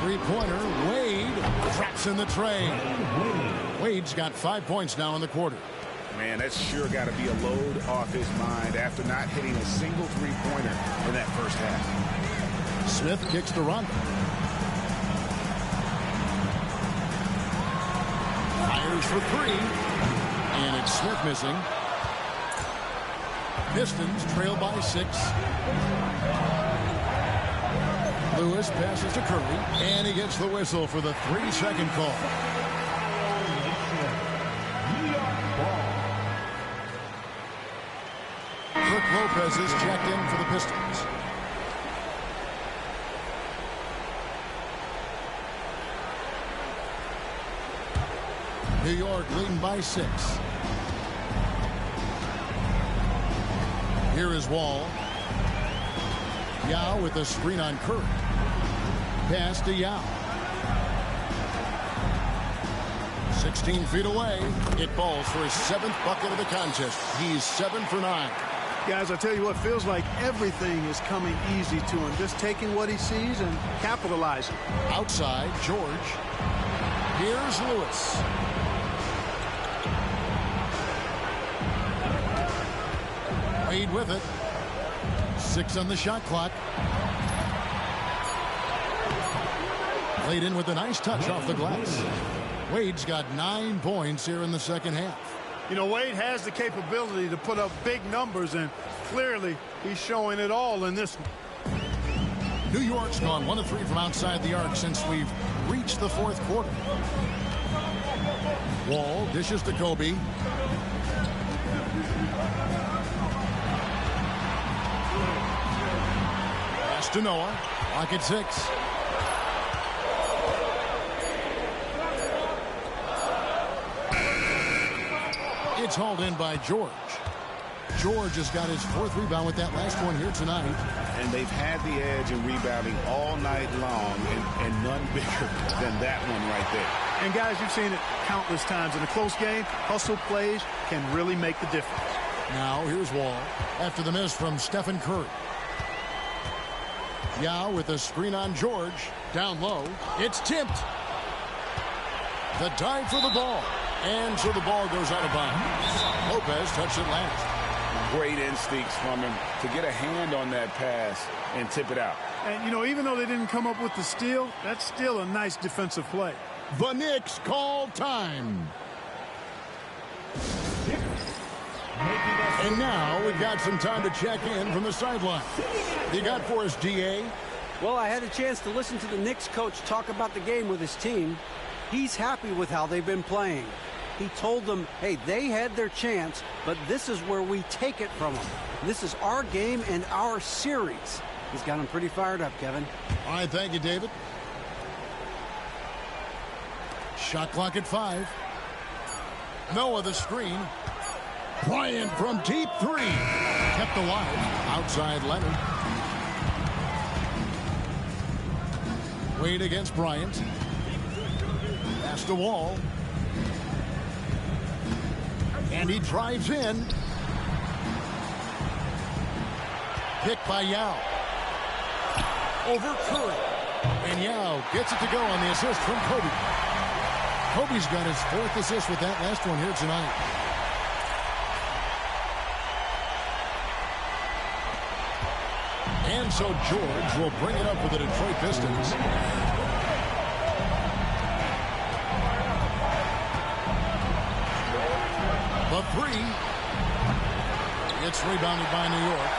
Three-pointer. Wade traps in the tray. Wade's got 5 points now in the quarter. Man, that's sure got to be a load off his mind after not hitting a single three-pointer in that first half. Smith kicks to Rondo. Fires for 3. And it's Smith missing. Pistons trail by 6. Lewis passes to Curry. And he gets the whistle for the 3-second call. Brook Lopez is checked in for the Pistons. New York leading by 6. Here is Wall. Yao with a screen on Curry. Pass to Yao. 16 feet away. It falls for his 7th bucket of the contest. He's 7 for 9. Guys, I tell you what, feels like everything is coming easy to him. Just taking what he sees and capitalizing. Outside, George. Here's Lewis. Wade with it. 6 on the shot clock. Laid in with a nice touch off the glass. Wade's got 9 points here in the second half. You know, Wade has the capability to put up big numbers, and clearly he's showing it all in this one. New York's gone 1 of 3 from outside the arc since we've reached the 4th quarter. Wall dishes to Kobe. Pass to Noah. Clock at 6. It's hauled in by George. George has got his 4th rebound with that last one here tonight. And they've had the edge in rebounding all night long, and none bigger than that one right there. And guys, you've seen it countless times in a close game. Hustle plays can really make the difference. Now here's Wall after the miss from Stephen Curry. Yao with a screen on George. Down low. It's tipped. The dive for the ball. And so the ball goes out of bounds. Lopez touched it last. Great instincts from him to get a hand on that pass and tip it out. And, you know, even though they didn't come up with the steal, that's still a nice defensive play. The Knicks call time. And now we've got some time to check in from the sideline. You got for us, DA? Well, I had a chance to listen to the Knicks coach talk about the game with his team. He's happy with how they've been playing. He told them, hey, they had their chance, but this is where we take it from them. This is our game and our series. He's got them pretty fired up, Kevin. All right, thank you, David. Shot clock at 5. Noah the screen. Bryant from deep 3. Kept alive. Outside Leonard. Wade against Bryant. Pass to Wall. And he drives in. Pick by Yao. Over Curry. And Yao gets it to go on the assist from Kobe. Kobe's got his 4th assist with that last one here tonight. And so George will bring it up for the Detroit Pistons. The 3. It's rebounded by New York.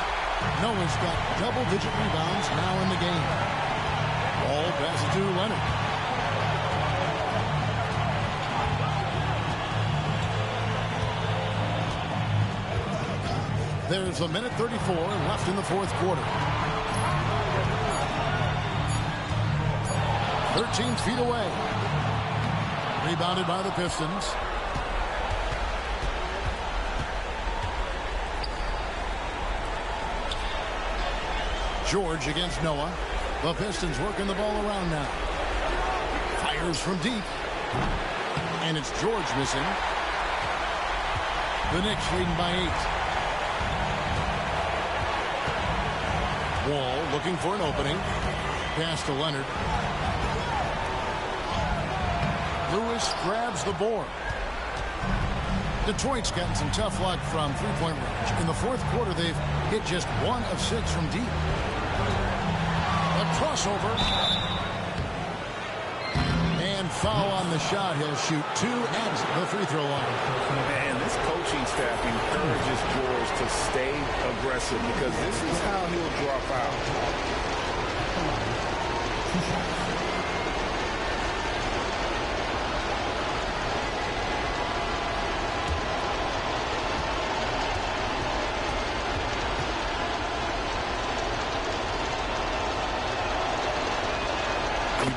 Noah's got double-digit rebounds now in the game. Ball passes to Leonard. There's a minute 34 left in the fourth quarter. 13 feet away. Rebounded by the Pistons. George against Noah. The Pistons working the ball around now. Fires from deep. And it's George missing. The Knicks leading by 8. Wall looking for an opening. Pass to Leonard. Lewis grabs the board. Detroit's gotten some tough luck from three-point range. In the fourth quarter, they've hit just 1 of 6 from deep. A crossover. And foul on the shot. He'll shoot 2 at the free throw line. And this coaching staff encourages George to stay aggressive because this is how he'll draw fouls.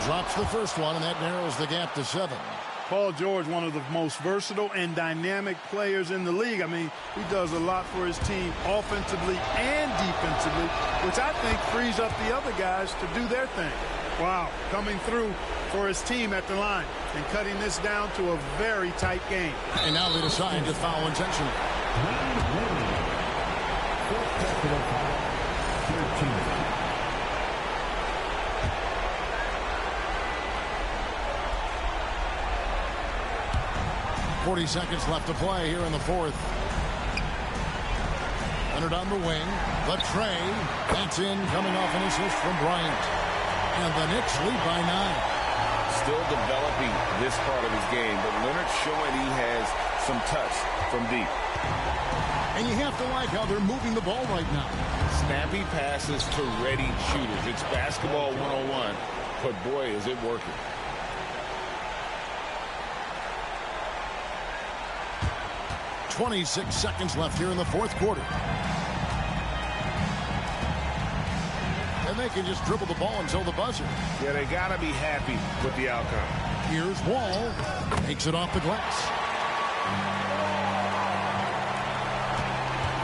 Drops the first one, and that narrows the gap to 7. Paul George, one of the most versatile and dynamic players in the league. I mean, he does a lot for his team offensively and defensively, which I think frees up the other guys to do their thing. Wow, coming through for his team at the line and cutting this down to a very tight game. And now they decide to foul intentionally. 13. 40 seconds left to play here in the fourth. Leonard on the wing. The tray. That's in, coming off an assist from Bryant. And the Knicks lead by 9. Still developing this part of his game, but Leonard showing he has some touch from deep. And you have to like how they're moving the ball right now. Snappy passes to ready shooters. It's basketball 101, but boy, is it working. 26 seconds left here in the fourth quarter. And they can just dribble the ball until the buzzer. Yeah, they got to be happy with the outcome. Here's Wall. Takes it off the glass.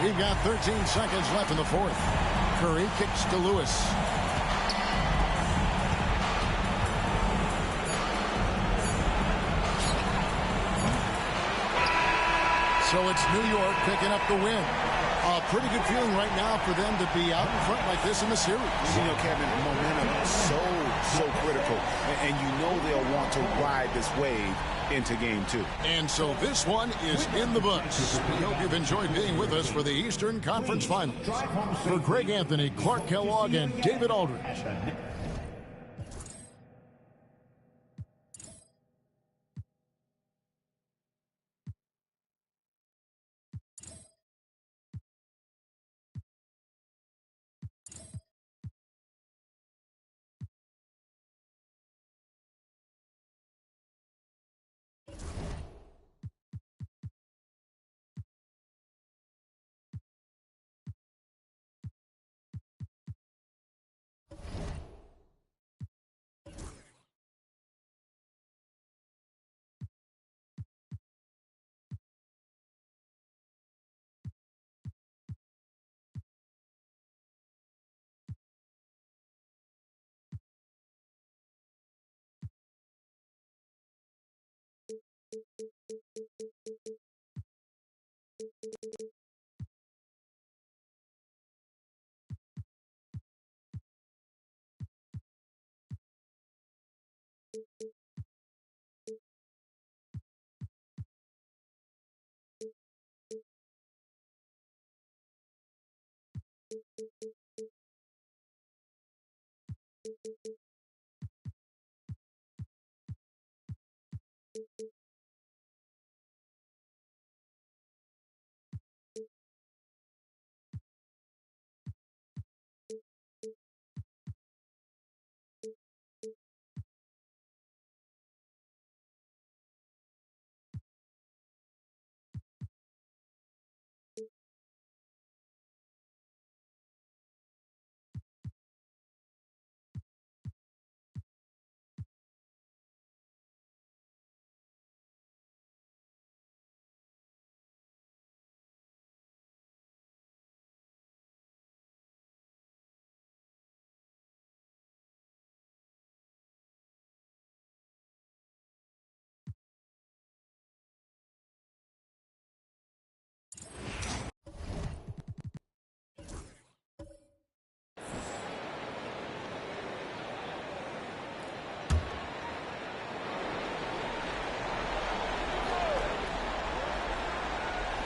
We've got 13 seconds left in the fourth. Curry kicks to Lewis. So it's New York picking up the win. A pretty good feeling right now for them to be out in front like this in the series. You know, Kevin, momentum is so critical. And you know they'll want to ride this wave into game 2. And so this one is in the books. We hope you've enjoyed being with us for the Eastern Conference Finals. For Greg Anthony, Clark Kellogg, and David Aldridge.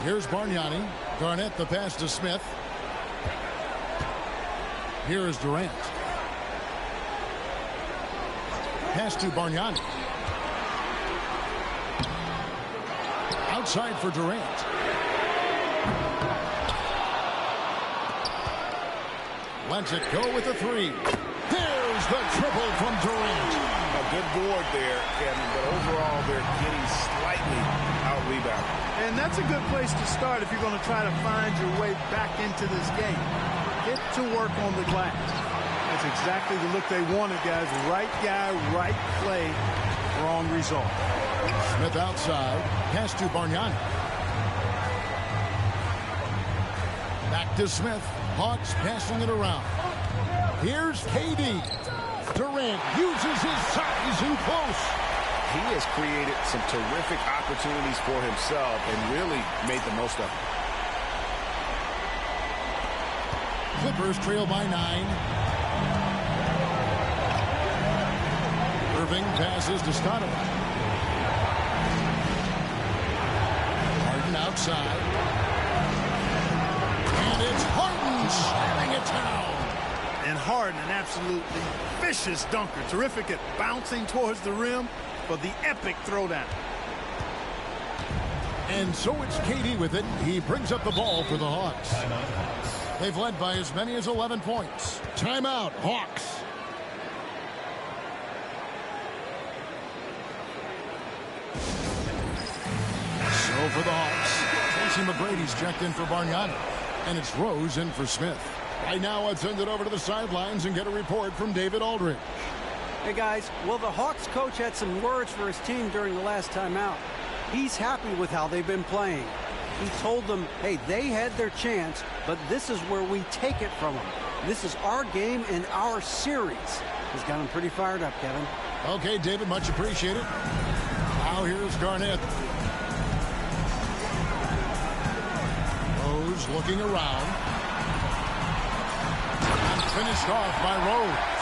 Here's Bargnani. Garnett the pass to Smith. Here is Durant. Pass to Bargnani. Outside for Durant. Lets it go with the three. There's the triple from Durant. A good board there, Kevin, but overall they're getting slightly out-rebounded. And that's a good place to start if you're going to try to find your way back into this game. Get to work on the glass. That's exactly the look they wanted, guys. Right guy, right play, wrong result. Smith outside. Pass to Bargnani. Back to Smith. Hawks passing it around. Here's KD. Durant uses his size in close. He has created some terrific opportunities for himself and really made the most of them. Clippers trail by 9. Irving passes to Stoudemire. Harden outside. And it's Harden slamming it down. And Harden, an absolutely vicious dunker. Terrific at bouncing towards the rim for the epic throwdown. And so it's KD with it. He brings up the ball for the Hawks. They've led by as many as 11 points. Timeout, Hawks. So for the Hawks, Tracy McGrady's checked in for Bargnani. And it's Rose in for Smith. Right now, let's send it over to the sidelines and get a report from David Aldridge. Hey, guys. Well, the Hawks coach had some words for his team during the last timeout. He's happy with how they've been playing. He told them, hey, they had their chance, but this is where we take it from them. This is our game and our series. He's got them pretty fired up, Kevin. Okay, David, much appreciated. Now here's Garnett. Rose looking around. And finished off by Rose.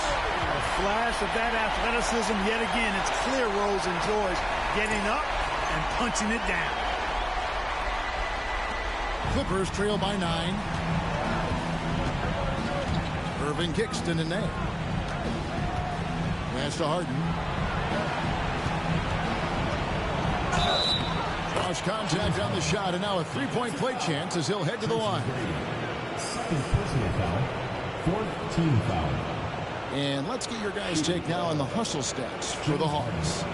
A flash of that athleticism yet again. It's clear Rose enjoys getting up and punching it down. Clippers trail by 9. Irving kicks to Nene. Pass to Harden. Cross contact on the shot, and now a three-point play chance as he'll head to the line. Second personal foul. 4th team foul. And let's get your guys' take now on the hustle stats for the Hawks.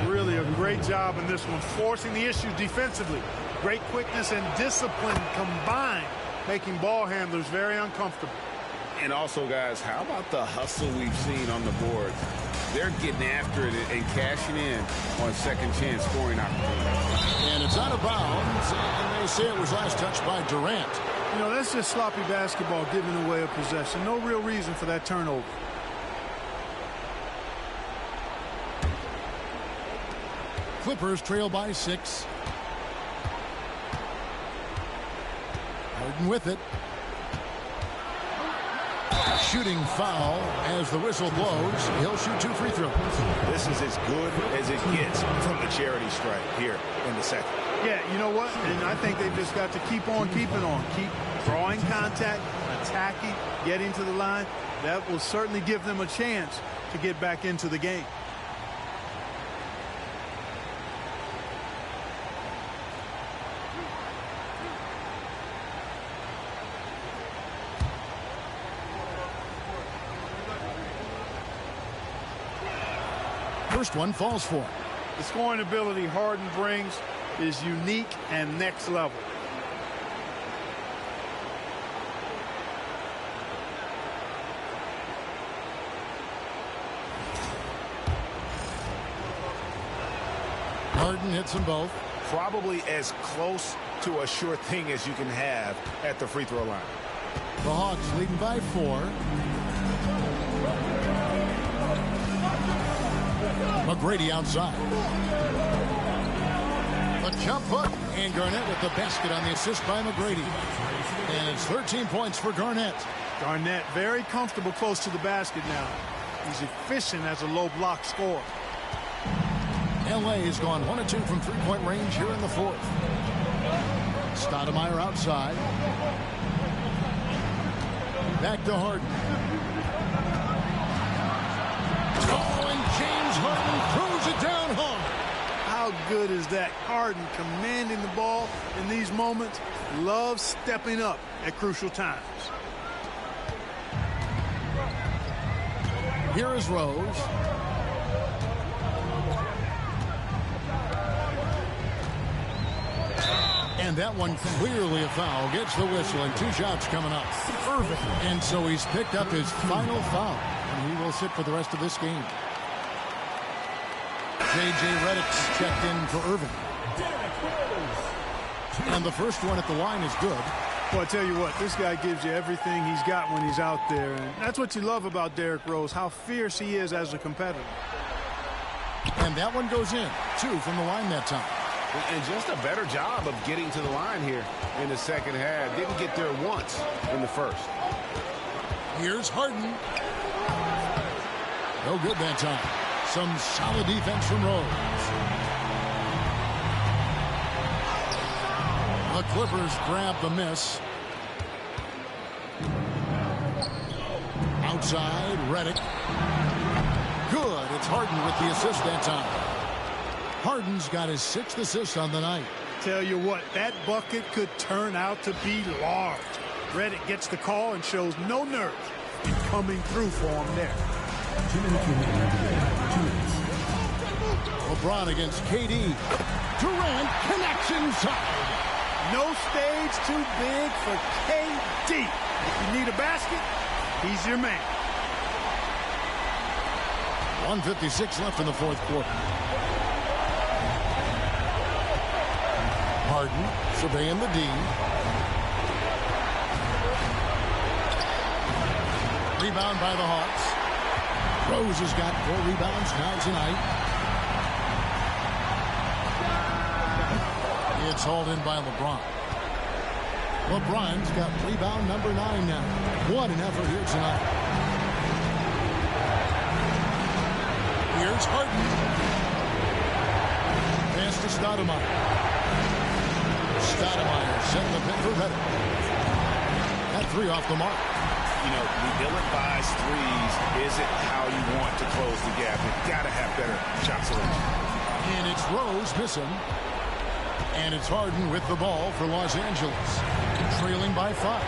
Really a great job in this one, forcing the issue defensively. Great quickness and discipline combined, making ball handlers very uncomfortable. And also, guys, how about the hustle we've seen on the board? They're getting after it and cashing in on second chance scoring opportunities. And it's out of bounds, and they say it was last touched by Durant. You know, that's just sloppy basketball, giving away a possession. No real reason for that turnover. Clippers trail by 6. Harden with it. Shooting foul as the whistle blows. He'll shoot 2 free throws. This is as good as it gets from the charity stripe here in the second. Yeah, you know what? And I think they've just got to keep on keeping on. Keep drawing contact, attacking, getting to the line. That will certainly give them a chance to get back into the game. First one falls for him. The scoring ability Harden brings is unique and next level. Harden hits them both. Probably as close to a sure thing as you can have at the free throw line. The Hawks leading by 4. McGrady outside. The jump hook, and Garnett with the basket on the assist by McGrady. And it's 13 points for Garnett. Garnett very comfortable close to the basket now. He's efficient as a low block scorer. LA has gone 1 of 2 from three-point range here in the fourth. Stoudemire outside. Back to Harden. Oh, and James Harden throws it down hard. How good is that? Harden commanding the ball in these moments. Loves stepping up at crucial times. Here is Rose. And that one clearly a foul. Gets the whistle and 2 shots coming up. Irving. And so he's picked up his final foul. And he will sit for the rest of this game. J.J. Redick's checked in for Irving. And the first one at the line is good. Well, I tell you what, this guy gives you everything he's got when he's out there. And that's what you love about Derrick Rose, how fierce he is as a competitor. And that one goes in. 2 from the line that time. And just a better job of getting to the line here in the second half. Didn't get there once in the first. Here's Harden. No good that time. Some solid defense from Rose. The Clippers grab the miss. Outside, Redick. Good. It's Harden with the assist that time. Harden's got his 6th assist on the night. Tell you what, that bucket could turn out to be large. Redick gets the call and shows no nerve in coming through for him there. LeBron against KD. Durant connects inside. No stage too big for KD. If you need a basket, he's your man. 1:56 left in the fourth quarter. Harden surveying the D. Rebound by the Hawks. Rose has got 4 rebounds now tonight. It's hauled in by LeBron. LeBron's got rebound number 9 now. What an effort here tonight. Here's Harden. Pass to Stoudemire. Stoudemire setting the pin for Redick. That 3 off the mark. You know, the ill-advised threes isn't how you want to close the gap. You've got to have better shot selection. And it's Rose missing. And it's Harden with the ball for Los Angeles. Trailing by 5.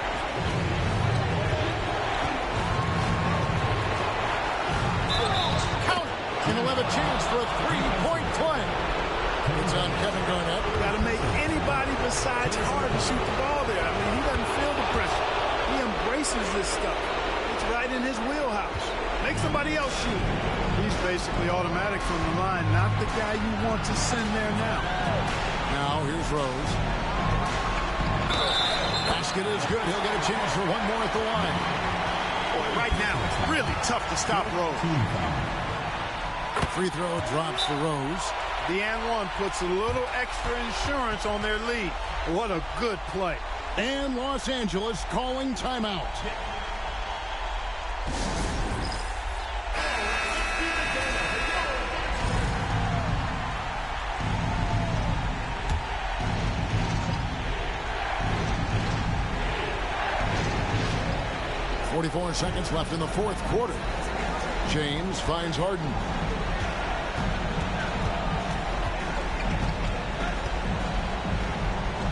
Counter. And he'll have a chance for a 3-point play. It's on Kevin Garnett. Got to make anybody besides Harden shoot the ball there. I mean, he doesn't feel the pressure. He embraces this stuff. It's right in his wheelhouse. Make somebody else shoot. He's basically automatic from the line, not the guy you want to send there now. Now here's Rose. Basket is good. He'll get a chance for one more at the line. Boy, right now it's really tough to stop Rose. Free throw drops for Rose. The and one puts a little extra insurance on their lead. What a good play. And Los Angeles calling timeout. .44 seconds left in the fourth quarter. James finds Harden.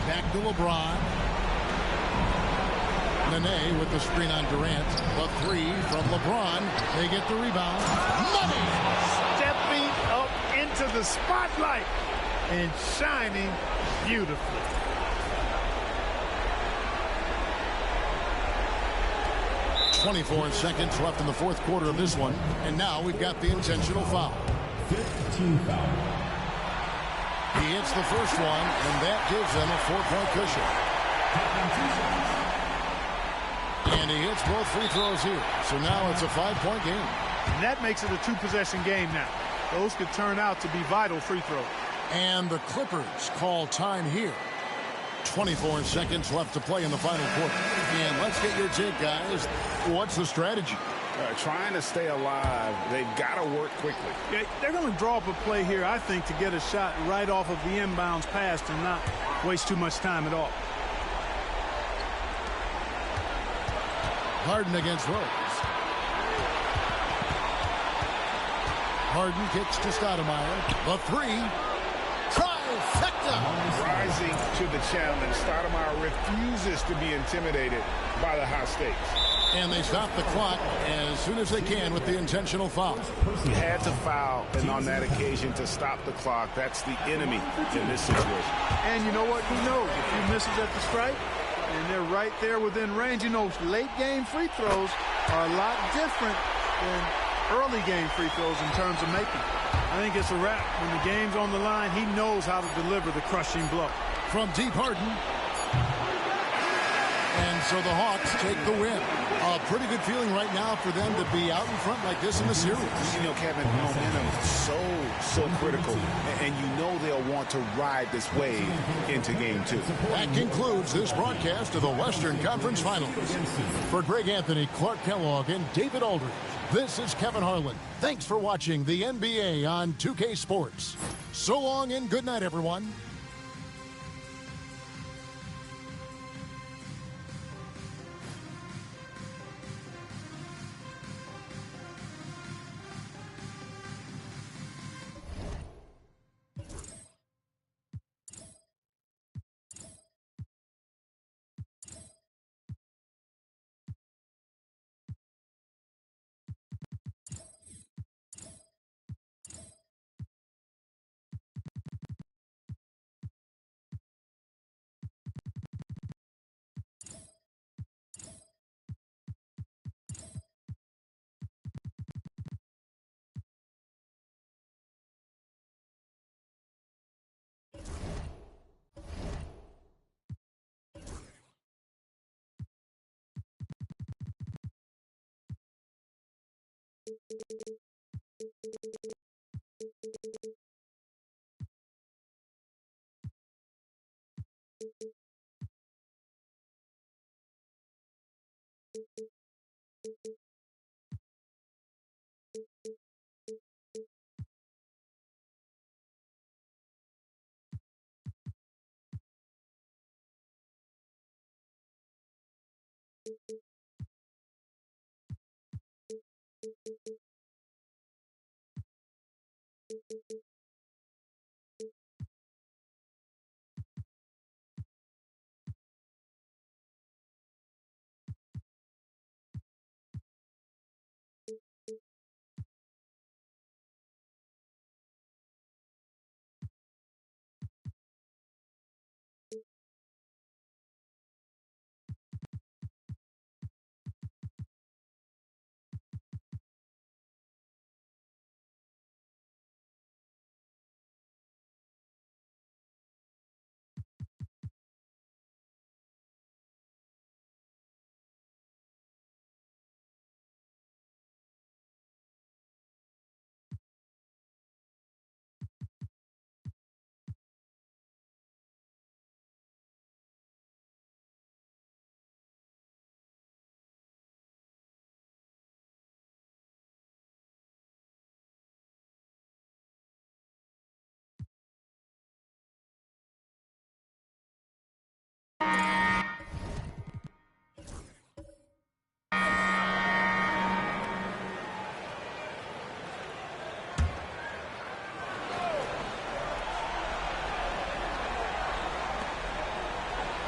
Back to LeBron. Nene with the screen on Durant. The 3 from LeBron. They get the rebound. Money! Stepping up into the spotlight and shining beautifully. .24 seconds left in the fourth quarter of this one. And now we've got the intentional foul. 15 foul. He hits the first one, and that gives them a 4-point cushion. And he hits both free throws here. So now it's a 5-point game. And that makes it a 2-possession game now. Those could turn out to be vital free throws. And the Clippers call time here. 24 seconds left to play in the final quarter. And let's get your take, guys. What's the strategy? Trying to stay alive. They've got to work quickly. Yeah, they're going to draw up a play here, I think, to get a shot right off of the inbounds pass and not waste too much time at all. Harden against Rose. Harden kicks to Stoudemire. The three. Trifecta. Rising to the challenge. Stoudemire refuses to be intimidated by the high stakes. And they stop the clock as soon as they can with the intentional foul. He had to foul, and on that occasion to stop the clock. That's the enemy in this situation. And you know what? He knows if he misses at the stripe, and they're right there within range. You know, late game free throws are a lot different than early game free throws in terms of making. I think it's a wrap. When the game's on the line, he knows how to deliver the crushing blow. From deep, Harden. And so the Hawks take the win. A pretty good feeling right now for them to be out in front like this in the series. You know, Kevin, momentum is so critical. And you know they'll want to ride this wave into game 2. That concludes this broadcast of the Western Conference Finals. For Greg Anthony, Clark Kellogg, and David Aldridge, this is Kevin Harlan. Thanks for watching the NBA on 2K Sports. So long and good night, everyone.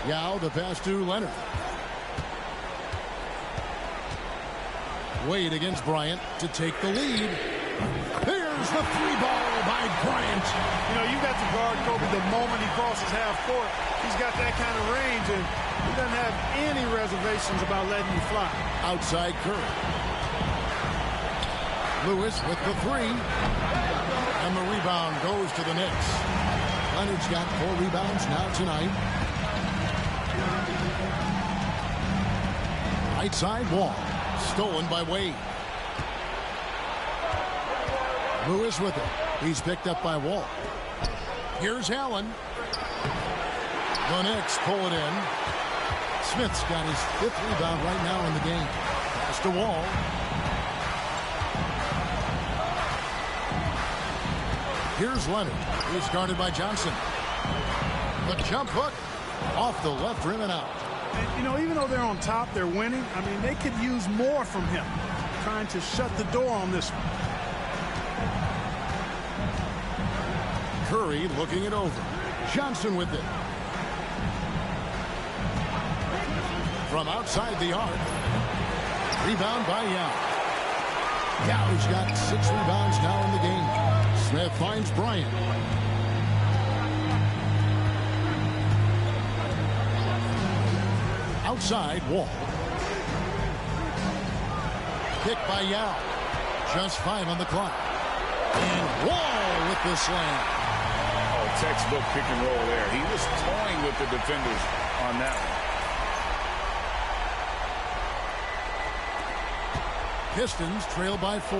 Yao, the pass to Leonard. Wade against Bryant to take the lead. Here's the three ball by Bryant. You know, you got to guard Kobe the moment he crosses half court. He's got that kind of range, and he doesn't have any reservations about letting you fly. Outside Curry. Lewis with the three. And the rebound goes to the Knicks. Leonard's got 4 rebounds now tonight. Right side Wall. Stolen by Wade. Lewis with it. He's picked up by Wall. Here's Allen. The Knicks pull it in. Smith's got his 5th rebound right now in the game. Pass to Wall. Here's Leonard. He's guarded by Johnson. The jump hook off the left rim and out. And, you know, even though they're on top, they're winning. I mean, they could use more from him, trying to shut the door on this one. Curry looking it over. Johnson with it. From outside the arc. Rebound by Yao. Yao's got 6 rebounds now in the game. Smith finds Bryant. Outside, Wall. Pick by Yao. Just 5 on the clock. And Wall with the slam. Oh, textbook pick and roll there. He was toying with the defenders on that one. Pistons trail by 4.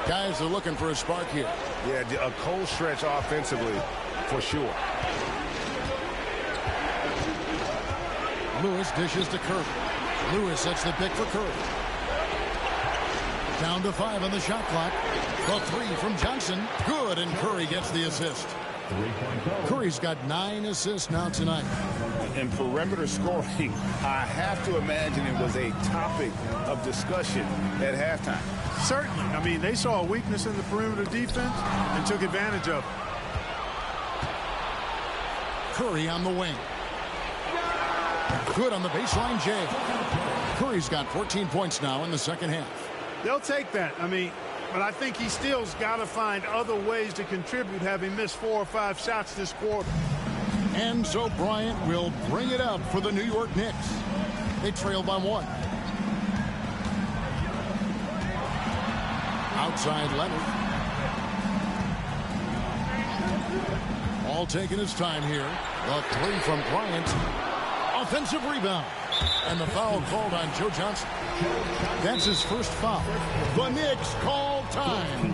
Guys are looking for a spark here. Yeah, a cold stretch offensively, for sure. Lewis dishes to Curry. Lewis sets the pick for Curry. Down to 5 on the shot clock. The 3 from Johnson. Good, and Curry gets the assist. Curry's got 9 assists now tonight. In perimeter scoring, I have to imagine it was a topic of discussion at halftime. Certainly. I mean, they saw a weakness in the perimeter defense and took advantage of it. Curry on the wing. Good on the baseline, Jay. Curry's got 14 points now in the second half. They'll take that. I mean, but I think he still's got to find other ways to contribute, having missed 4 or 5 shots this quarter. And so Bryant will bring it up for the New York Knicks. They trail by 1. Outside Leonard. All taking his time here. The 3 from Bryant. Offensive rebound. And the foul called on Joe Johnson. That's his first foul. The Knicks call time.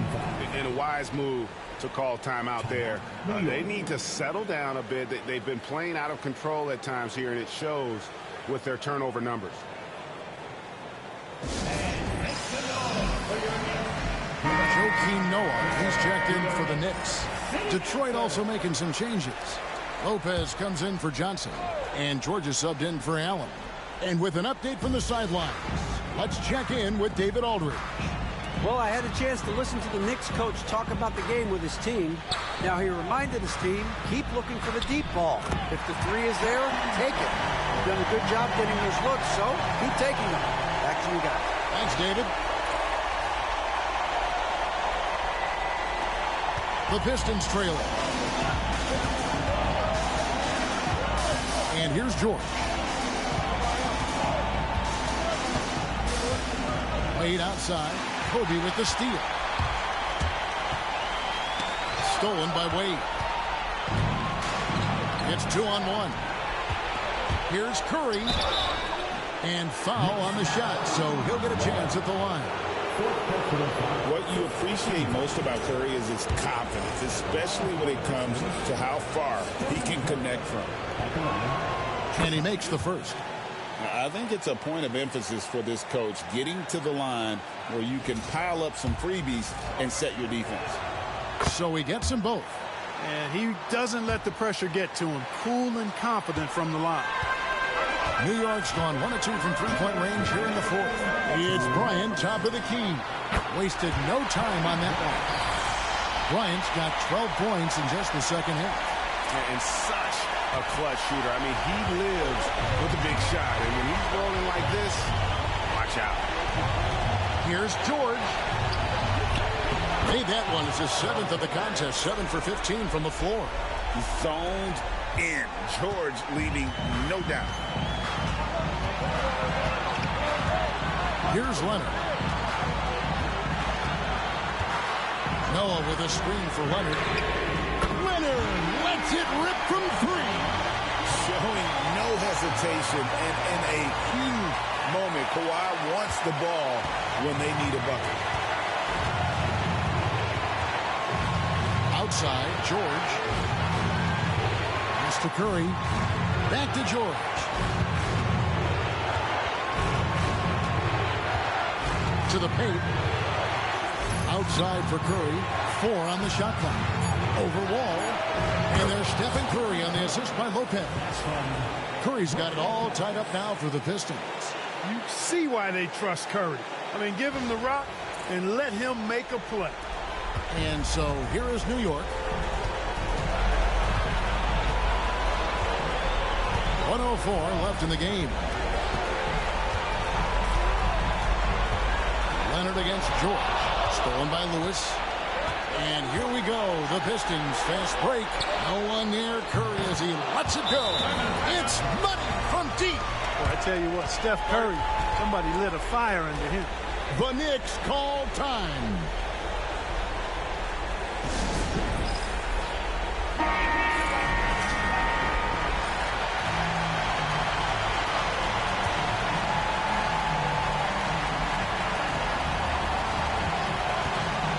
In a wise move to call timeout there. They need to settle down a bit. They've been playing out of control at times here, and it shows with their turnover numbers. Joakim Noah, he's checked in for the Knicks. Detroit also making some changes. Lopez comes in for Johnson, and Georgia subbed in for Allen. And with an update from the sidelines, let's check in with David Aldridge. Well, I had a chance to listen to the Knicks coach talk about the game with his team. Now, he reminded his team, keep looking for the deep ball. If the 3 is there, take it. You've done a good job getting those looks, so keep taking them. Back to you guys. Thanks, David. The Pistons trailing. And here's George. Wade outside. Kobe with the steal. Stolen by Wade. It's 2-on-1. Here's Curry. And foul on the shot, so he'll get a chance at the line. What you appreciate most about Curry is his confidence, especially when it comes to how far he can connect from. And he makes the first. I think it's a point of emphasis for this coach, getting to the line where you can pile up some freebies and set your defense. So he gets them both. And he doesn't let the pressure get to him. Cool and confident from the line. New York's gone 1 of 2 from 3-point range here in the 4th. It's Bryant, top of the key. Wasted no time on that one. Bryant's got 12 points in just the second half. And such a clutch shooter. I mean, he lives with a big shot. And when he's rolling like this, watch out. Here's George. Made that one. It's his 7th of the contest. 7 for 15 from the floor. Zoned in. George leaving no doubt. Here's Leonard. Noah with a screen for Leonard. Leonard lets it rip from 3. Showing no hesitation, and in a huge moment, Kawhi wants the ball when they need a bucket. Outside, George. Pass to Curry. Back to George. To the paint. Outside for Curry. 4 on the shot clock. Over Wall. And there's Stephen Curry on the assist by Lopez. Curry's got it all tied up now for the Pistons. You see why they trust Curry. I mean, give him the rock and let him make a play. And so here is New York. 104 left in the game. Leonard against George. Stolen by Lewis. And here we go. The Pistons fast break. No one near Curry as he lets it go. It's money from deep. Well, I tell you what, Steph Curry, somebody lit a fire under him. The Knicks call time.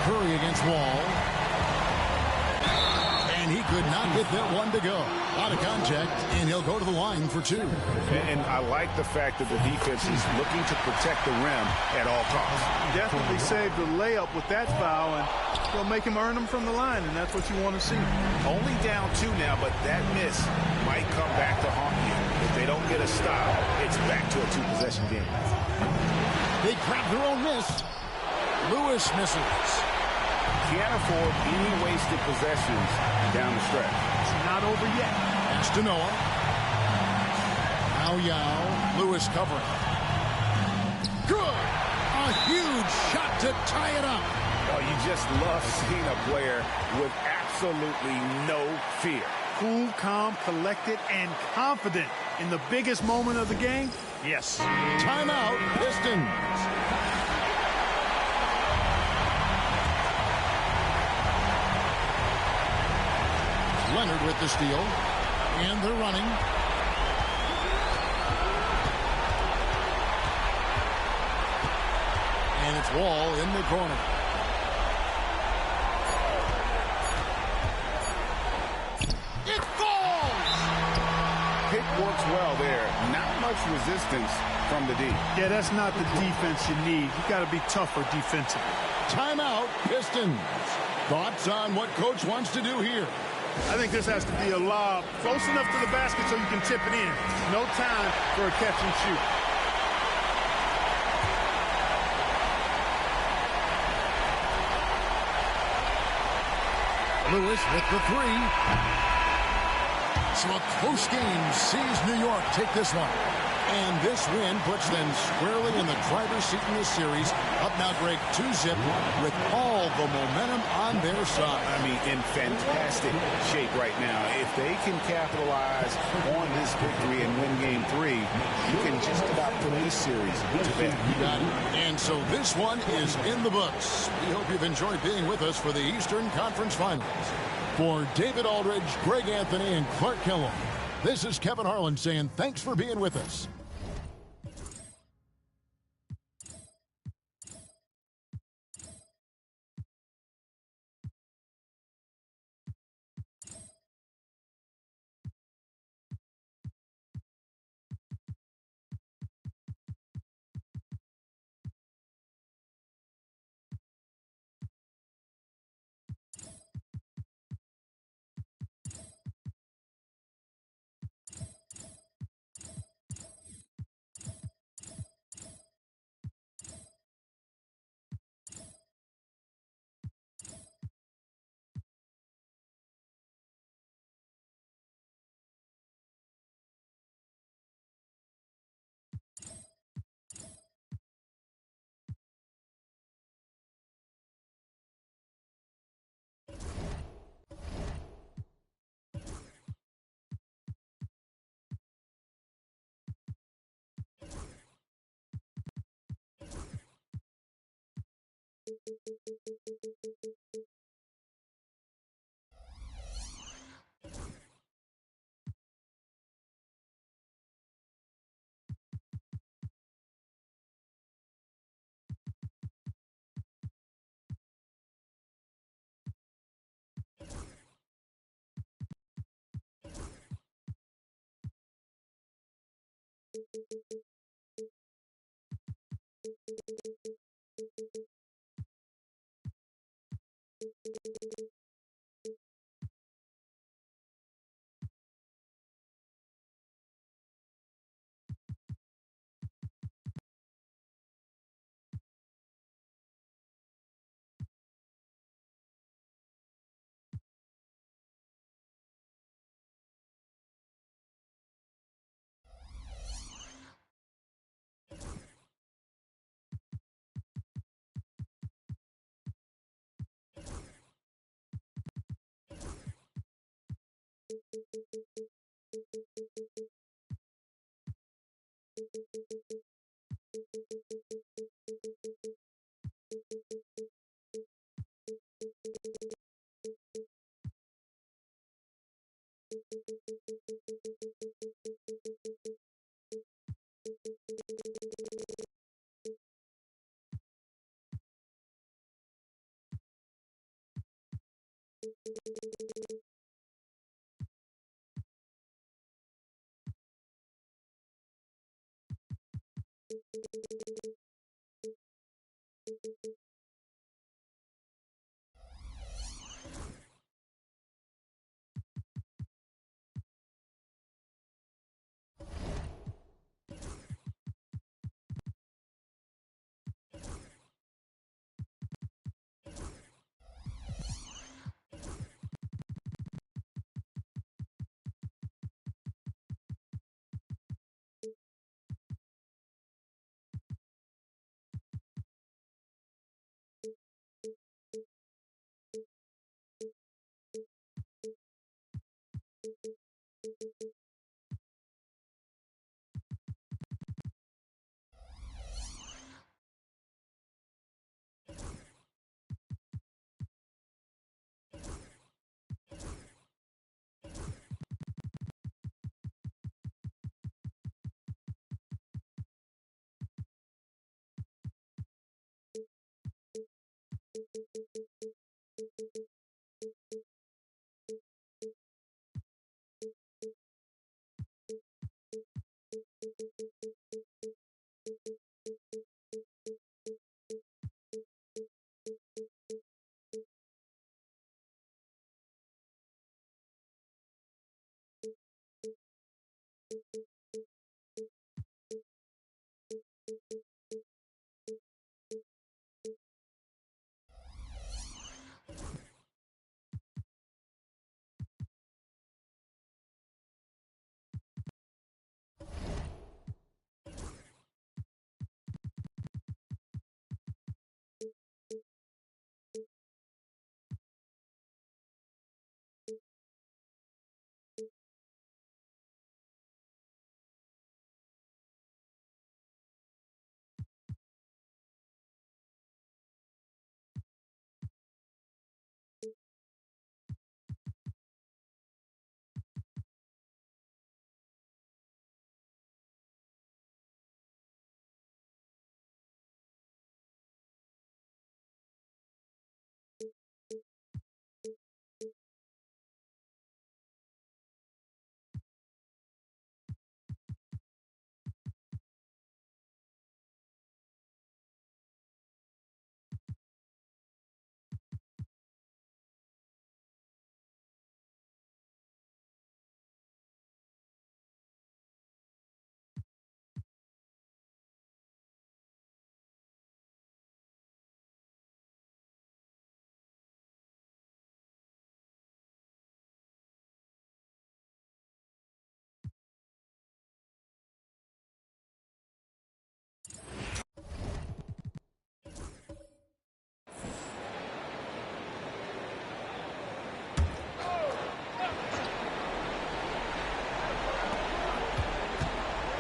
Curry against Wall. And he could not get that one to go. Out of contact, and he'll go to the line for two. And I like the fact that the defense is looking to protect the rim at all costs. Definitely saved the layup with that foul, and they'll make him earn them from the line, and that's what you want to see. Only down two now, but that miss might come back to haunt you. If they don't get a stop, it's back to a two-possession game. They grab their own miss. Lewis misses. Can't afford any wasted possessions down the stretch. It's not over yet. Pass to Noah. Now Yao. Lewis covering. Good. A huge shot to tie it up. Oh, you just love seeing a player with absolutely no fear. Cool, calm, collected, and confident in the biggest moment of the game. Yes. Timeout, Pistons. Leonard with the steal. And they're running. And it's Wall in the corner. It falls! Pick works well there. Not much resistance from the D. Yeah, that's not the defense you need. You got to be tougher defensively. Timeout, Pistons. Thoughts on what Coach wants to do here? I think this has to be a lob close enough to the basket so you can tip it in. No time for a catch and shoot. Lewis with the three. So a close game sees New York take this one. And this win puts them squarely in the driver's seat in this series. Up now, Greg, 2-zip with all the momentum on their side. I mean, in fantastic shape right now. If they can capitalize on this victory and win game 3, you can just about put this series to bed. You got it. And so this one is in the books. We hope you've enjoyed being with us for the Eastern Conference Finals. For David Aldridge, Greg Anthony, and Clark Kellogg, this is Kevin Harlan saying thanks for being with us.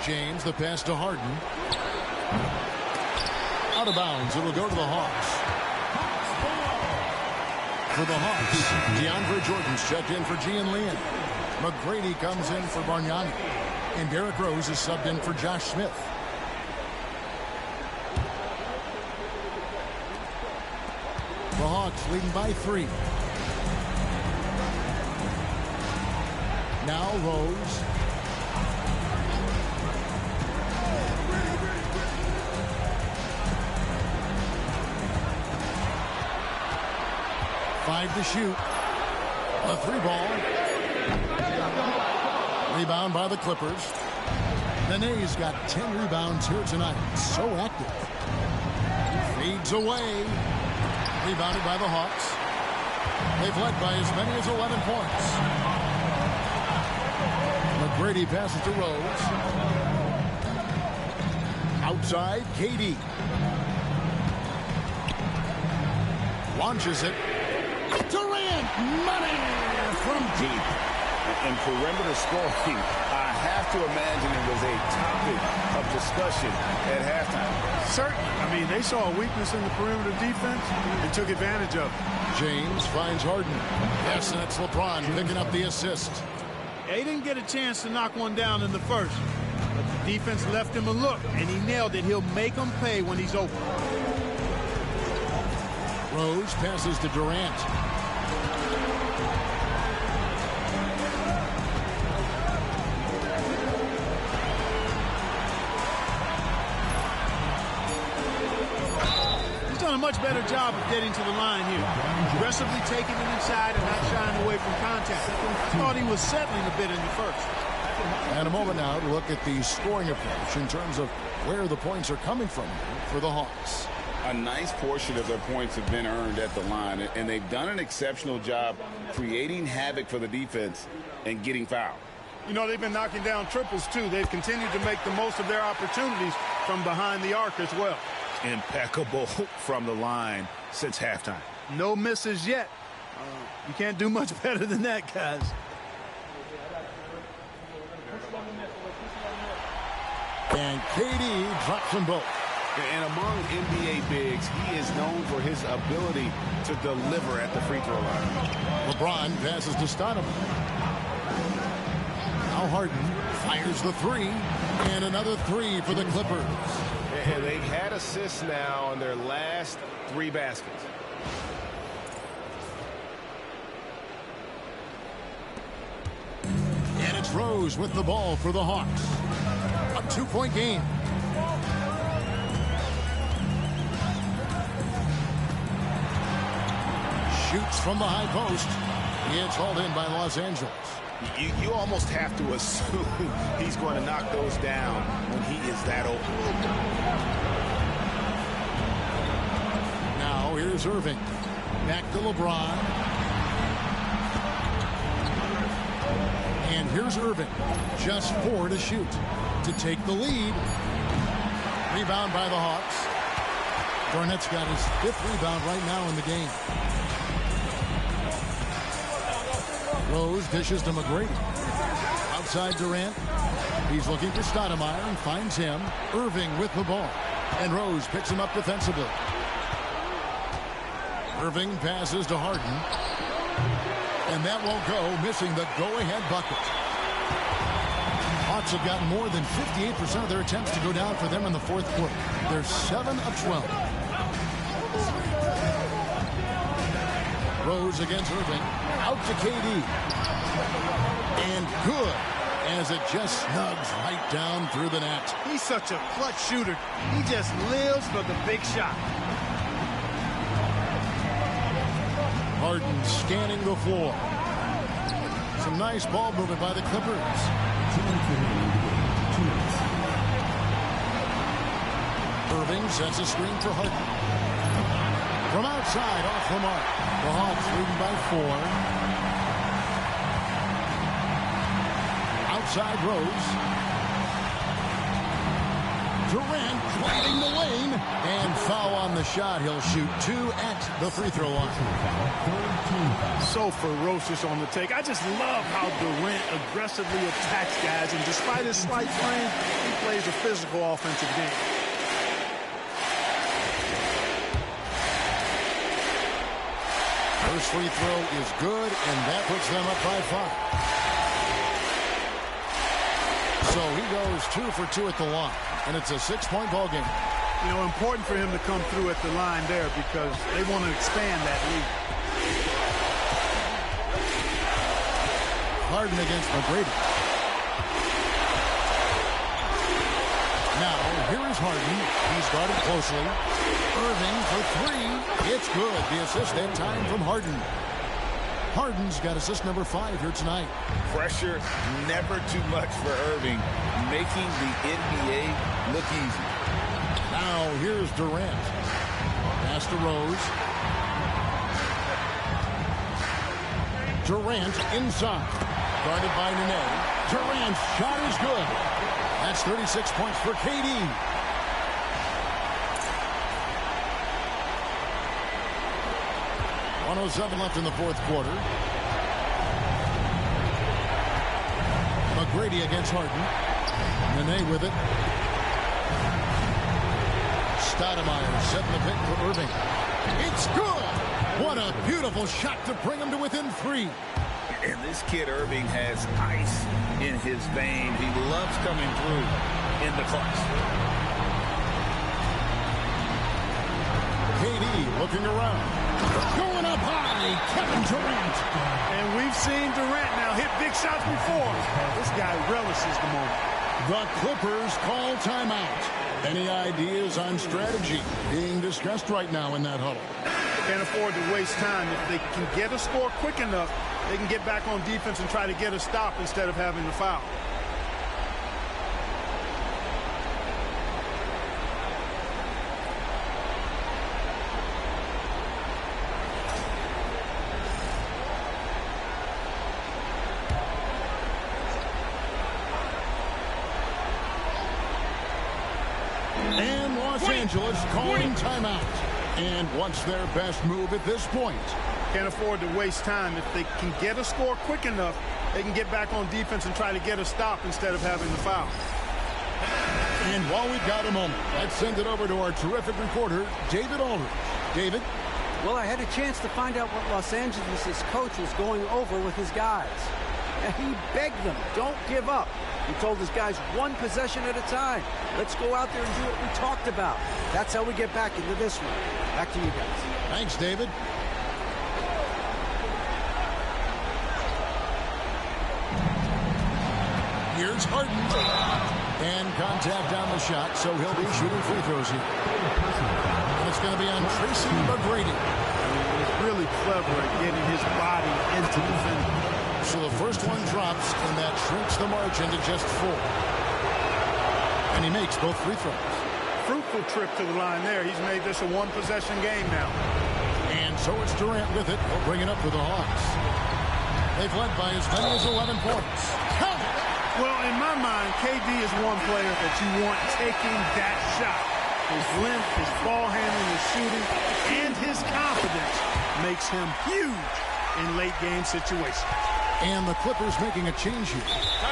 James, the pass to Harden. Out of bounds. It'll go to the Hawks. For the Hawks, DeAndre Jordan's checked in for Gian Leon. McGrady comes in for Bargnani. And Derrick Rose is subbed in for Josh Smith. The Hawks leading by 3. Now Rose. Five to shoot. A 3-ball. Rebound by the Clippers. Nene's got 10 rebounds here tonight. So active. Fades away. Rebounded by the Hawks. They've led by as many as 11 points. McGrady passes to Rose. Outside, KD. Launches it. Durant, money from deep. And perimeter scoring, I have to imagine it was a topic of discussion at halftime. Certainly. I mean, they saw a weakness in the perimeter defense and took advantage of it. James finds Harden. Yes, and it's LeBron picking up the assist. They didn't get a chance to knock one down in the first, but the defense left him a look, and he nailed it. He'll make them pay when he's open. Rose passes to Durant. He's done a much better job of getting to the line here. Aggressively taking it inside and not shying away from contact. I thought he was settling a bit in the first. And a moment now to look at the scoring approach in terms of where the points are coming from for the Hawks. A nice portion of their points have been earned at the line, and they've done an exceptional job creating havoc for the defense and getting fouled. You know, they've been knocking down triples, too. They've continued to make the most of their opportunities from behind the arc as well. Impeccable from the line since halftime. No misses yet. You can't do much better than that, guys. And KD drops them both. And among NBA bigs, he is known for his ability to deliver at the free throw line. LeBron passes to Stoudemire. Now Harden fires the three. And another three for the Clippers. And they've had assists now on their last 3 baskets. And it's Rose with the ball for the Hawks. A 2-point game. Shoots from the high post. It's hauled in by Los Angeles. You almost have to assume he's going to knock those down when he is that open. Now here's Irving. Back to LeBron. And here's Irving. Just 4 to shoot to take the lead. Rebound by the Hawks. Garnett's got his 5th rebound right now in the game. Rose dishes to McGrady. Outside Durant. He's looking for Stoudemire and finds him. Irving with the ball. And Rose picks him up defensively. Irving passes to Harden. And that won't go, missing the go-ahead bucket. Hawks have gotten more than 58% of their attempts to go down for them in the 4th quarter. They're 7 of 12. Rose against Irving. Out to KD. And good, as it just snugs right down through the net. He's such a clutch shooter. He just lives for the big shot. Harden scanning the floor. Some nice ball movement by the Clippers. Irving sets a screen for Harden. From outside, off the mark. The Hawks leading by 4. Outside Rose. Durant driving the lane. And foul on the shot. He'll shoot 2 at the free throw line. So ferocious on the take. I just love how Durant aggressively attacks guys. And despite his slight frame, he plays a physical offensive game. First free throw is good, and that puts them up by 5. So he goes 2 for 2 at the line, and it's a 6-point ball game. You know, important for him to come through at the line there because they want to expand that lead. Harden against McGrady. Now, here is Harden. He's guarded closely. Irving for 3. It's good. The assist that time from Harden. Harden's got assist number 5 here tonight. Pressure never too much for Irving, making the NBA look easy. Now, here's Durant. Pass to Rose. Durant inside. Guarded by Nene. Durant's shot is good. That's 36 points for KD. .107 left in the 4th quarter. McGrady against Harden. Nene with it. Stoudemire setting the pick for Irving. It's good! What a beautiful shot to bring him to within 3. And this kid Irving has ice in his veins. He loves coming through in the clutch. KD looking around. Going up high, Kevin Durant. And we've seen Durant now hit big shots before. This guy relishes the moment. The Clippers call timeout. Any ideas on strategy being discussed right now in that huddle? Can't afford to waste time. If they can get a score quick enough, they can get back on defense and try to get a stop instead of having the foul. And Los Angeles calling timeout. And what's their best move at this point? Can't afford to waste time. If they can get a score quick enough, they can get back on defense and try to get a stop instead of having the foul. And while we've got a moment, let's send it over to our terrific reporter, David Aldridge. David? Well, I had a chance to find out what Los Angeles' coach was going over with his guys. And he begged them, don't give up. He told his guys one possession at a time. Let's go out there and do what we talked about. That's how we get back into this one. Back to you guys. Thanks, David. Here's Harden. And contact on the shot, so he'll be shooting free throws here. And it's going to be on Tracy McGrady. He's really clever at getting his body into the defender. So the first one drops, and that shrinks the margin to just 4. And he makes both free throws. Fruitful trip to the line there. He's made this a one-possession game now. And so it's Durant with it. He'll bring it up for the Hawks. They've led by as many as 11 points. Count it! Well, in my mind, KD is one player that you want taking that shot. His length, his ball handling, his shooting, and his confidence makes him huge in late-game situations. And the Clippers making a change here.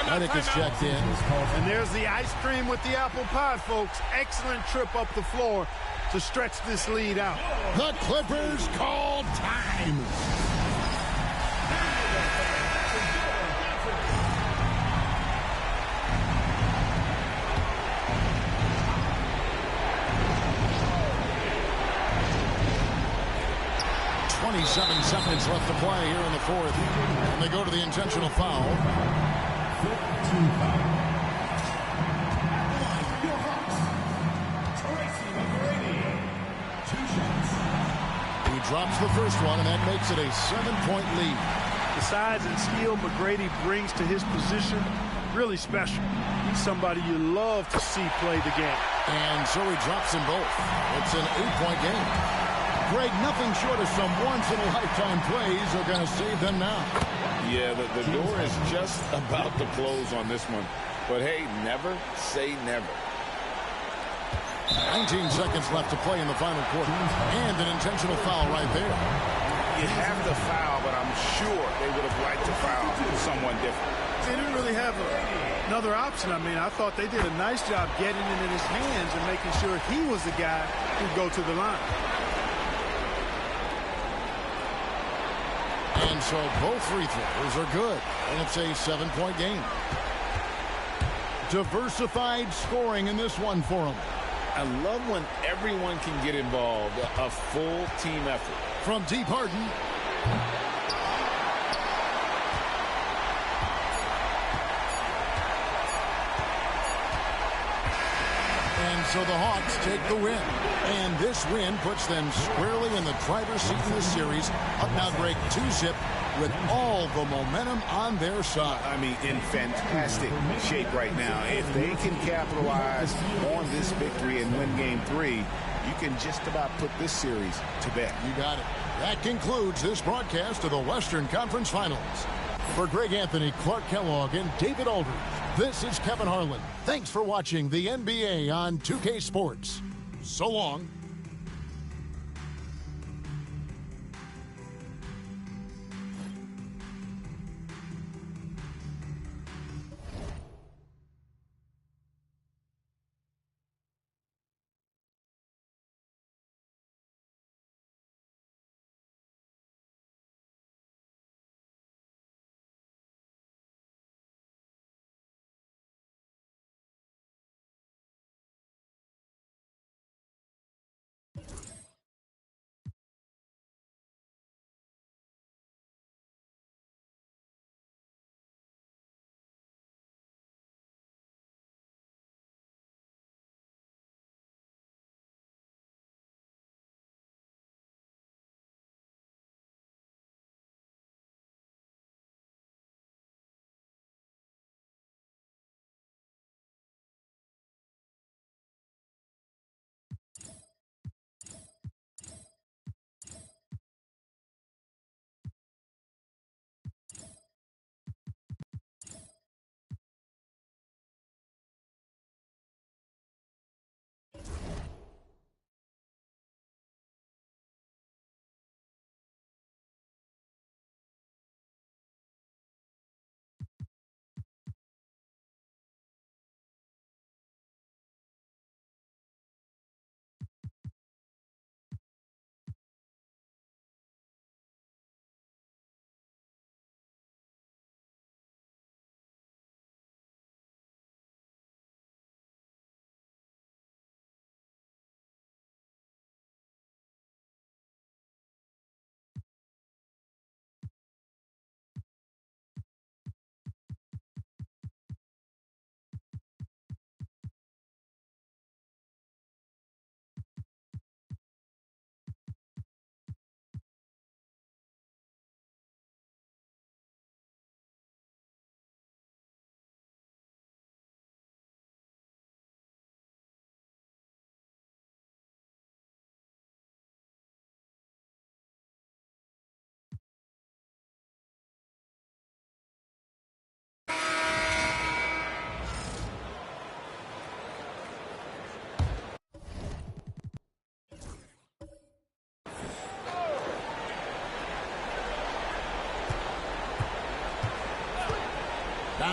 Redick is checked in. And there's the ice cream with the apple pie, folks. Excellent trip up the floor to stretch this lead out. The Clippers call time. .7 seconds left to play here in the fourth. And they go to the intentional foul. He drops the first one, and that makes it a 7-point lead. The size and skill McGrady brings to his position, really special. He's somebody you love to see play the game. And so he drops them both. It's an 8-point game. Greg, nothing short of some once-in-a-lifetime plays are going to save them now. Yeah, the door is just about to close on this one. But, hey, never say never. 19 seconds left to play in the final quarter. And an intentional foul right there. You have the foul, but I'm sure they would have liked to foul someone different. They didn't really have another option. I mean, I thought they did a nice job getting it in his hands and making sure he was the guy who'd go to the line. And so both free throws are good. And it's a 7-point game. Diversified scoring in this one for them. I love when everyone can get involved. A full team effort. From deep, Harden. And so the Hawks take the win. And this win puts them squarely in the driver's seat in this series. Up now, Greg, 2-zip with all the momentum on their side. I mean, in fantastic shape right now. If they can capitalize on this victory and win Game 3, you can just about put this series to bed. You got it. That concludes this broadcast of the Western Conference Finals. For Greg Anthony, Clark Kellogg, and David Aldridge, this is Kevin Harlan. Thanks for watching the NBA on 2K Sports. So long.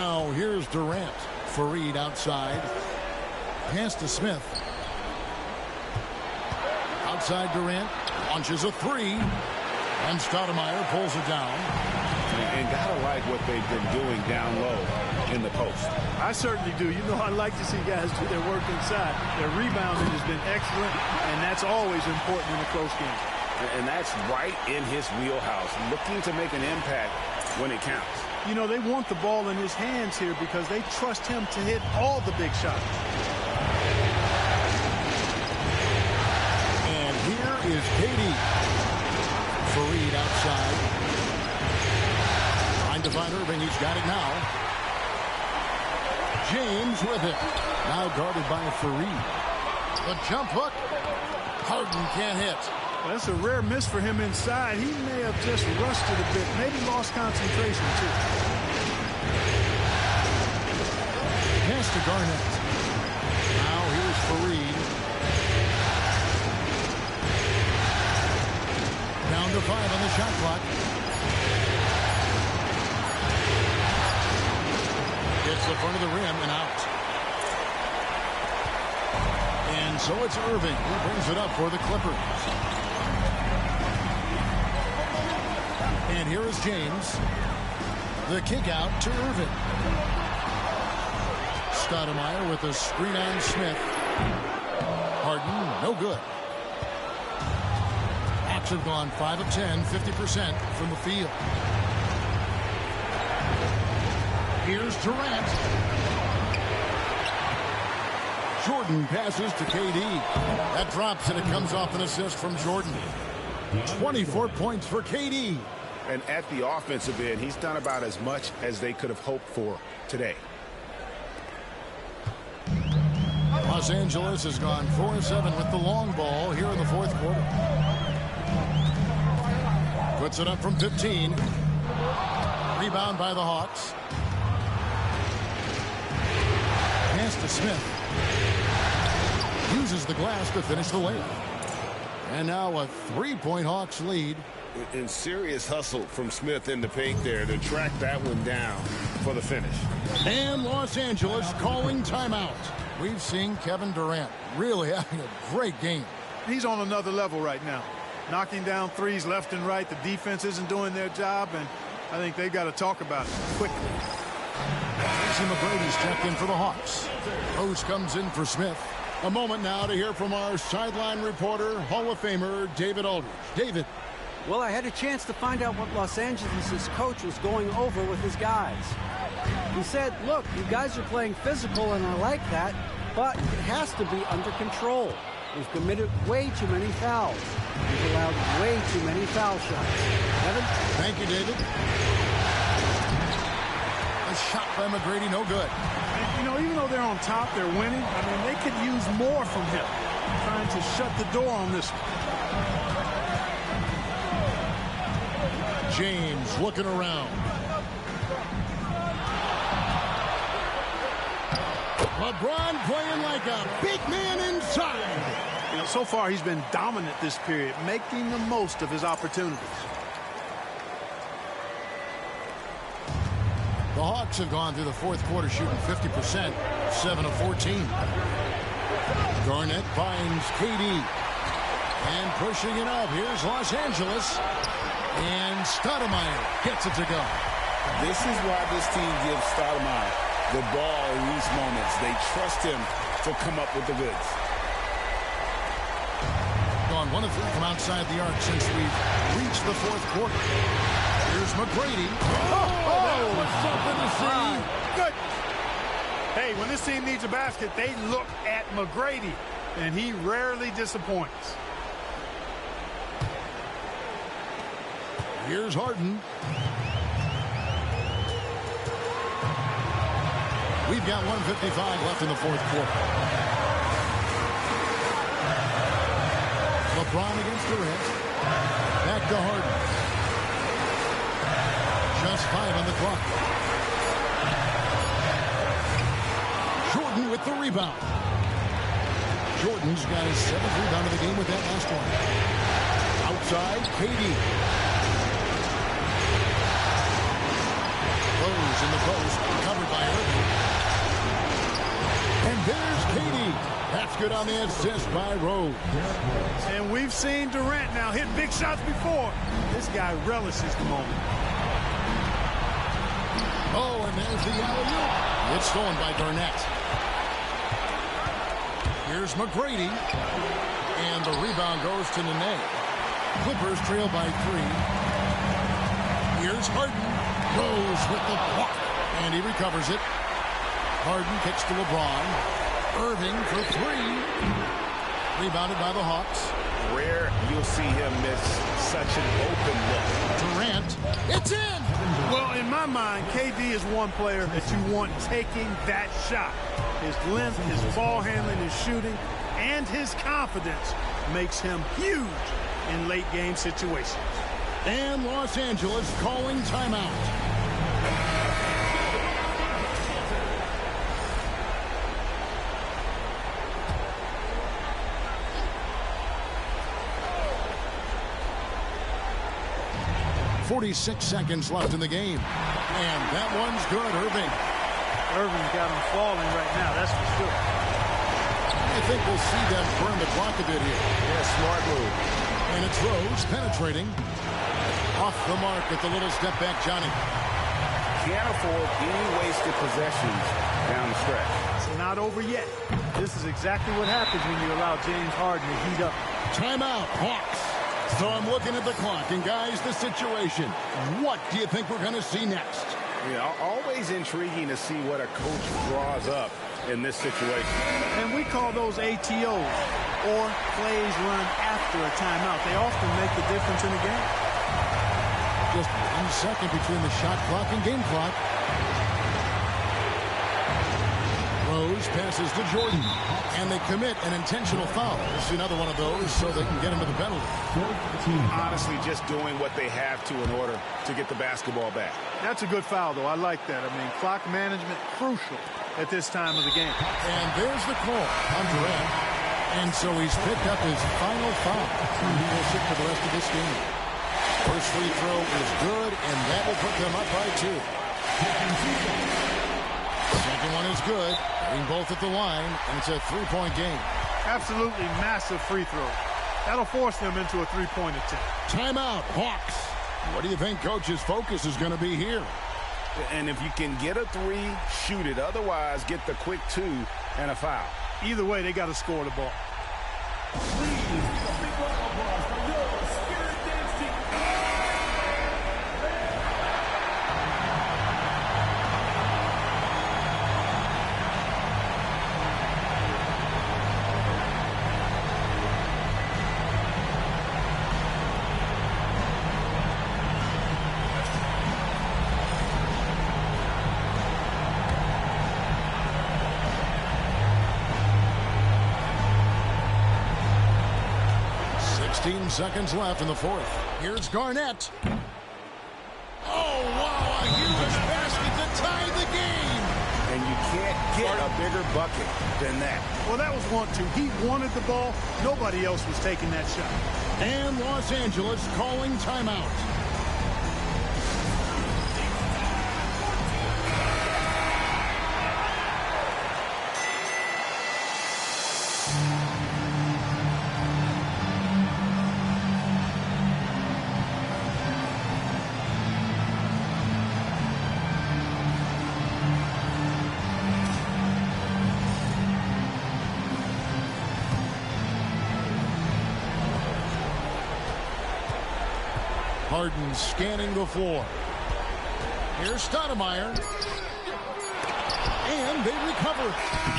Now here's Durant. Fareed outside. Pass to Smith. Outside Durant. Launches a three. And Stoudemire pulls it down. And gotta like what they've been doing down low in the post. I certainly do. You know, I like to see guys do their work inside. Their rebounding has been excellent, and that's always important in a close game. And that's right in his wheelhouse, looking to make an impact when it counts. You know, they want the ball in his hands here because they trust him to hit all the big shots. And here is KD. Fareed outside. Trying to find Irving. He's got it now. James with it. Now guarded by Fareed. The jump hook. Harden can't hit. Well, that's a rare miss for him inside. He may have just rushed it a bit. Maybe lost concentration, too. Pass to Garnett. Now here's Fareed. Down to 5 on the shot clock. Gets the front of the rim and out. And so it's Irving who brings it up for the Clippers. And here is James. The kick out to Irving. Stoudemire with a screen on Smith. Harden, no good. Hawks have gone 5 of 10, 50% from the field. Here's Durant. Jordan passes to KD. That drops and it comes off an assist from Jordan. 24 points for KD. And at the offensive end, he's done about as much as they could have hoped for today. Los Angeles has gone 4-7 with the long ball here in the fourth quarter. Puts it up from 15. Rebound by the Hawks. Pass to Smith. Uses the glass to finish the layup. And now a 3-point Hawks lead. And serious hustle from Smith in the paint there to track that one down for the finish. And Los Angeles calling timeout. We've seen Kevin Durant really having a great game. He's on another level right now. Knocking down threes left and right. The defense isn't doing their job, and I think they've got to talk about it quickly. Tracy McGrady's checked in for the Hawks. Rose comes in for Smith. A moment now to hear from our sideline reporter, Hall of Famer David Aldridge. David. Well, I had a chance to find out what Los Angeles' coach was going over with his guys. He said, look, you guys are playing physical, and I like that, but it has to be under control. We've committed way too many fouls. We've allowed way too many foul shots. Kevin? Thank you, David. A shot by McGrady, no good. You know, even though they're on top, they're winning. I mean, they could use more from him. Trying to shut the door on this one. James looking around. LeBron playing like a big man inside. You know, so far he's been dominant this period, making the most of his opportunities. The Hawks have gone through the fourth quarter shooting 50%, 7 of 14. Garnett finds KD. And pushing it up. Here's Los Angeles. And Stoudemire gets it to go. This is why this team gives Stoudemire the ball in these moments. They trust him to come up with the goods. Gone 1 of 3 from outside the arc since we've reached the fourth quarter. Here's McGrady. Oh, something to see. Good. Hey, when this team needs a basket, they look at McGrady, and he rarely disappoints. Here's Harden. We've got 1:55 left in the fourth quarter. LeBron against Durant. Back to Harden. Just 5 on the clock. Jordan with the rebound. Jordan's got his 7th rebound of the game with that last one. Outside, KD. Rose in the post, covered by Irving. And there's Katie. That's good on the assist by Rose. And we've seen Durant now hit big shots before. This guy relishes the moment. Oh, and there's the alley-oop. It's stolen by Garnett. Here's McGrady. And the rebound goes to Nene. Clippers trail by 3. Here's Harden. Rose with the block. And he recovers it. Harden kicks to LeBron. Irving for 3. Rebounded by the Hawks. Rare you'll see him miss such an open look. Durant. It's in! Well, in my mind, KD is one player that you want taking that shot. His length, his ball handling, his shooting, and his confidence makes him huge in late game situations. And Los Angeles calling timeout. .46 seconds left in the game. And that one's good, Irving. Irving's got him falling right now, that's for sure. I think we'll see them burn the clock a bit here. Yeah, smart move. And it's Rose penetrating. Off the mark at the little step back, Johnny. Can't afford any wasted possessions down the stretch. It's not over yet. This is exactly what happens when you allow James Harden to heat up. Timeout, Hawks. So I'm looking at the clock, and guys, the situation. What do you think we're going to see next? Yeah, always intriguing to see what a coach draws up in this situation. And we call those ATOs, or plays run after a timeout. They often make the difference in the game. Just 1 second between the shot clock and game clock. Rose passes to Jordan, and they commit an intentional foul. We'll see another one of those so they can get into the penalty. Honestly, just doing what they have to in order to get the basketball back. That's a good foul, though. I like that. I mean, clock management crucial at this time of the game. And there's the call on Durant. And so he's picked up his final foul. He will sit for the rest of this game. First free throw is good, and that will put them up by 2. Second one is good. Getting both at the line, and it's a 3-point game. Absolutely massive free throw. That'll force them into a 3-point attempt. Timeout, Hawks. What do you think Coach's focus is going to be here? And if you can get a 3, shoot it. Otherwise, get the quick 2 and a foul. Either way, they got to score the ball. Seconds left in the fourth. Here's Garnett. Oh, wow, a huge basket to tie the game. And you can't get a bigger bucket than that. Well, that was 1-2. He wanted the ball. Nobody else was taking that shot. And Los Angeles calling timeout. Harden scanning the floor. Here's Stoudemire. And they recover.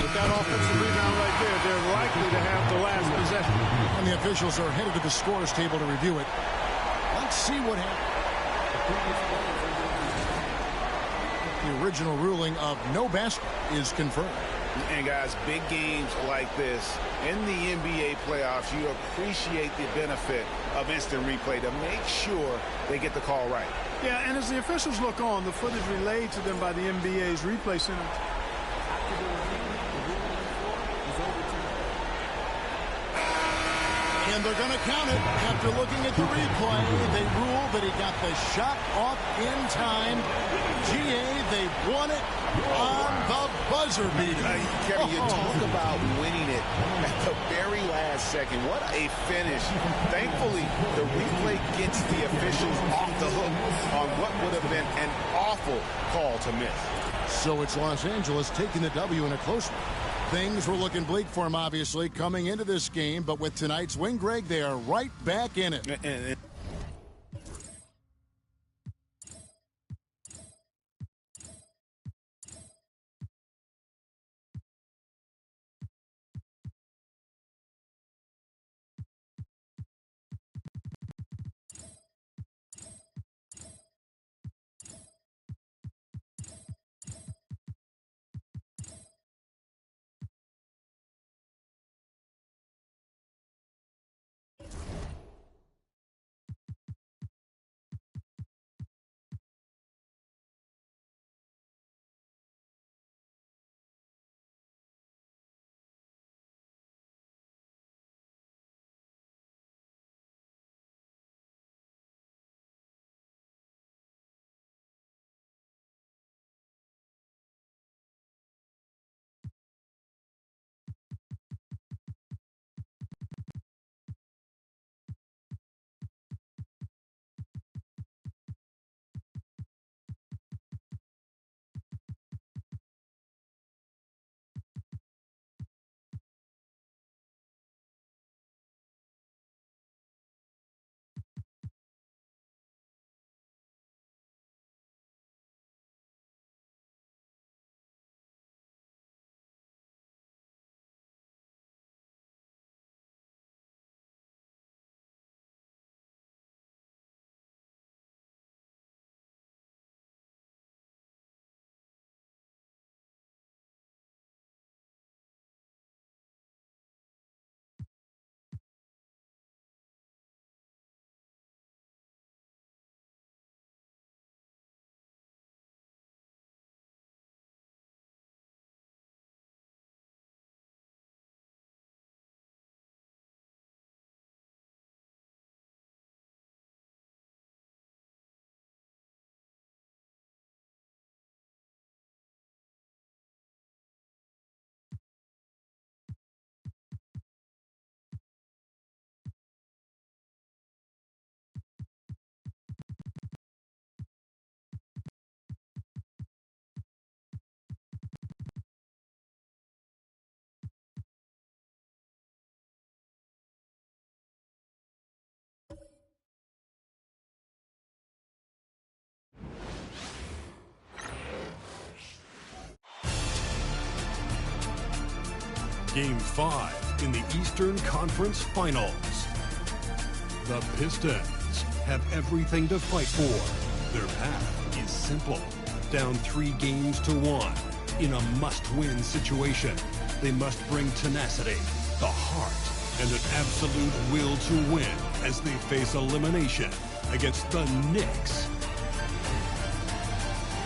With that offensive rebound right there, they're likely to have the last possession. And the officials are headed to the scores table to review it. Let's see what happened. The original ruling of no basket is confirmed. And guys, big games like this in the NBA playoffs, you appreciate the benefit of instant replay to make sure they get the call right. Yeah, and as the officials look on, the footage relayed to them by the NBA's replay center. And they're going to count it. After looking at the replay, they rule that he got the shot off in time. GA, they won it on the buzzer beater. Kevin, you talk about winning it at the very last second. What a finish. Thankfully, the replay gets the officials off the hook on what would have been an awful call to miss. So it's Los Angeles taking the W in a close one. Things were looking bleak for him, obviously, coming into this game. But with tonight's win, Greg, they are right back in it. Game 5 in the Eastern Conference Finals. The Pistons have everything to fight for. Their path is simple. Down 3 games to 1. In a must-win situation, they must bring tenacity, the heart, and an absolute will to win as they face elimination against the Knicks.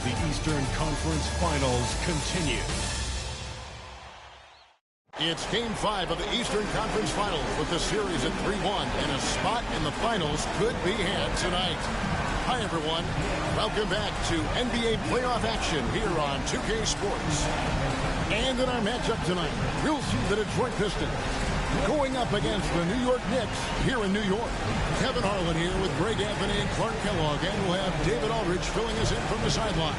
The Eastern Conference Finals continue. It's Game 5 of the Eastern Conference Finals with the series at 3-1, and a spot in the finals could be had tonight. Hi, everyone. Welcome back to NBA playoff action here on 2K Sports. And in our matchup tonight, we'll see the Detroit Pistons going up against the New York Knicks here in New York. Kevin Harlan here with Greg Anthony and Clark Kellogg, and we'll have David Aldridge filling us in from the sideline.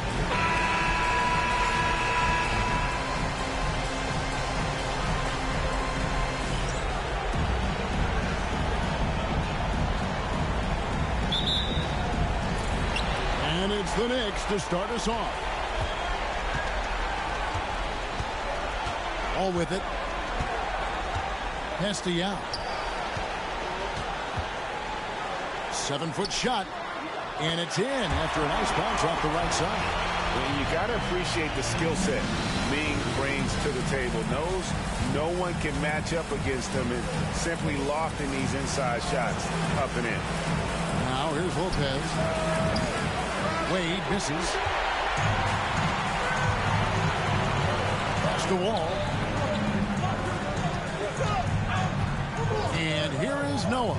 And it's the Knicks to start us off. All with it. Hesty out. 7-foot shot. And it's in after a nice bounce off the right side. Well, you got to appreciate the skill set Ming brings to the table. Knows no one can match up against him and simply lofting these inside shots up and in. Now here's Lopez. Wade misses. Past the wall. And here is Noah.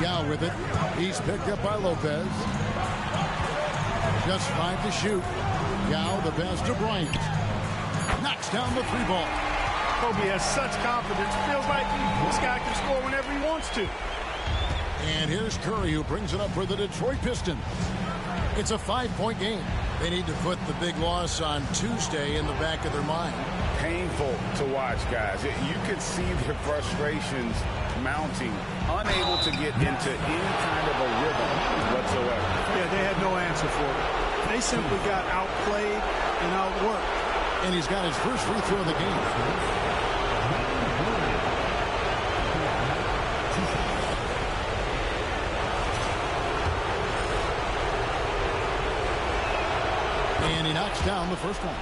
Yao with it. He's picked up by Lopez. Just 5 to shoot. Yao the pass to Bryant. Knocks down the 3-ball. Kobe has such confidence. Feels like this guy can score whenever he wants to. And here's Curry, who brings it up for the Detroit Pistons. It's a 5-point game. They need to put the big loss on Tuesday in the back of their mind. Painful to watch, guys. You could see their frustrations mounting, unable to get into any kind of a rhythm whatsoever. Yeah, they had no answer for it. They simply got outplayed and outworked. And he's got his first free throw of the game. And he knocks down the first one.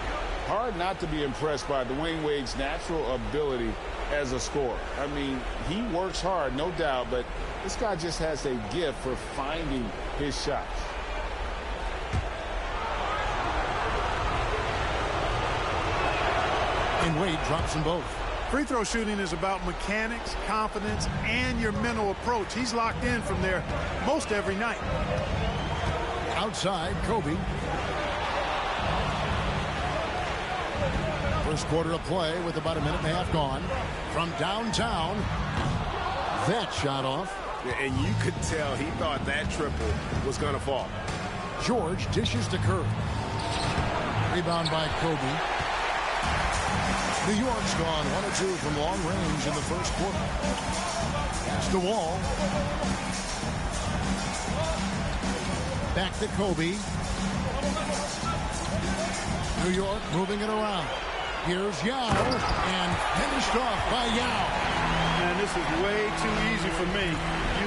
Hard not to be impressed by Dwayne Wade's natural ability as a scorer. I mean, he works hard, no doubt, but this guy just has a gift for finding his shots. And Wade drops them both. Free throw shooting is about mechanics, confidence, and your mental approach. He's locked in from there most every night. Outside, Kobe. First quarter of play with about a minute and a half gone. From downtown, that shot off. And you could tell he thought that triple was going to fall. George dishes to Curry. Rebound by Kobe. New York's gone 1 of 2 from long range in the first quarter. Pass to Wall. Back to Kobe. New York moving it around. Here's Yao, and finished off by Yao. Man, this is way too easy for me,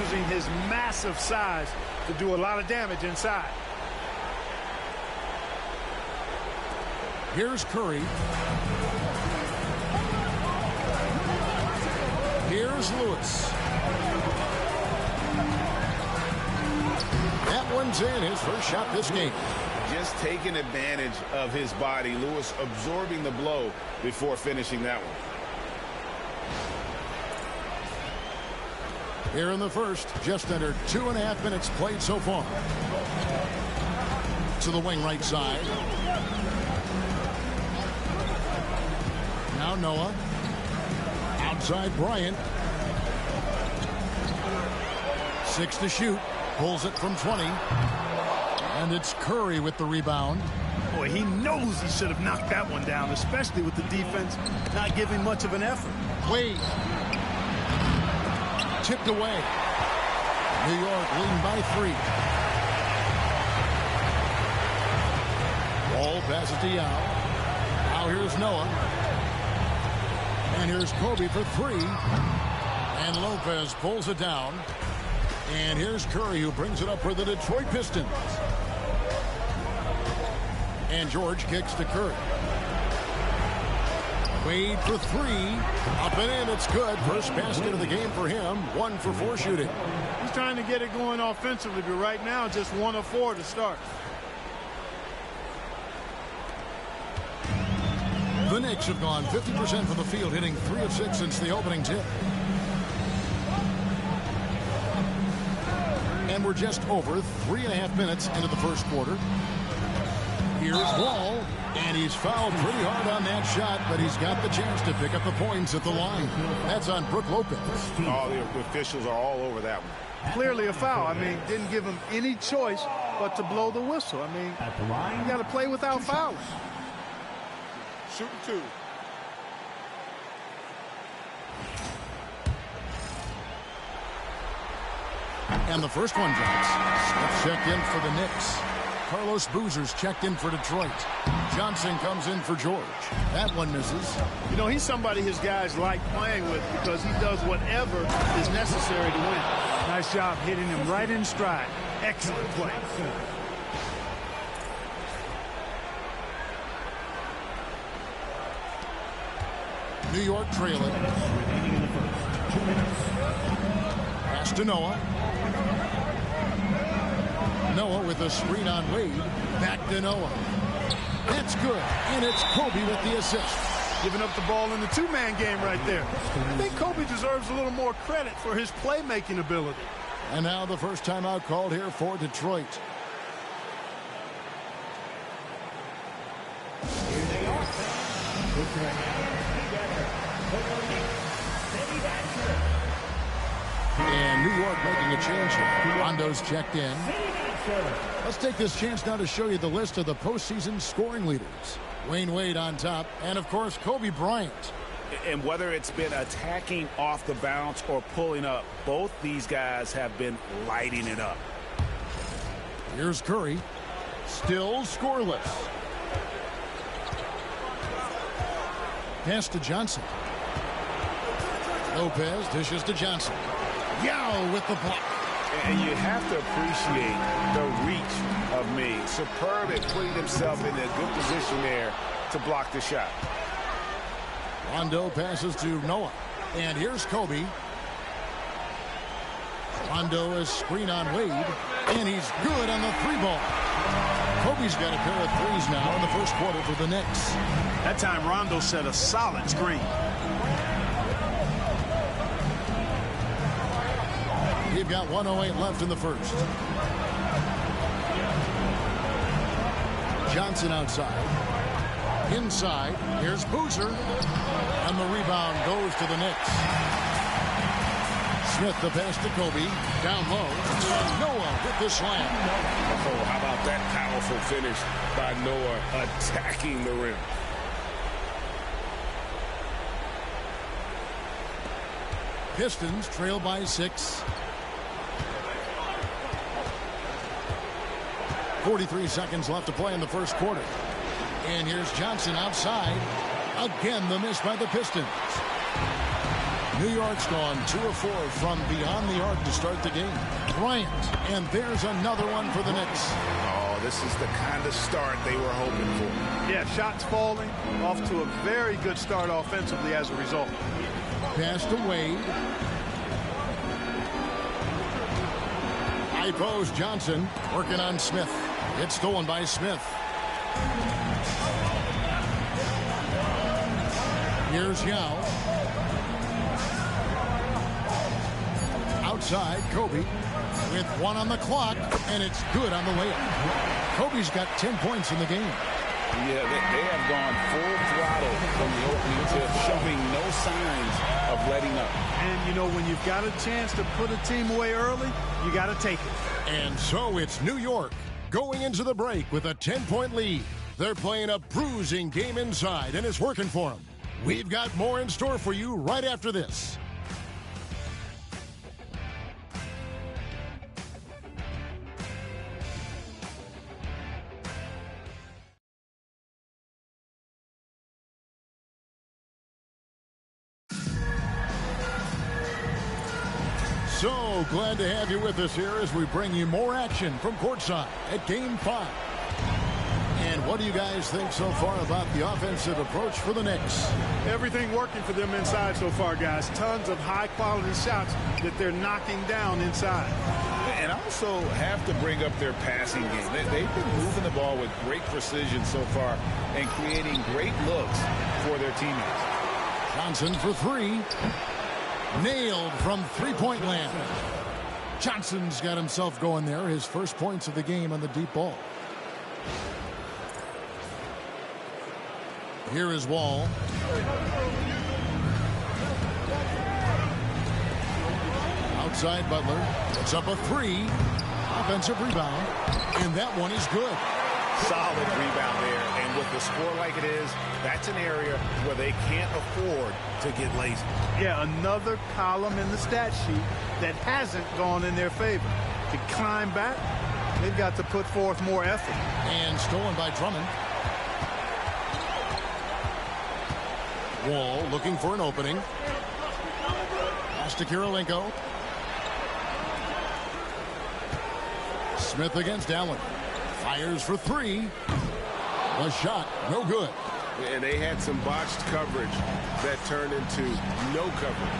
using his massive size to do a lot of damage inside. Here's Curry. Here's Lewis. That one's in, his first shot this game. Just taking advantage of his body. Lewis absorbing the blow before finishing that one. Here in the first, just under 2.5 minutes played so far. To the wing right side. Now Noah. Outside Bryant. 6 to shoot. Pulls it from 20. And it's Curry with the rebound. Boy, he knows he should have knocked that one down, especially with the defense not giving much of an effort. Wade. Tipped away. New York leading by 3. Wall passes to Yao. Now here's Noah. And here's Kobe for 3. And Lopez pulls it down. And here's Curry, who brings it up for the Detroit Pistons. And George kicks to Curry. Wade for 3. Up and in, it's good. First basket of the game for him. 1 for 4 shooting. He's trying to get it going offensively, but right now just 1 of 4 to start. The Knicks have gone 50% from the field, hitting 3 of 6 since the opening tip. And we're just over 3.5 minutes into the first quarter. Here's Wall, and he's fouled pretty hard on that shot, but he's got the chance to pick up the points at the line. That's on Brook Lopez. Oh, the officials are all over that one. Clearly a foul. I mean, didn't give him any choice but to blow the whistle. I mean, you got to play without fouling. Shooting 2. And the first one drops. Smith checked in for the Knicks. Carlos Boozer's checked in for Detroit. Johnson comes in for George. That one misses. You know, he's somebody his guys like playing with because he does whatever is necessary to win. Nice job hitting him right in stride. Excellent play. New York trailing. Pass to Noah. Noah with a screen on Wade. Back to Noah. That's good. And it's Kobe with the assist. giving up the ball in the two-man game right there. I think Kobe deserves a little more credit for his playmaking ability. And now the first timeout called here for Detroit. Here they are. Put your hands together. And New York making a change here. Rondo's checked in. Let's take this chance now to show you the list of the postseason scoring leaders. Wayne Wade on top, and of course Kobe Bryant. And whether it's been attacking off the bounce or pulling up, both these guys have been lighting it up. Here's Curry. Still scoreless. Pass to Johnson. Lopez dishes to Johnson. Yao with the block. And you have to appreciate the reach of me. Superb at putting himself in a good position there to block the shot. Rondo passes to Noah. And here's Kobe. Rondo is screen on Wade. And he's good on the three ball. Kobe's got a pair of threes now in the first quarter for the Knicks. That time Rondo set a solid screen. We've got 1:08 left in the first. Johnson outside. Inside. Here's Boozer. And the rebound goes to the Knicks. Smith the pass to Kobe. Down low. Noah with the slam. Oh, how about that powerful finish by Noah attacking the rim. Pistons trail by 6. 43 seconds left to play in the first quarter. And here's Johnson outside. Again, the miss by the Pistons. New York's gone 2 of 4 from beyond the arc to start the game. Bryant, and there's another one for the Knicks. Oh, this is the kind of start they were hoping for. Yeah, shots falling, off to a very good start offensively as a result. Pass to Wade. High post Johnson working on Smith. It's stolen by Smith. Here's Yao. Outside, Kobe with 1 on the clock, and it's good on the layup. Kobe's got 10 points in the game. Yeah, they have gone full throttle from the opening tip, showing no signs of letting up. And, you know, when you've got a chance to put a team away early, you got to take it. And so it's New York going into the break with a 10-point lead. They're playing a bruising game inside, and it's working for them. We've got more in store for you right after this. So glad to have you with us here as we bring you more action from courtside at Game 5. And what do you guys think so far about the offensive approach for the Knicks? Everything working for them inside so far, guys. Tons of high-quality shots that they're knocking down inside. And also have to bring up their passing game. They've been moving the ball with great precision so far and creating great looks for their teammates. Johnson for 3. Nailed from three-point land. Johnson's got himself going there. His first points of the game on the deep ball. Here is Wall. Outside Butler. It's up a 3. Offensive rebound. And that one is good. Solid rebound there. And with the score like it is, that's an area where they can't afford to get lazy. Yeah, another column in the stat sheet that hasn't gone in their favor. To climb back, they've got to put forth more effort. And stolen by Drummond. Wall looking for an opening. Pass to Kirilenko. Smith against Allen. Fires for 3. A shot, no good. And they had some botched coverage that turned into no coverage.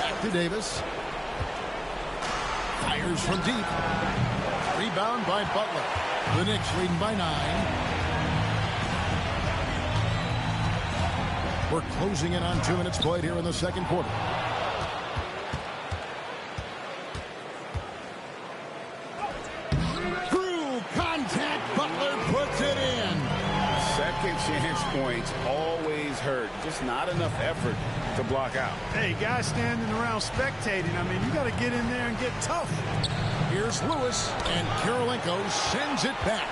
Back to Davis. Fires from deep. Rebound by Butler. The Knicks leading by 9. We're closing in on 2 minutes played here in the second quarter. Through contact, Butler puts it in. Second chance points always hurt. Just not enough effort to block out. Hey, guys standing around spectating. I mean, you got to get in there and get tough. Here's Lewis, and Karolinko sends it back.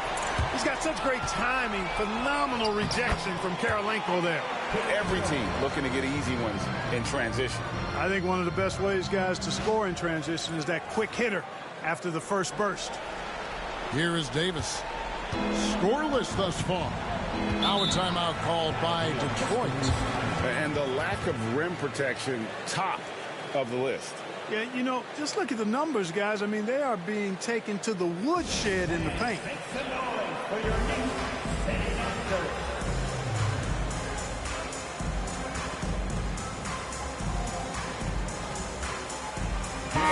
He's got such great timing. Phenomenal rejection from Karolinko there. Every team looking to get easy ones in transition. I think one of the best ways, guys, to score in transition is that quick hitter after the first burst. Here is Davis. Scoreless thus far. Now a timeout called by Detroit. And the lack of rim protection, top of the list. Yeah, you know, just look at the numbers, guys. I mean, they are being taken to the woodshed in the paint.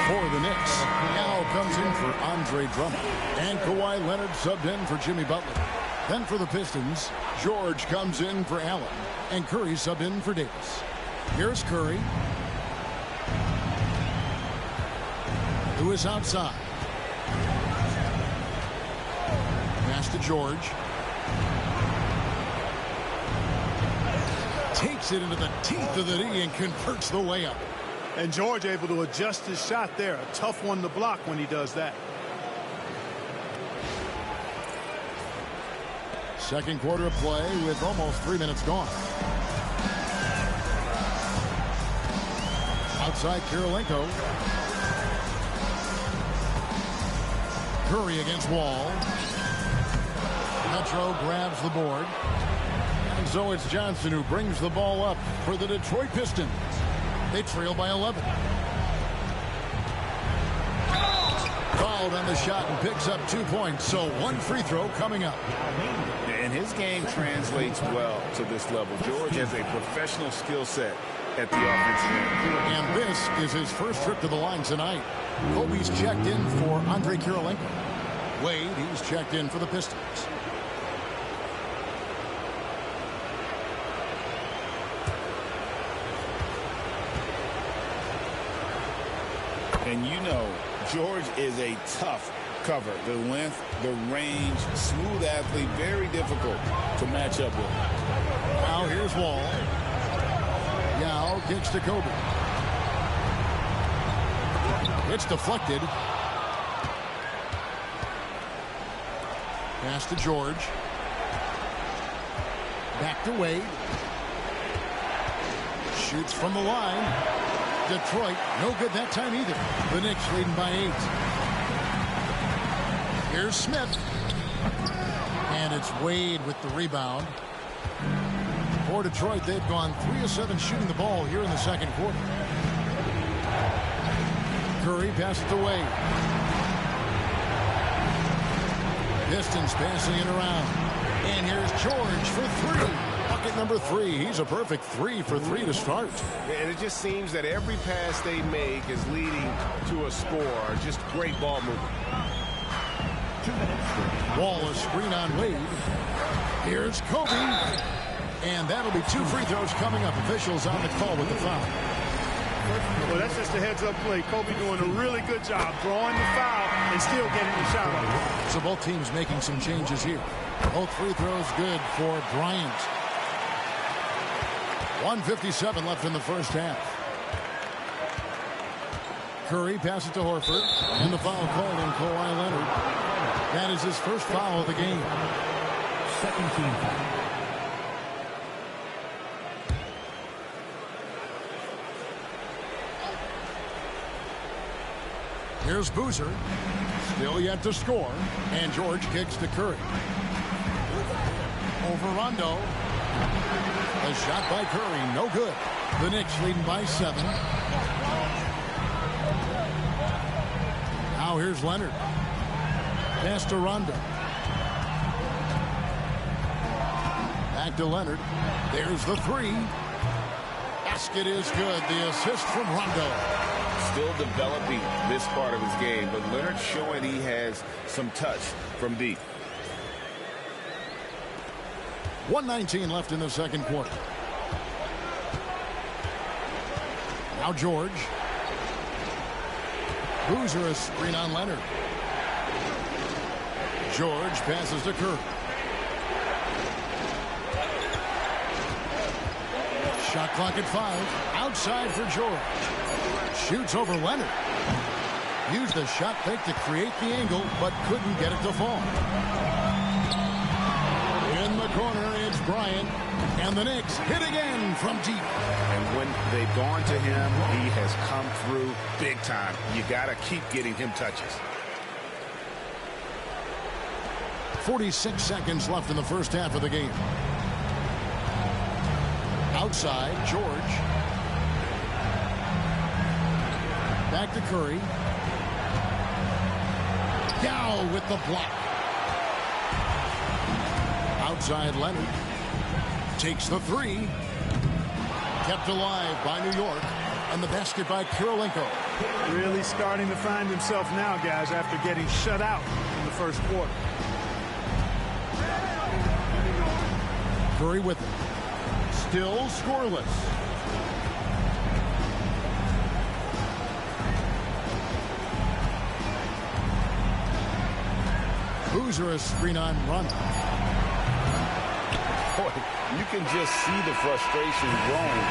For the Knicks, now comes in for Andre Drummond. And Kawhi Leonard subbed in for Jimmy Butler. Then for the Pistons, George comes in for Allen. And Curry subbed in for Davis. Here's Curry. Lewis outside. Pass to George. Takes it into the teeth of the D and converts the layup. And George able to adjust his shot there. A tough one to block when he does that. Second quarter of play with almost 3 minutes gone. Outside Karolinko. Curry against Wall. Metro grabs the board. And so it's Johnson who brings the ball up for the Detroit Pistons. They trail by 11. Fouled on the shot and picks up 2 points. So one free throw coming up. And his game translates well to this level. George has a professional skill set at the offensive end. And this is his first trip to the line tonight. Kobe's checked in for Andre Karolinko. Wade, he's checked in for the Pistons. And you know, George is a tough cover. The length, the range, smooth athlete, very difficult to match up with. Now here's Wall. Yao kicks to Kobe. It's deflected. Pass to George. Back to Wade. Shoots from the line. Detroit, no good that time either. The Knicks leading by 8. Here's Smith. And it's Wade with the rebound. For Detroit, they've gone 3 of 7 shooting the ball here in the second quarter. Curry passes to Wade. Pistons passing it around. And here's George for 3. Bucket number 3. He's a perfect 3 for 3 to start. And it just seems that every pass they make is leading to a score. Just great ball movement. Wall a screen on Wade. Here's Kobe. And that'll be 2 free throws coming up. Officials on the call with the foul. Well, that's just a heads-up play. Kobe doing a really good job drawing the foul and still getting the shot off. So both teams making some changes here. Both free throws good for Bryant. 1:57 left in the first half. Curry passes to Horford. And the foul called on Kawhi Leonard. That is his first foul of the game. Second team foul. Here's Boozer. Still yet to score. And George kicks to Curry. Over Rondo. A shot by Curry. No good. The Knicks leading by 7. Now here's Leonard. Pass to Rondo. Back to Leonard. There's the 3. Basket is good. The assist from Rondo. Still developing this part of his game, but Leonard showing he has some touch from deep. 1:19 left in the second quarter. Now George. Boozer a screen on Leonard. George passes to Curry. Shot clock at 5. Outside for George. Shoots over Leonard. Used the shot fake to create the angle, but couldn't get it to fall. In the corner, it's Bryant. And the Knicks hit again from deep. And when they've gone to him, he has come through big time. You got to keep getting him touches. 46 seconds left in the first half of the game. Outside, George. Back to Curry. Yao with the block. Outside, Leonard. Takes the three. Kept alive by New York. And the basket by Kirilenko. Really starting to find himself now, guys, after getting shut out in the first quarter. Curry with it. Still scoreless. Boozer a screen on run. Boy, you can just see the frustration growing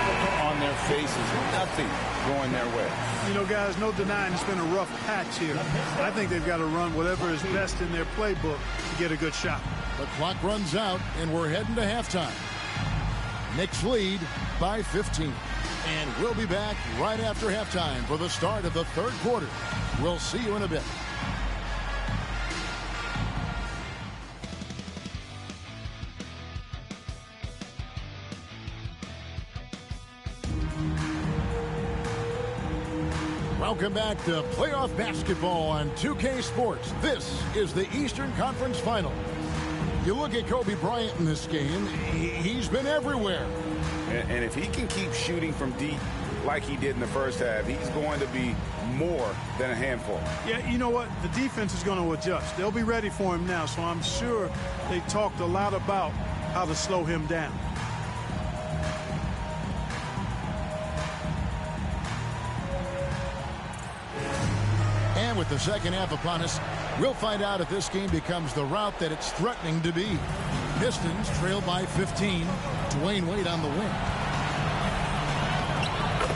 on their faces. Nothing going their way. You know, guys, no denying it's been a rough patch here. I think they've got to run whatever is best in their playbook to get a good shot. The clock runs out, and we're heading to halftime. Knicks lead by 15. And we'll be back right after halftime for the start of the third quarter. We'll see you in a bit. Welcome back to playoff basketball on 2K Sports. This is the Eastern Conference Final. You look at Kobe Bryant in this game, he's been everywhere. And if he can keep shooting from deep like he did in the first half, he's going to be more than a handful. Yeah, you know what? The defense is going to adjust. They'll be ready for him now, so I'm sure they talked a lot about how to slow him down. And with the second half upon us, we'll find out if this game becomes the route that it's threatening to be. Pistons trail by 15. Dwayne Wade on the wing.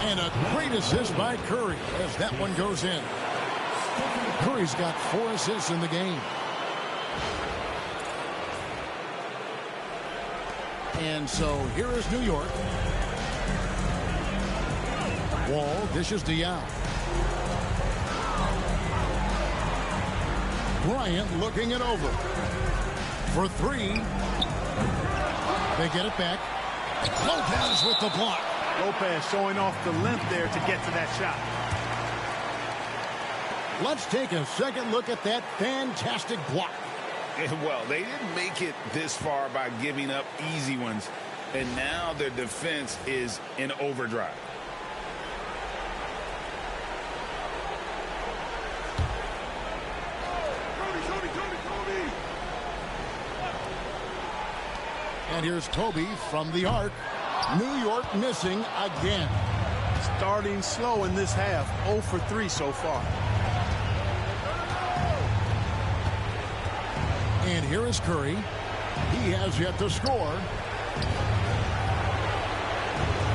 And a great assist by Curry as that one goes in. Curry's got 4 assists in the game. And so here is New York. Wall dishes to Yao. Bryant looking it over. For 3. They get it back. Lopez with the block. Lopez showing off the length there to get to that shot. Let's take a second look at that fantastic block. Well, they didn't make it this far by giving up easy ones. And now their defense is in overdrive. And here's Kobe from the arc. New York missing again. Starting slow in this half. 0 for 3 so far. And here is Curry. He has yet to score.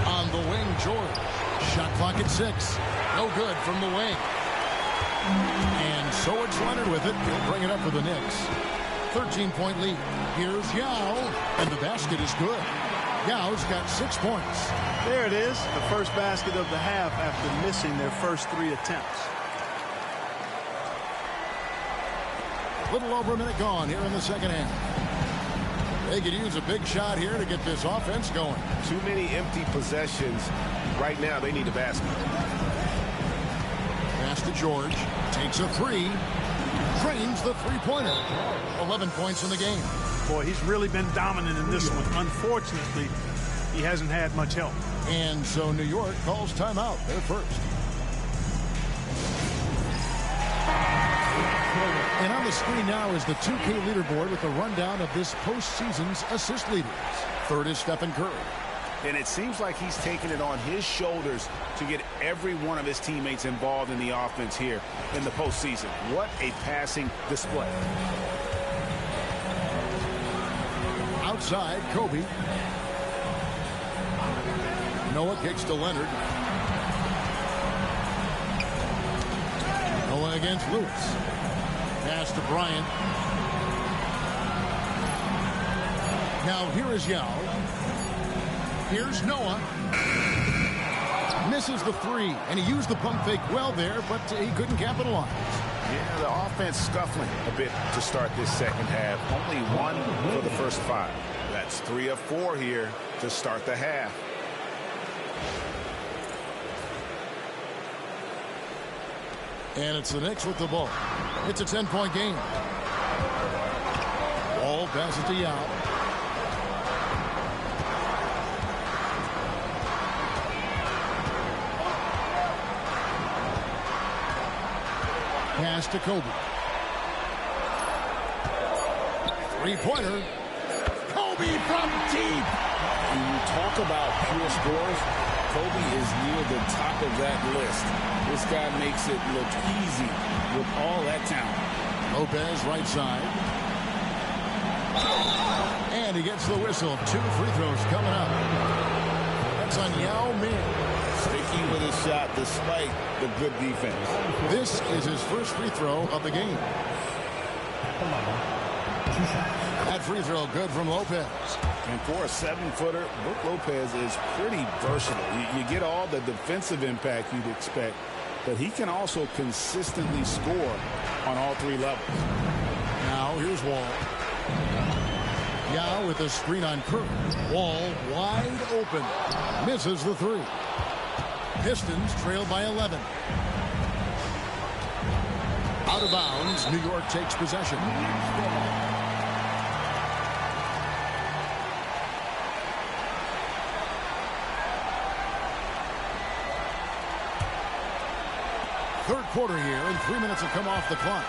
On the wing, George. Shot clock at 6. No good from the wing. And so it's Leonard with it. He'll bring it up for the Knicks. 13-point lead. Here's Yao, and the basket is good. Yao's got 6 points. There it is, the first basket of the half after missing their first 3 attempts. Little over a minute gone here in the second half. They could use a big shot here to get this offense going. Too many empty possessions. Right now, they need a basket. Pass to George. Takes a 3. Trains the three-pointer. 11 points in the game. Boy, he's really been dominant in this one. Unfortunately, he hasn't had much help. And so New York calls timeout. They're first. And on the screen now is the 2K leaderboard with a rundown of this postseason's assist leaders. Third is Stephen Curry. And it seems like he's taking it on his shoulders to get every one of his teammates involved in the offense here in the postseason. What a passing display. Outside, Kobe. Noah kicks to Leonard. Noah against Lewis. Pass to Bryant. Now here is Yao. Here's Noah. Misses the three, and he used the pump fake well there, but he couldn't capitalize. Yeah, the offense scuffling a bit to start this second half. Only one for the first 5. That's 3 of 4 here to start the half. And it's the Knicks with the ball. It's a 10-point game. Ball passes to Yao. Pass to Kobe. Three-pointer. Kobe from deep. When you talk about pure scores, Kobe is near the top of that list. This guy makes it look easy with all that talent. Lopez right side. And he gets the whistle. 2 free throws coming up. That's on Yao Ming. Sticking with his shot despite the good defense. This is his first free throw of the game. That free throw good from Lopez. And for a 7-footer, Brook Lopez is pretty versatile. You get all the defensive impact you'd expect, but he can also consistently score on all 3 levels. Now here's Wall. Yao with a screen on Curry. Wall wide open. Misses the 3. Pistons trail by 11. Out of bounds, New York takes possession. Third quarter here, and 3 minutes have come off the clock.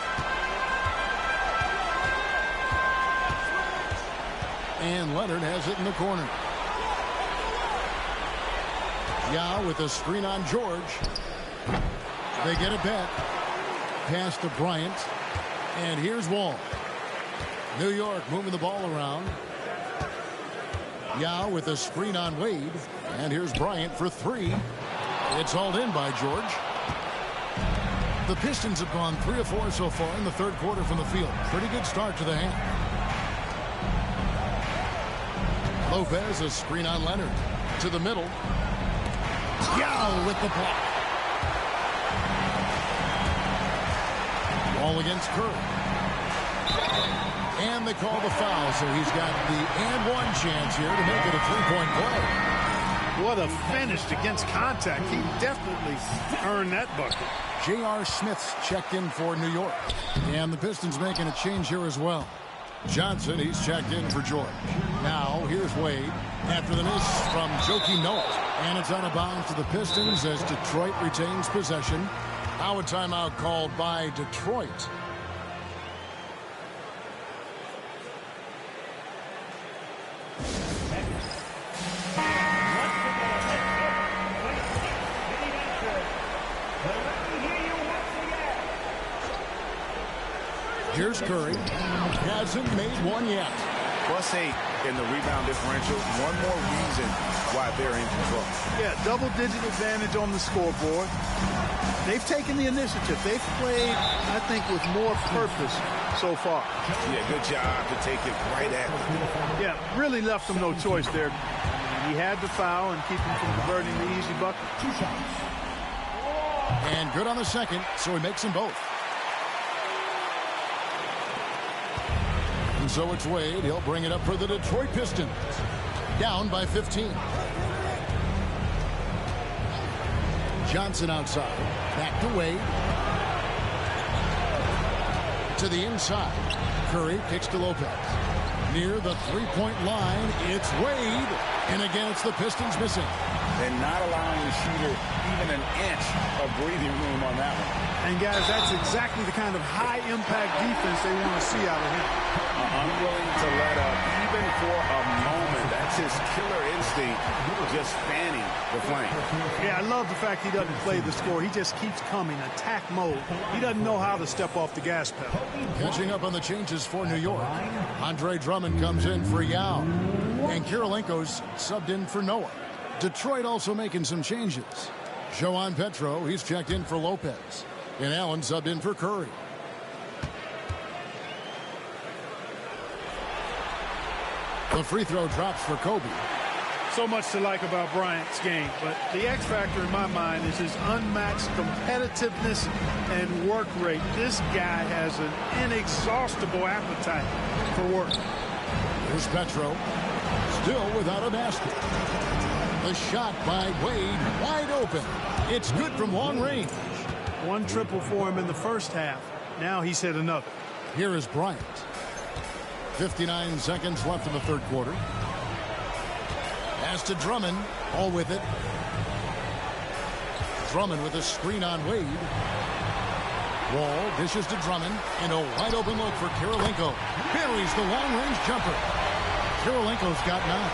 And Leonard has it in the corner. Yao with a screen on George. They get it back. Pass to Bryant. And here's Wall. New York moving the ball around. Yao with a screen on Wade. And here's Bryant for 3. It's hauled in by George. The Pistons have gone 3 of 4 so far in the third quarter from the field. Pretty good start to the half. Lopez, a screen on Leonard. To the middle. Yao with the block. Ball against Curry. And they call the foul, so he's got the and 1 chance here to make it a 3-point play. What a finish against contact. He definitely earned that bucket. J.R. Smith's checked in for New York. And the Pistons making a change here as well. Johnson, he's checked in for George. Now, here's Wade after the miss from Joakim Noah. And it's out of bounds to the Pistons as Detroit retains possession. Now a timeout called by Detroit. Here's Curry. Hasn't made one yet. +8 in the rebound differential. One more reason why they're in control. Yeah, double-digit advantage on the scoreboard. They've taken the initiative. They've played, I think, with more purpose so far. Yeah, good job to take it right at them. Yeah, really left them no choice there. He had the foul and keep him from converting the easy bucket. And good on the second, so he makes them both. And so it's Wade. He'll bring it up for the Detroit Pistons. Down by 15. Johnson outside. Back to Wade. To the inside. Curry kicks to Lopez. Near the three-point line, it's Wade. And again, it's the Pistons missing. And not allowing the shooter even an inch of breathing room on that one. And, guys, that's exactly the kind of high-impact defense they want to see out of him. Unwilling to let up even for a moment. That's his killer instinct, just fanning the flank. Yeah, I love the fact he doesn't play the score. He just keeps coming, attack mode. He doesn't know how to step off the gas pedal. Catching up on the changes for New York. Andre Drummond comes in for Yao. And Kirilenko's subbed in for Noah. Detroit also making some changes. Joan Petro, he's checked in for Lopez. And Allen subbed in for Curry. The free throw drops for Kobe. So much to like about Bryant's game, but the X factor in my mind is his unmatched competitiveness and work rate. This guy has an inexhaustible appetite for work. Here's Petro, still without a basket. The shot by Wade, wide open. It's good from long range. One triple for him in the first half. Now he's hit another. Here is Bryant. 59 seconds left in the third quarter. Pass to Drummond, all with it. Drummond with a screen on Wade. Wall dishes to Drummond, and a wide open look for Kirilenko. Buries the long-range jumper. Kirilenko's got 9.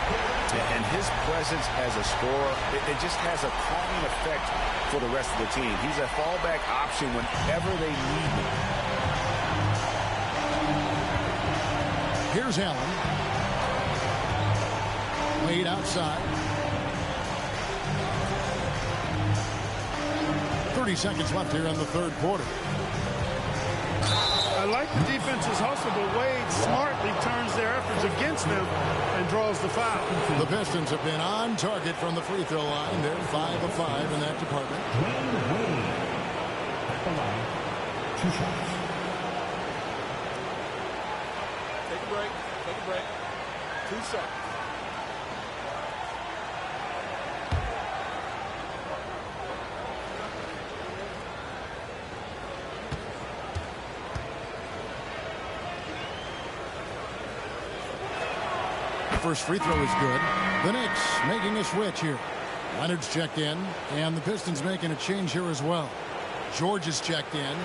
And his presence as a scorer, it just has a calming effect for the rest of the team. He's a fallback option whenever they need him. Here's Allen. Wade outside. 30 seconds left here in the third quarter. I like the defense's hustle, but Wade smartly turns their efforts against them and draws the foul. The Pistons have been on target from the free throw line. They're 5 of 5 in that department. Wade at the line. 2 shots. Take a break. Take a break. 2 seconds. First free throw is good. The Knicks making a switch here. Leonard's checked in, and the Pistons making a change here as well. George is checked in.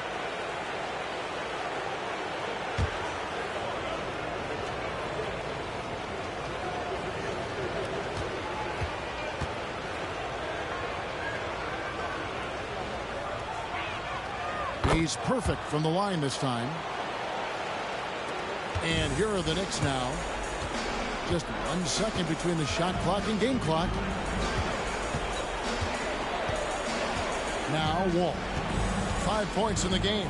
He's perfect from the line this time. And here are the Knicks now. Just 1 second between the shot clock and game clock. Now Wall. 5 points in the game.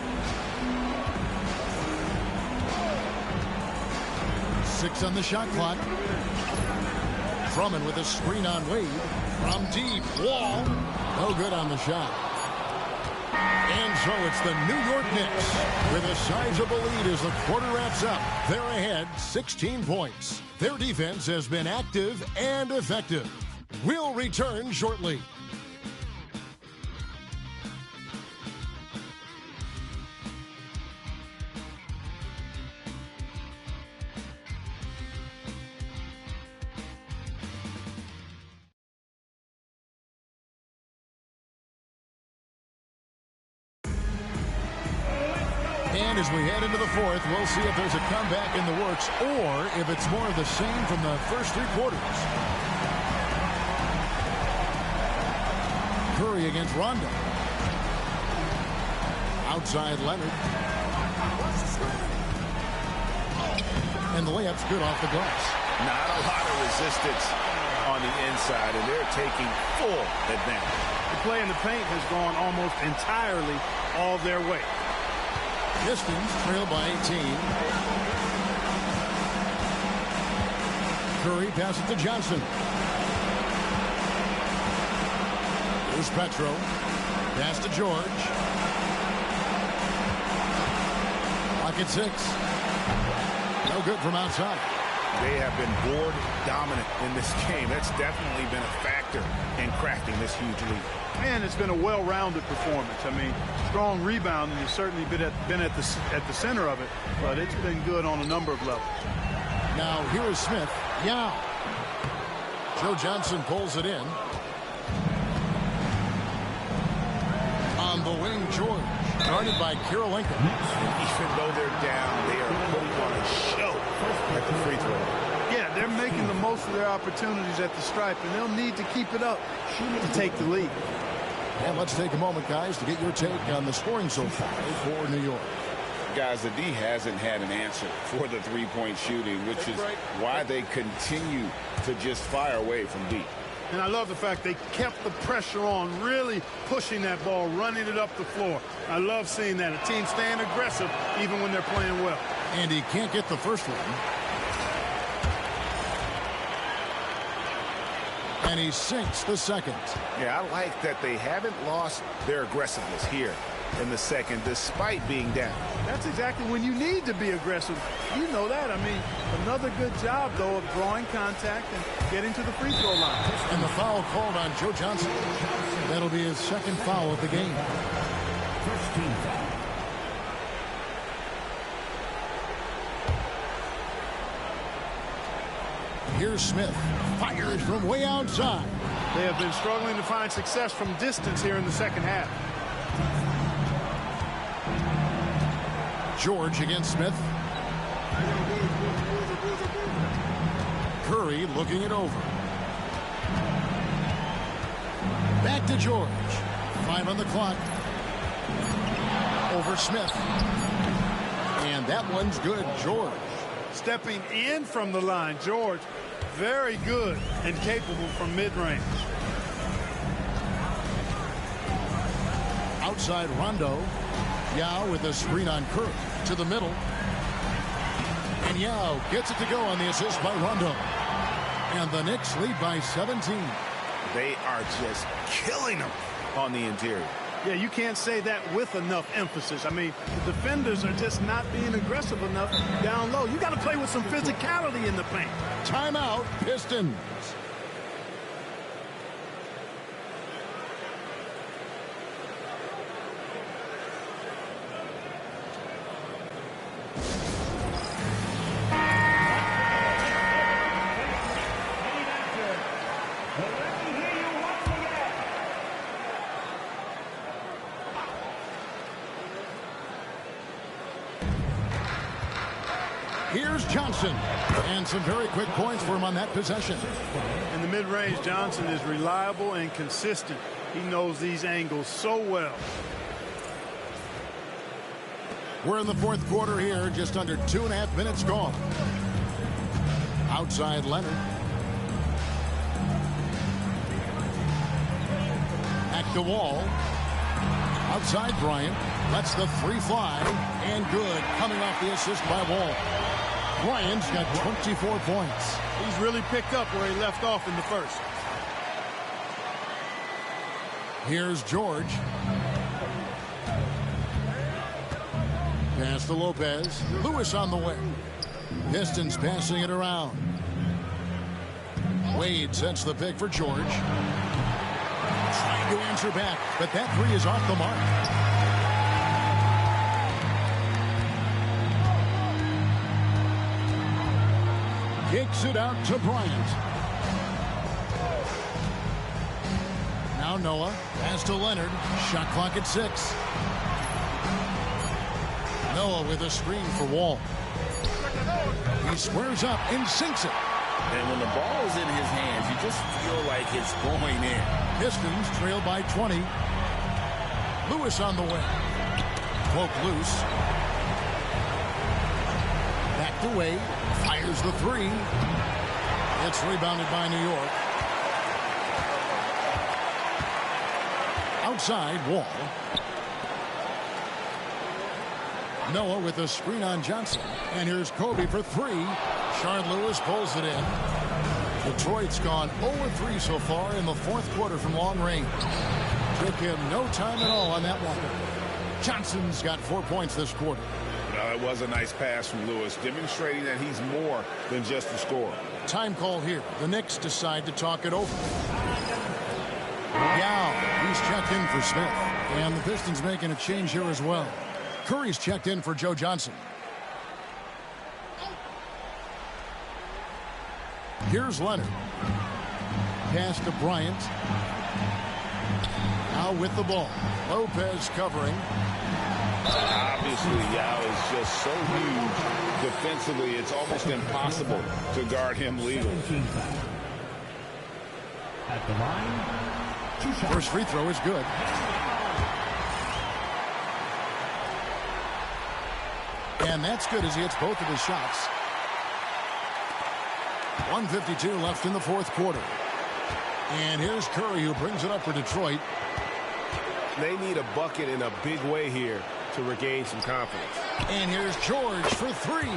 6 on the shot clock. Drummond with a screen on Wade. From deep. Wall. No good on the shot. And so it's the New York Knicks with a sizable lead as the quarter wraps up. They're ahead 16 points. Their defense has been active and effective. We'll return shortly. And as we head into the fourth, we'll see if there's a comeback in the works or if it's more of the same from the first 3 quarters. Curry against Rondo. Outside Leonard. And the layup's good off the glass. Not a lot of resistance on the inside, and they're taking full advantage. The play in the paint has gone almost entirely all their way. Pistons trail by 18. Curry passes to Johnson. Here's Petro. Pass to George. Clock at 6. No good from outside. They have been board dominant in this game. That's definitely been a factor in crafting this huge lead. And it's been a well-rounded performance. I mean, strong rebounding has certainly been at the center of it, but it's been good on a number of levels. Now here is Smith. Yao. Joe Johnson pulls it in. On the wing, George. guarded by Karolinko. Even though they're down, they are putting on a show at the free throw line. Yeah, they're making the most of their opportunities at the stripe, and they'll need to keep it up to take the lead. And let's take a moment, guys, to get your take on the scoring so far for New York. Guys, the D hasn't had an answer for the three-point shooting, which is why they continue to just fire away from deep. And I love the fact they kept the pressure on, really pushing that ball, running it up the floor. I love seeing that. A team staying aggressive even when they're playing well. And he can't get the first one. And he sinks the second. Yeah, I like that they haven't lost their aggressiveness here in the second, despite being down. That's exactly when you need to be aggressive. You know that. I mean, another good job, though, of drawing contact and getting to the free throw line. And the foul called on Joe Johnson. That'll be his second foul of the game. First team foul. Here's Smith. Fires from way outside. They have been struggling to find success from distance here in the second half. George against Smith. Curry looking it over. Back to George. 5 on the clock. Over Smith. And that one's good. George. Stepping in from the line, George, very good and capable from mid-range. Outside Rondo. Yao with a screen on Curry to the middle. And Yao gets it to go on the assist by Rondo. And the Knicks lead by 17. They are just killing them on the interior. Yeah, you can't say that with enough emphasis. I mean, the defenders are just not being aggressive enough down low. You got to play with some physicality in the paint. Timeout, Pistons. Here's Johnson. And some very quick points for him on that possession. In the mid-range, Johnson is reliable and consistent. He knows these angles so well. We're in the fourth quarter here, just under 2.5 minutes gone. Outside Leonard. At the wall. Outside Bryant. Lets the three fly. And good. Coming off the assist by Wall. Bryant's got 24 points. He's really picked up where he left off in the first. Here's George. Pass to Lopez. Lewis on the way. Pistons passing it around. Wade sets the pick for George. Trying to answer back, but that three is off the mark. Kicks it out to Bryant. Now Noah. Pass to Leonard. Shot clock at 6. Noah with a screen for Wall. He squares up and sinks it. And when the ball is in his hands, you just feel like it's going in. Pistons trail by 20. Lewis on the way. Poke loose. Back to Wade. Fires the three. It's rebounded by New York. Outside, Wall. Noah with a screen on Johnson. And here's Kobe for three. Shard Lewis pulls it in. Detroit's gone 0-3 so far in the fourth quarter from long range. Took him no time at all on that one. Johnson's got 4 points this quarter. It was a nice pass from Lewis, demonstrating that he's more than just a scorer. Time call here. The Knicks decide to talk it over. Yao, he's checked in for Smith. And the Pistons making a change here as well. Curry's checked in for Joe Johnson. Here's Leonard. Pass to Bryant. Now with the ball. Lopez covering. Obviously, Yao is just so huge defensively, it's almost impossible to guard him legally. At the line, 2 shots. First free throw is good. And that's good as he hits both of his shots. 1:52 left in the fourth quarter. And here's Curry, who brings it up for Detroit. They need a bucket in a big way here to regain some confidence. And here's George for 3.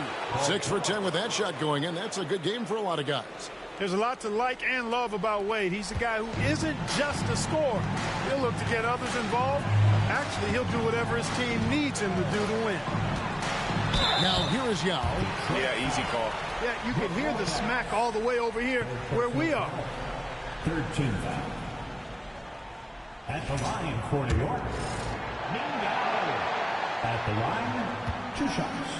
6 for 10 with that shot going in. That's a good game for a lot of guys. There's a lot to like and love about Wade. He's a guy who isn't just a scorer. He'll look to get others involved. Actually, he'll do whatever his team needs him to do to win. Now here is Yao. Yeah, easy call. Yeah, you can hear the smack all the way over here where we are. 13 foul. At the line for New York, Ming Yao. At the line, 2 shots.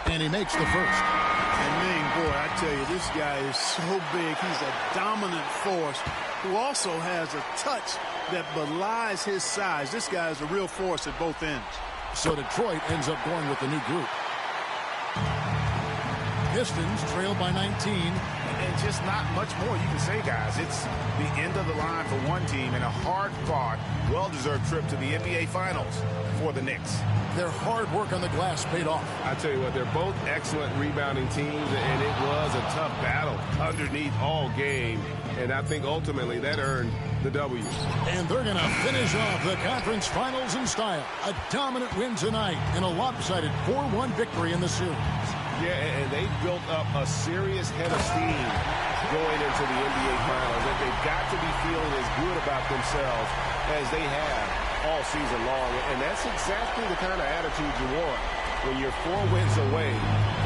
And he makes the first. And Ming, boy, I tell you, this guy is so big. He's a dominant force who also has a touch that belies his size. This guy is a real force at both ends. So Detroit ends up going with the new group. Pistons trail by 19. And just not much more you can say, guys. It's the end of the line for one team and a hard-fought, well-deserved trip to the NBA Finals for the Knicks. Their hard work on the glass paid off. I tell you what, they're both excellent rebounding teams, and it was a tough battle underneath all game. And I think ultimately that earned the W. And they're going to finish off the conference finals in style. A dominant win tonight and a lopsided 4-1 victory in the series. Yeah, and they built up a serious head of steam going into the NBA Finals. And they've got to be feeling as good about themselves as they have all season long. And that's exactly the kind of attitude you want when you're 4 wins away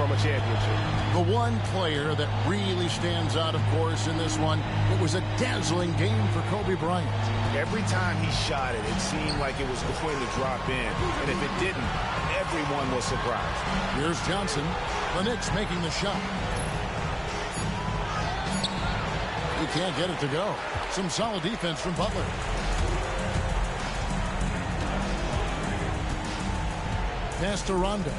from a championship. The one player that really stands out, of course, in this one, it was a dazzling game for Kobe Bryant. Every time he shot it, it seemed like it was going to drop in. And if it didn't, everyone was surprised. Here's Johnson. The Knicks making the shot. He can't get it to go. Some solid defense from Butler. Pass to Rondo.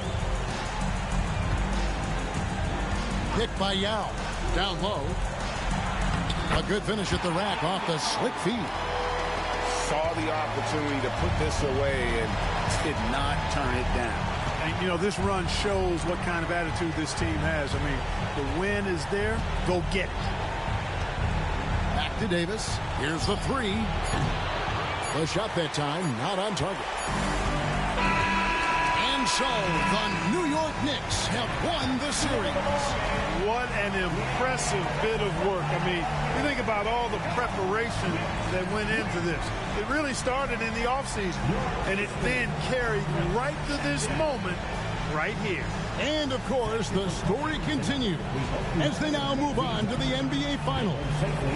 Picked by Yao. Down low. A good finish at the rack off the slick feed. Saw the opportunity to put this away and did not turn it down. And, you know, this run shows what kind of attitude this team has. I mean, the win is there. Go get it. Back to Davis. Here's the 3. The shot that time not on target. And so the New York Knicks have won the series. What an impressive bit of work. I mean, you think about all the preparation that went into this. It really started in the offseason, and it then carried right to this moment right here. And, of course, the story continues as they now move on to the NBA Finals,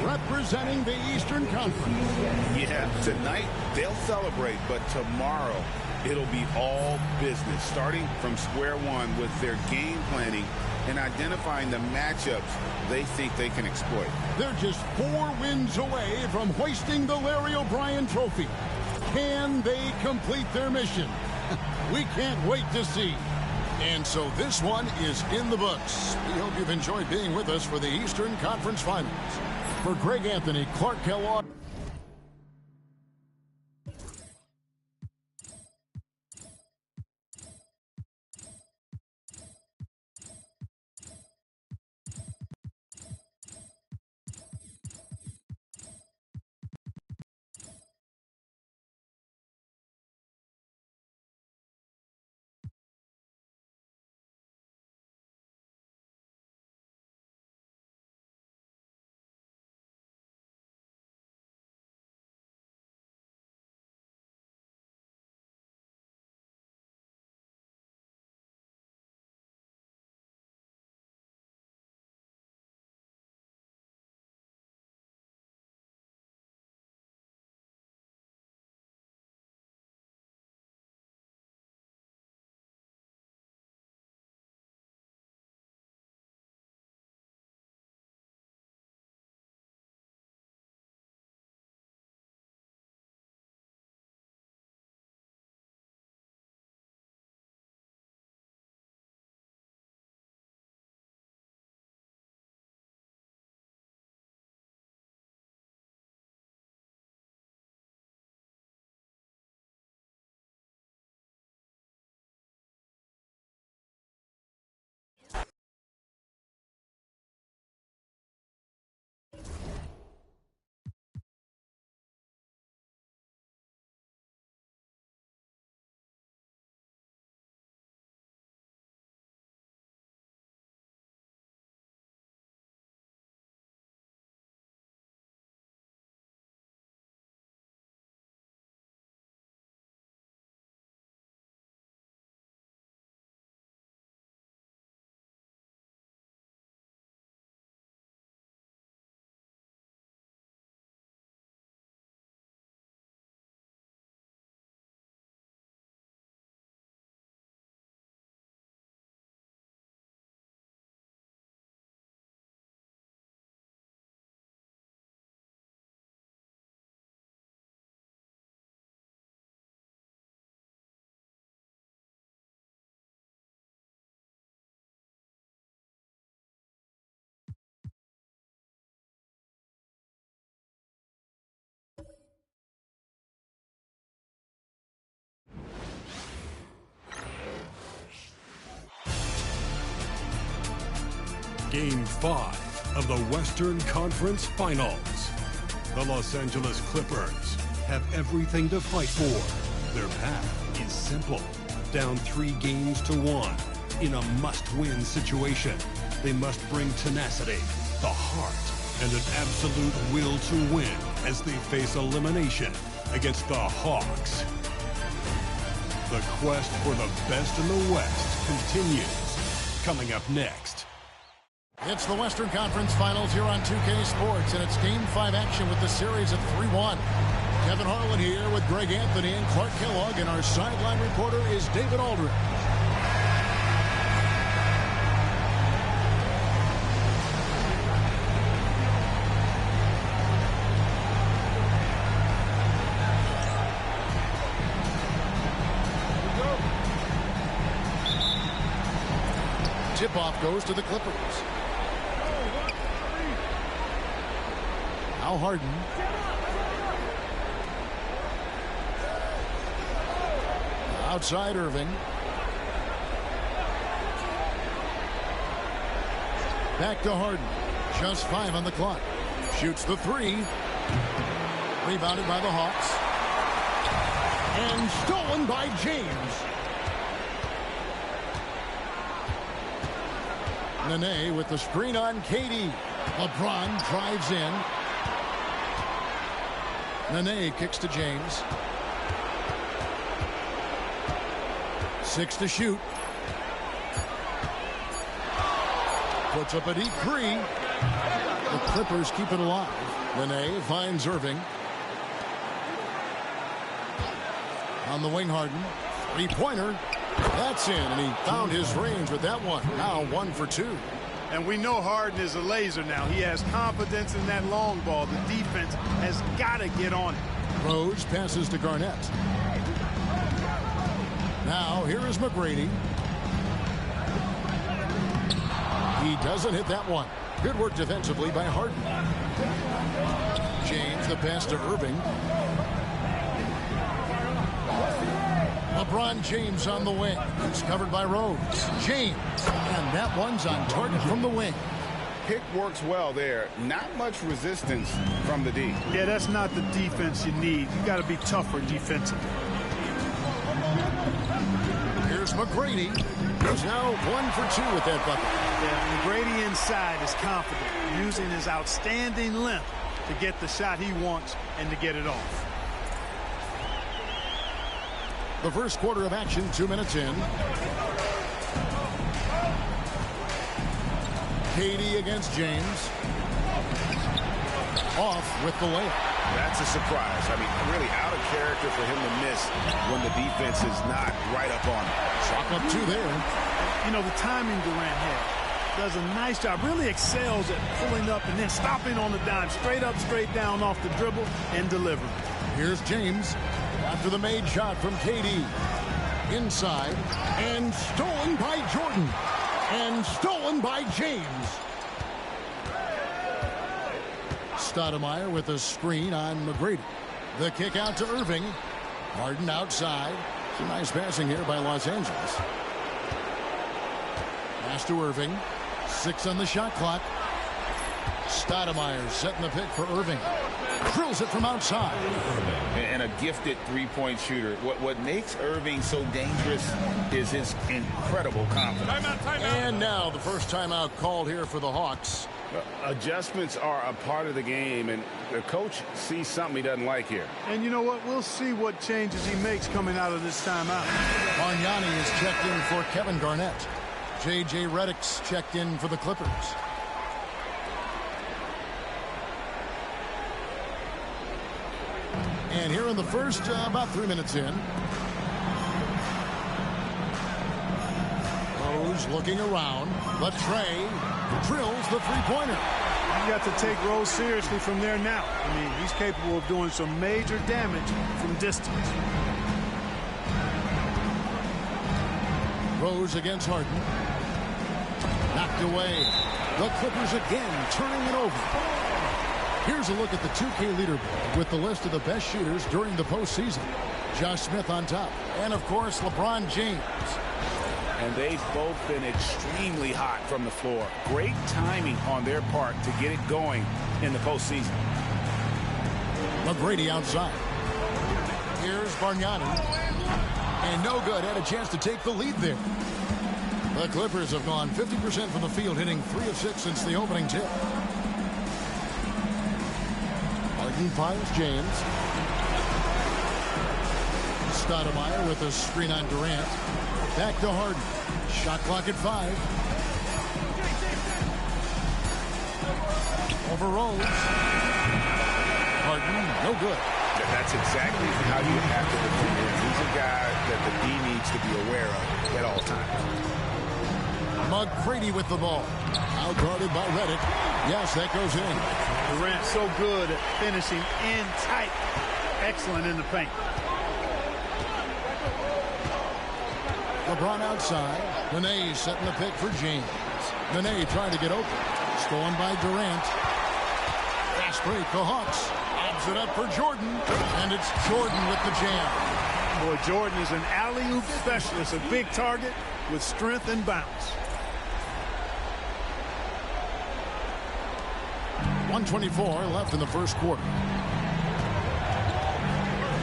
representing the Eastern Conference. Yeah, tonight they'll celebrate, but tomorrow it'll be all business, starting from square one with their game planning and identifying the matchups they think they can exploit. They're just 4 wins away from hoisting the Larry O'Brien Trophy. Can they complete their mission? We can't wait to see. And so this one is in the books. We hope you've enjoyed being with us for the Eastern Conference Finals. For Greg Anthony, Clark Kellogg. Game 5 of the Western Conference Finals. The Los Angeles Clippers have everything to fight for. Their path is simple. Down 3 games to 1 in a must-win situation. They must bring tenacity, the heart, and an absolute will to win as they face elimination against the Hawks. The quest for the best in the West continues. Coming up next. It's the Western Conference Finals here on 2K Sports, and it's Game 5 action with the series at 3-1. Kevin Harlan here with Greg Anthony and Clark Kellogg, and our sideline reporter is David Aldridge. Tip-off goes to the Clippers. Now Harden. Outside Irving. Back to Harden. Just 5 on the clock. Shoots the 3. Rebounded by the Hawks. And stolen by James. Nene with the screen on KD. LeBron drives in. Nene kicks to James. 6 to shoot. Puts up a deep 3. The Clippers keep it alive. Nene finds Irving. On the wing, Harden. 3-pointer. That's in, and he found his range with that one. Now 1 for 2. And we know Harden is a laser now. He has confidence in that long ball. The defense has got to get on it. Rose passes to Garnett. Now here is McGrady. He doesn't hit that one. Good work defensively by Harden. James, the pass to Irving. LeBron James on the wing. He's covered by Rose. James. And that one's on target from the wing. Pick works well there. Not much resistance from the D. Yeah, that's not the defense you need. You got to be tougher defensively. Here's McGrady. He's now 1 for 2 with that bucket. Yeah, McGrady inside is confident, using his outstanding length to get the shot he wants and to get it off. The first quarter of action, 2 minutes in. KD against James. Off with the layup. That's a surprise. I mean, really out of character for him to miss when the defense is not right up on him. Chalk up 2 there. You know, the timing Durant had does a nice job. Really excels at pulling up and then stopping on the dime. Straight up, straight down off the dribble and delivering. Here's James. After the made shot from KD. Inside. And stolen by Jordan. And stolen by James. Stoudemire with a screen on McGrady. The kick out to Irving. Harden outside. Some nice passing here by Los Angeles. Pass to Irving. 6 on the shot clock. Stoudemire setting the pick for Irving. Drills it from outside. And a gifted three-point shooter. What makes Irving so dangerous is his incredible confidence. Timeout. And now the first timeout called here for the Hawks. Adjustments are a part of the game, and the coach sees something he doesn't like here. And you know what? We'll see what changes he makes coming out of this timeout. Bargnani is checked in for Kevin Garnett. J.J. Redick's checked in for the Clippers. And here in the first, about 3 minutes in. Rose looking around. But Trey drills the three-pointer. You got to take Rose seriously from there now. I mean, he's capable of doing some major damage from distance. Rose against Harden. Knocked away. The Clippers again turning it over. Here's a look at the 2K leaderboard with the list of the best shooters during the postseason. Josh Smith on top. And, of course, LeBron James. and they've both been extremely hot from the floor. Great timing on their part to get it going in the postseason. McGrady outside. Here's Bargnani. And no good. Had a chance to take the lead there. The Clippers have gone 50% from the field, hitting 3 of 6 since the opening tip. Harden finds James. Stoudemire with a screen on Durant. Back to Harden. Shot clock at 5. Over Rose. Harden, no good. That's exactly how you have to defend him. He's a guy that the D needs to be aware of at all times. McGrady with the ball. Out guarded by Reddick. Yes, that goes in. Durant so good at finishing in tight. Excellent in the paint. LeBron outside. Nene setting the pick for James. Nene trying to get open. Stolen by Durant. Fast break, the Hawks. It up for Jordan, and it's Jordan with the jam. Boy, Jordan is an alley-oop specialist, a big target with strength and bounce. 1:24 left in the first quarter.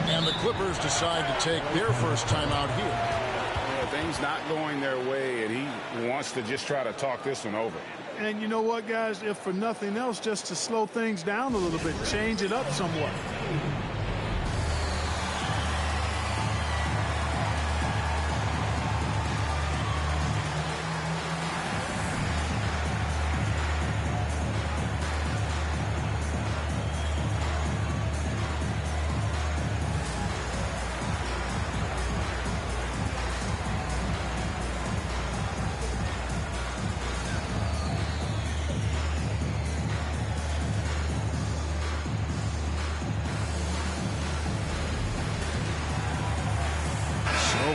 And the Clippers decide to take their first timeout here. Yeah, things not going their way, and he wants to just try to talk this one over. And you know what, guys? If for nothing else, just to slow things down a little bit, change it up somewhat.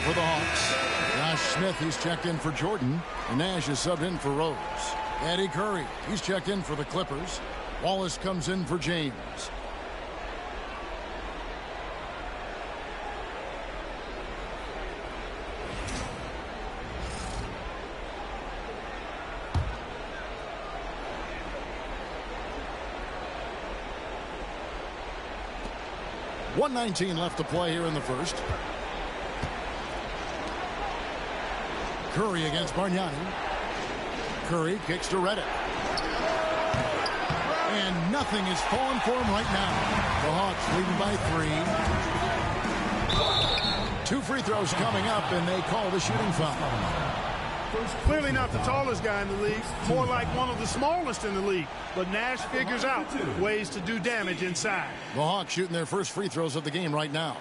For the Hawks. Josh Smith, he's checked in for Jordan. Nash is subbed in for Rose. Eddie Curry, he's checked in for the Clippers. Wallace comes in for James. .119 left to play here in the first. Curry against Bargnani. Curry kicks to Reddick. And nothing is falling for him right now. The Hawks leading by 3. 2 free throws coming up, and they call the shooting foul. Clearly not the tallest guy in the league. More like one of the smallest in the league. But Nash figures out ways to do damage inside. The Hawks shooting their first free throws of the game right now.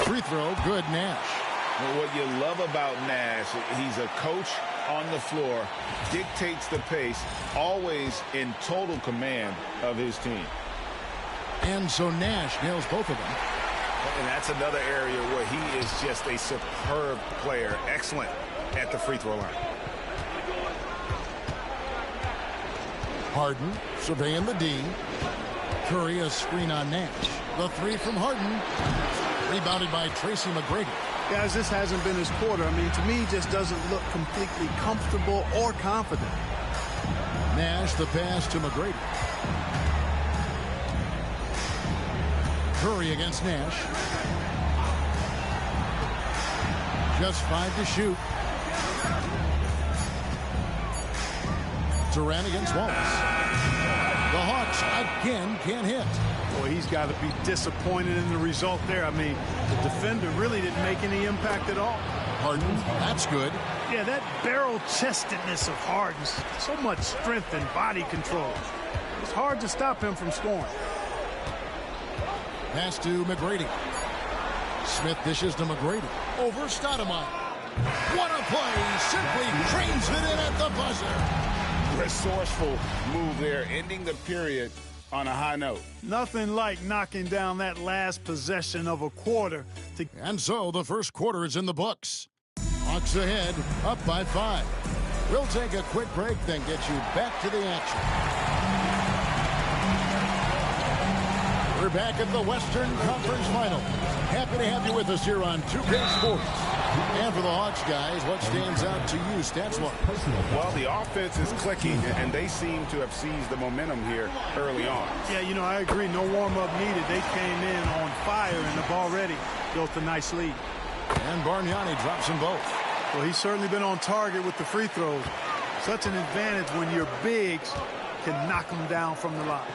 Free throw, good. Nash. Well, what you love about Nash, he's a coach on the floor, dictates the pace, always in total command of his team. And so Nash nails both of them. And that's another area where he is just a superb player, excellent at the free throw line. Harden surveying the D. Curry a screen on Nash. The 3 from Harden. Rebounded by Tracy McGrady. Guys, this hasn't been his quarter. I mean, to me, he just doesn't look completely comfortable or confident. Nash the pass to McGrady. Curry against Nash. Just 5 to shoot. Durant against Wallace. The Hawks again can't hit. Boy, he's got to be disappointed in the result there. I mean, the defender really didn't make any impact at all. Harden, that's good. Yeah, that barrel-chestedness of Harden, so much strength and body control. It's hard to stop him from scoring. Pass to McGrady. Smith dishes to McGrady. Over Stoudemire. What a play! Simply trains it in at the buzzer. Resourceful move there, ending the period on a high note. Nothing like knocking down that last possession of a quarter. And so the first quarter is in the books. Hawks ahead, up by 5. We'll take a quick break, then get you back to the action. We're back at the Western Conference Finals. Happy to have you with us here on 2K Sports. And for the Hawks, guys, what stands out to you stats-wise? Well, the offense is clicking, and they seem to have seized the momentum here early on. Yeah, you know, I agree. No warm-up needed. They came in on fire and have already built a nice lead. And Bargnani drops them both. Well, he's certainly been on target with the free throws. Such an advantage when your bigs can knock them down from the line.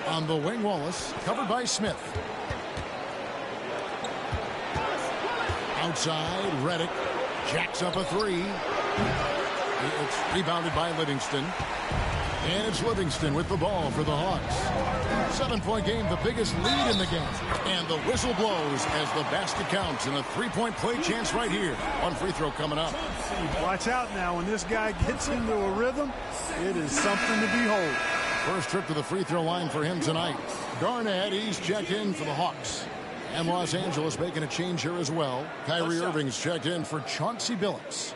On the wing, Wallace, covered by Smith. Outside, Redick jacks up a three. It's rebounded by Livingston. And it's Livingston with the ball for the Hawks. 7-point game, the biggest lead in the game. And the whistle blows as the basket counts. And a three-point play chance right here. One free throw coming up. Watch out now. When this guy gets into a rhythm, it is something to behold. First trip to the free throw line for him tonight. Garnett, he's checked in for the Hawks. And Los Angeles making a change here as well. Kyrie Irving's checked in for Chauncey Billups.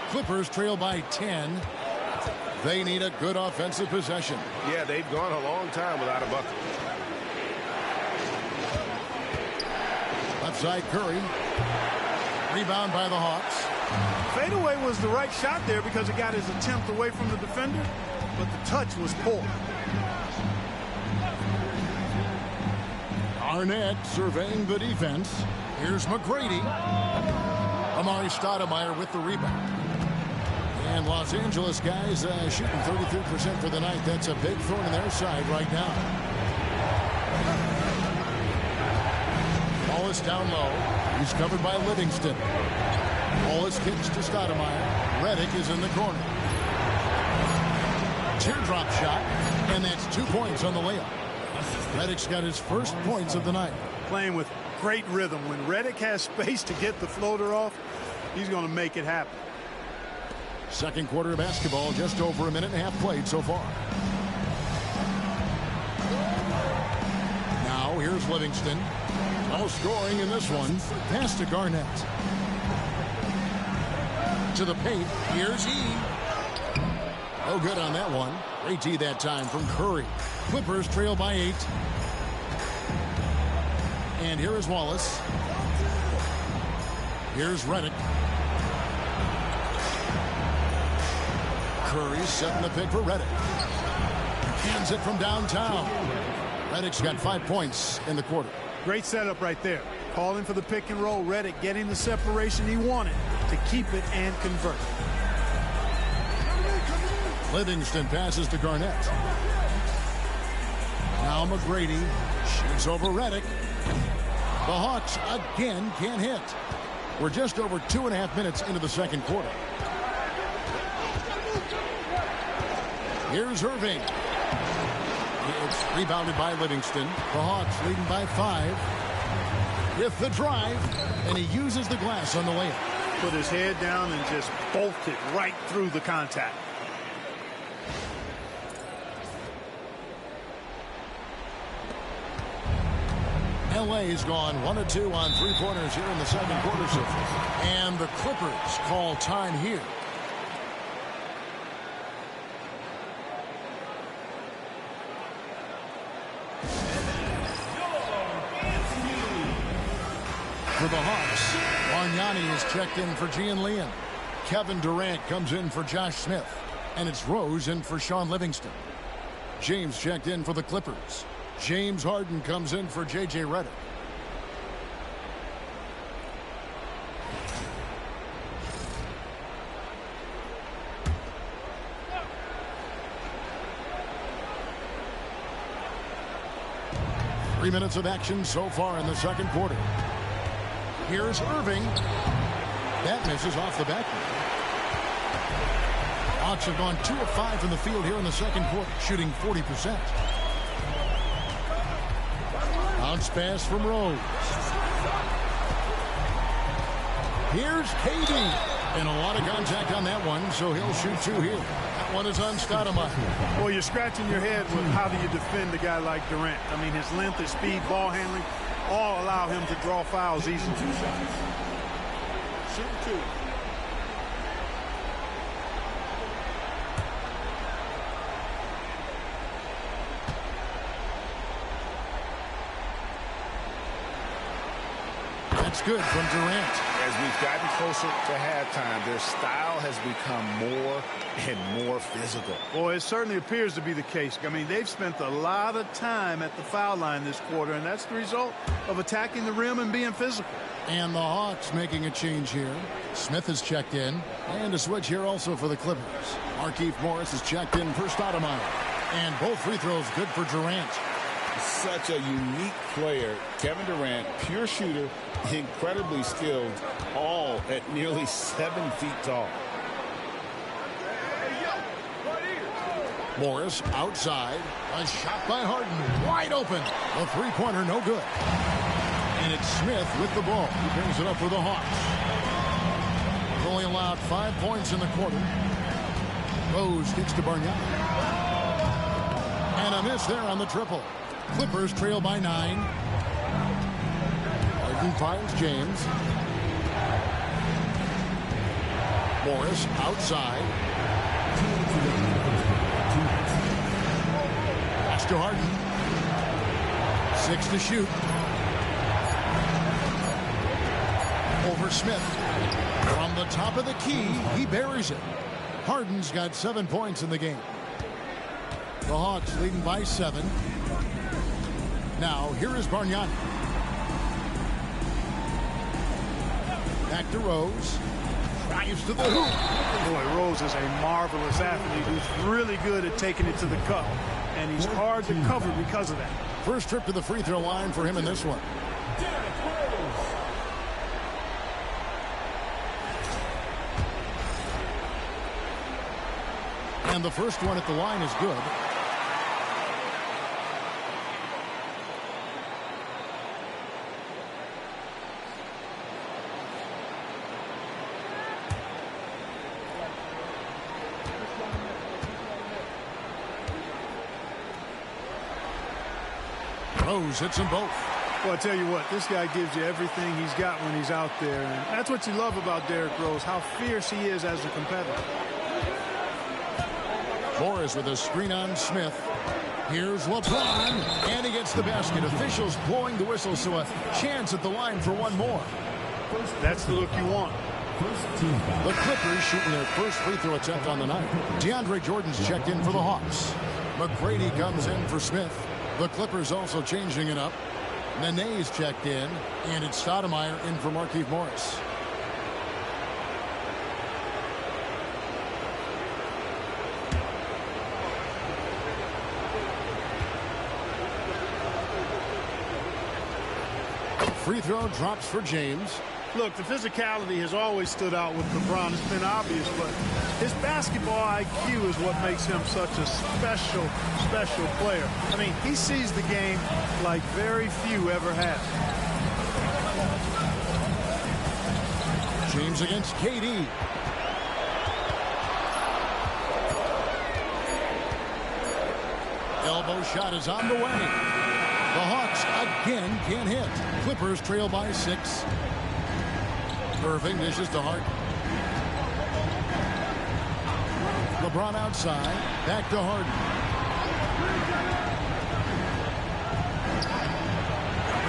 Clippers trail by 10. They need a good offensive possession. Yeah, they've gone a long time without a bucket. Left side, Curry. Rebound by the Hawks. Fadeaway was the right shot there because it got his attempt away from the defender, but the touch was poor. Arnett surveying the defense. Here's McGrady. Amari Stoudemire with the rebound. And Los Angeles guys shooting 33% for the night. That's a big thorn in their side right now. Wallace down low. He's covered by Livingston. Wallace kicks to Stoudemire. Redick is in the corner. Teardrop shot. And that's 2 points on the layup. Redick's got his first points of the night. Playing with great rhythm. When Redick has space to get the floater off, he's going to make it happen. Second quarter of basketball, just over a minute and a half played so far. Now here's Livingston. No scoring in this one. Pass to Garnett. To the paint. Here's E. No good on that one. Great D that time from Curry. Clippers trail by 8. And here is Wallace. Here's Redick. Curry setting the pick for Redick. Hands it from downtown. Redick's got 5 points in the quarter. Great setup right there. Calling for the pick and roll. Redick getting the separation he wanted to keep it and convert. Livingston passes to Garnett. Now McGrady shoots over Redick. The Hawks again can't hit. We're just over 2.5 minutes into the second quarter. Here's Irving. It's rebounded by Livingston. The Hawks leading by 5. With the drive, and he uses the glass on the layup. Put his head down and just bolted right through the contact. LA's gone 1 of 2 on 3-pointers here in the second quarter. And the Clippers call time here. For the Hawks, Bargnani is checked in for Gian Leon. Kevin Durant comes in for Josh Smith. And it's Rose in for Sean Livingston. James checked in for the Clippers. James Harden comes in for J.J. Redick. Three minutes of action so far in the second quarter. Here's Irving. That misses off the back. Hawks have gone 2 of 5 from the field here in the second quarter, shooting 40%. Bounce pass from Rose. Here's KD. And a lot of contact on that one, so he'll shoot 2 here. That one is on Stoudemire. Well, you're scratching your head with how do you defend a guy like Durant. I mean, his length, his speed, ball handling, all allow him to draw fouls easily. Shoot 2. That's good from Durant. As we've gotten closer to halftime, their style has become more and more physical. Boy, it certainly appears to be the case. I mean, they've spent a lot of time at the foul line this quarter, and that's the result of attacking the rim and being physical. And the Hawks making a change here. Smith has checked in. And a switch here also for the Clippers. Markieff Morris has checked in for Stoudemire. And both free throws good for Durant. Such a unique player. Kevin Durant, pure shooter, incredibly skilled, all at nearly 7 feet tall. Morris outside. A shot by Harden. Wide open. A three-pointer, no good. And it's Smith with the ball. He brings it up for the Hawks. Only allowed 5 points in the quarter. Rose kicks to Bargnani. And a miss there on the triple. Clippers trail by 9. Harden finds James. Morris outside. Pass to Harden. 6 to shoot. Over Smith. From the top of the key, he buries it. Harden's got 7 points in the game. The Hawks leading by 7. Now, here is Bargnani. Back to Rose. Drives to the hoop. Boy, Rose is a marvelous athlete who's really good at taking it to the cup. And he's hard to cover because of that. First trip to the free throw line for him in this one. And the first one at the line is good. Rose hits them both. Well, I tell you what, this guy gives you everything he's got when he's out there. And that's what you love about Derrick Rose, how fierce he is as a competitor. Morris with a screen on Smith. Here's LeBron, and he gets the basket. Officials blowing the whistle, so a chance at the line for one more. That's the look you want. The Clippers shooting their first free throw attempt on the night. DeAndre Jordan's checked in for the Hawks. McGrady comes in for Smith. The Clippers also changing it up. Nene's checked in, and it's Stoudemire in for Markieff Morris. Free throw drops for James. Look, the physicality has always stood out with LeBron. It's been obvious, but his basketball IQ is what makes him such a special player. I mean, he sees the game like very few ever have. James against KD. Elbow shot is on the way. The Hawks again can't hit. Clippers trail by 6. Irving dishes to Harden. LeBron outside. Back to Harden.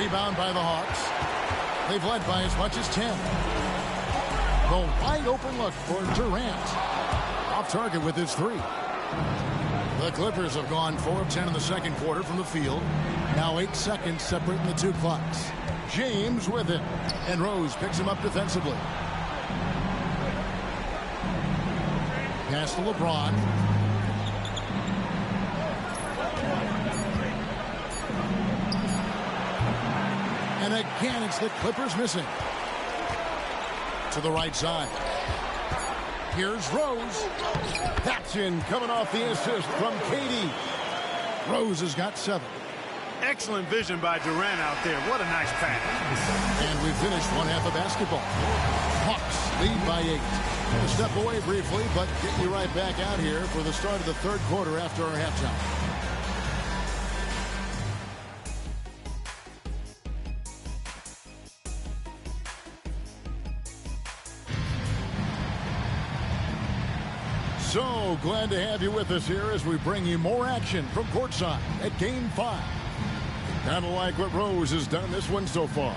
Rebound by the Hawks. They've led by as much as 10. The wide open look for Durant. Off target with his 3. The Clippers have gone 4 of 10 in the second quarter from the field. Now 8 seconds separating the 2 clocks. James with it. And Rose picks him up defensively. Pass to LeBron. And again, it's the Clippers missing. To the right side. Here's Rose. That's in, coming off the assist from KD. Rose has got 7. Excellent vision by Durant out there. What a nice pass. And we finished one half of basketball. Hawks Lead by 8. We'll step away briefly, but get you right back out here for the start of the third quarter after our halftime. So glad to have you with us here as we bring you more action from courtside at Game 5. Kind of like what Rose has done this one so far.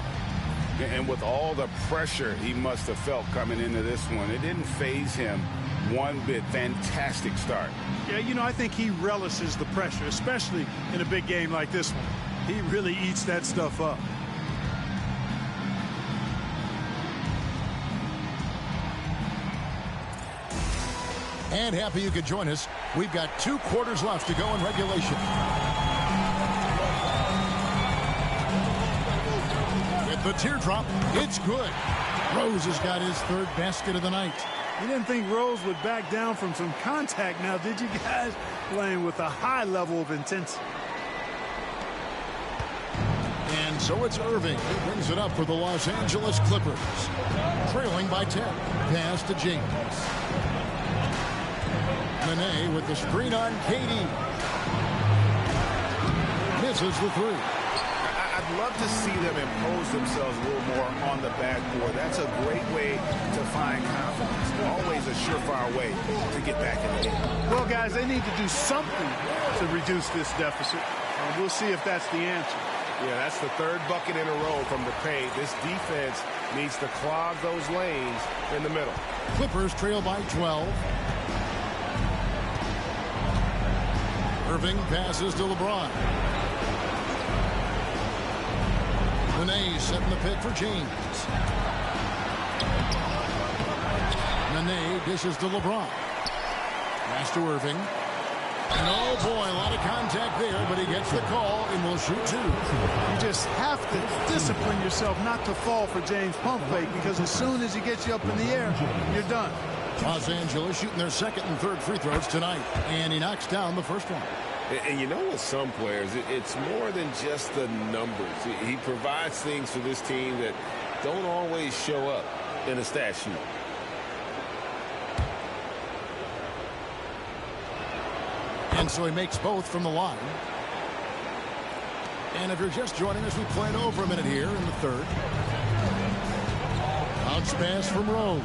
And with all the pressure he must have felt coming into this one, it didn't faze him one bit. Fantastic start. Yeah, you know, I think he relishes the pressure, especially in a big game like this one. He really eats that stuff up. And happy you could join us. We've got 2 quarters left to go in regulation. With the teardrop, it's good. Rose has got his 3rd basket of the night. You didn't think Rose would back down from some contact now, did you guys? Playing with a high level of intensity. And so it's Irving who brings it up for the Los Angeles Clippers. Trailing by 10. Pass to James. Nene with the screen on KD. Misses the 3. I'd love to see them impose themselves a little more on the backboard. That's a great way to find confidence. Always a surefire way to get back in the game. Well, guys, they need to do something to reduce this deficit. We'll see if that's the answer. Yeah, that's the 3rd bucket in a row from the paint. This defense needs to clog those lanes in the middle. Clippers trail by 12. Irving passes to LeBron. Nene setting the pick for James. Nene dishes to LeBron. Pass to Irving. And oh boy, a lot of contact there, but he gets the call and will shoot 2. You just have to discipline yourself not to fall for James' pump fake, because as soon as he gets you up in the air, you're done. Los Angeles shooting their 2nd and 3rd free throws tonight, and he knocks down the first one. And you know, with some players, it's more than just the numbers. He provides things for this team that don't always show up in a stat sheet. And so he makes both from the line. And if you're just joining us, we played over a minute here in the 3rd. Bounce pass from Rose.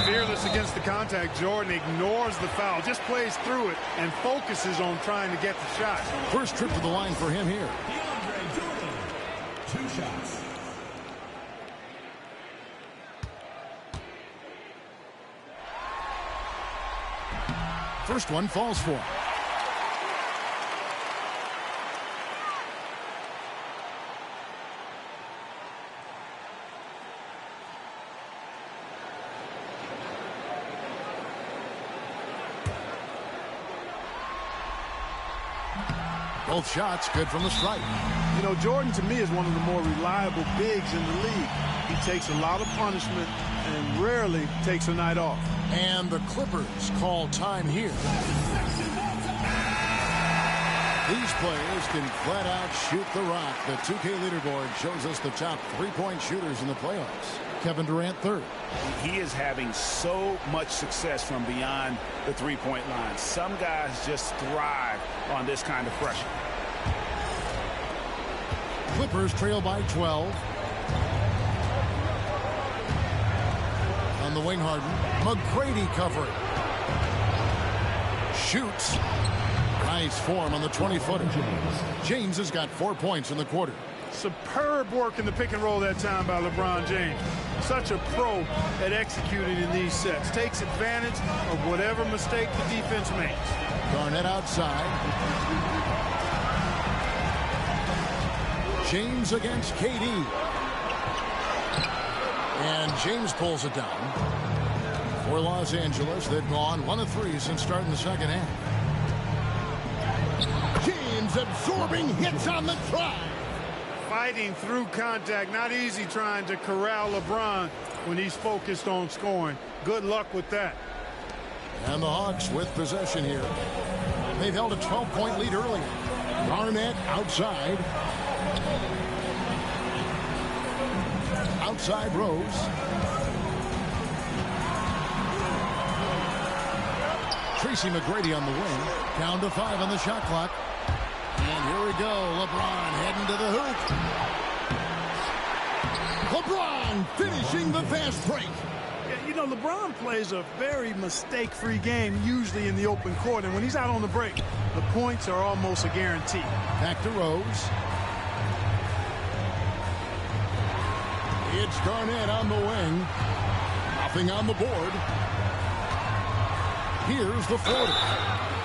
Fearless against the contact. Jordan ignores the foul, just plays through it and focuses on trying to get the shot. First trip to the line for him here. 2 shots. First one falls for him. Both shots good from the stripe. You know, Jordan, to me, is one of the more reliable bigs in the league. He takes a lot of punishment and rarely takes a night off. And the Clippers call time here. These players can flat out shoot the rock. The 2K leaderboard shows us the top 3-point shooters in the playoffs. Kevin Durant 3rd. He is having so much success from beyond the 3-point line. Some guys just thrive on this kind of pressure. Clippers trail by 12. On the wing, Harden. McGrady covering. Shoots. Nice form on the 20-footer. James has got 4 points in the quarter. Superb work in the pick and roll that time by LeBron James. Such a pro at executing in these sets. Takes advantage of whatever mistake the defense makes. Garnett outside. James against KD. And James pulls it down. For Los Angeles, they've gone 1 of 3 since starting the second half. James absorbing hits on the drive. Fighting through contact. Not easy trying to corral LeBron when he's focused on scoring. Good luck with that. And the Hawks with possession here. They've held a 12-point lead earlier. Garnett outside. Outside Rose. Tracy McGrady on the wing. Down to 5 on the shot clock. And here we go. LeBron heading to the hoop. LeBron finishing the fast break. Yeah, you know, LeBron plays a very mistake-free game, usually in the open court. And when he's out on the break, the points are almost a guarantee. Back to Rose. It's Garnett on the wing. Nothing on the board. Here's the floater.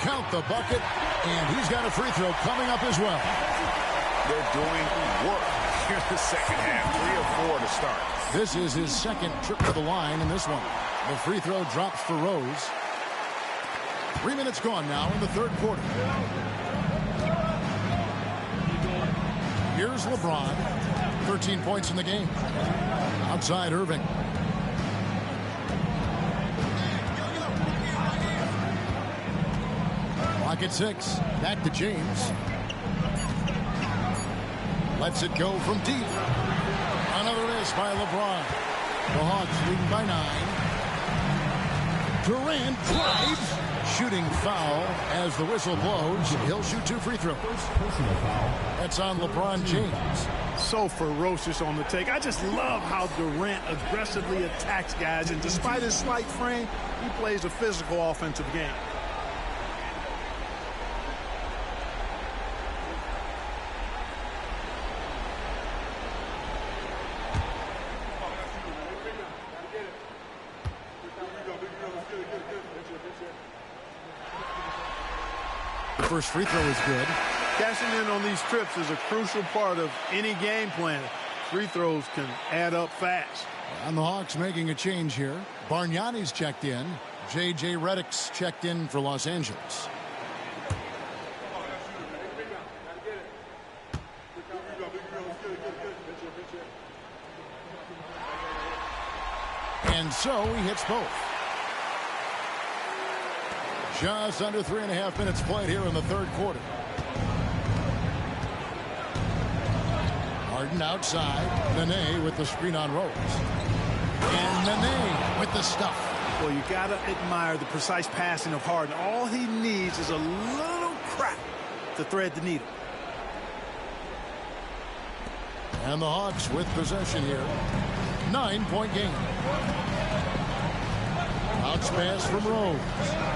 Count the bucket, and he's got a free throw coming up as well. They're doing work here in the second half. 3 or 4 to start. This is his second trip to the line in this one. The free throw drops for Rose. 3 minutes gone now in the third quarter. Here's LeBron. 13 points in the game. Outside Irving. Clock at 6. Back to James. Lets it go from deep. Another miss by LeBron. The Hawks leading by 9. Durant drives. Shooting foul as the whistle blows. He'll shoot 2 free throws. That's on LeBron James. So ferocious on the take. I just love how Durant aggressively attacks guys, and despite his slight frame, he plays a physical offensive game. The first free throw is good. Cashing in on these trips is a crucial part of any game plan. Free throws can add up fast. And the Hawks making a change here. Bargnani's checked in. J.J. Redick's checked in for Los Angeles. And so he hits both. Just under 3.5 minutes played here in the third quarter. Harden outside. Nene with the screen on Rose. And Nene with the stuff. Well, you got to admire the precise passing of Harden. All he needs is a little crack to thread the needle. And the Hawks with possession here. 9-point game. Bounce pass from Rose.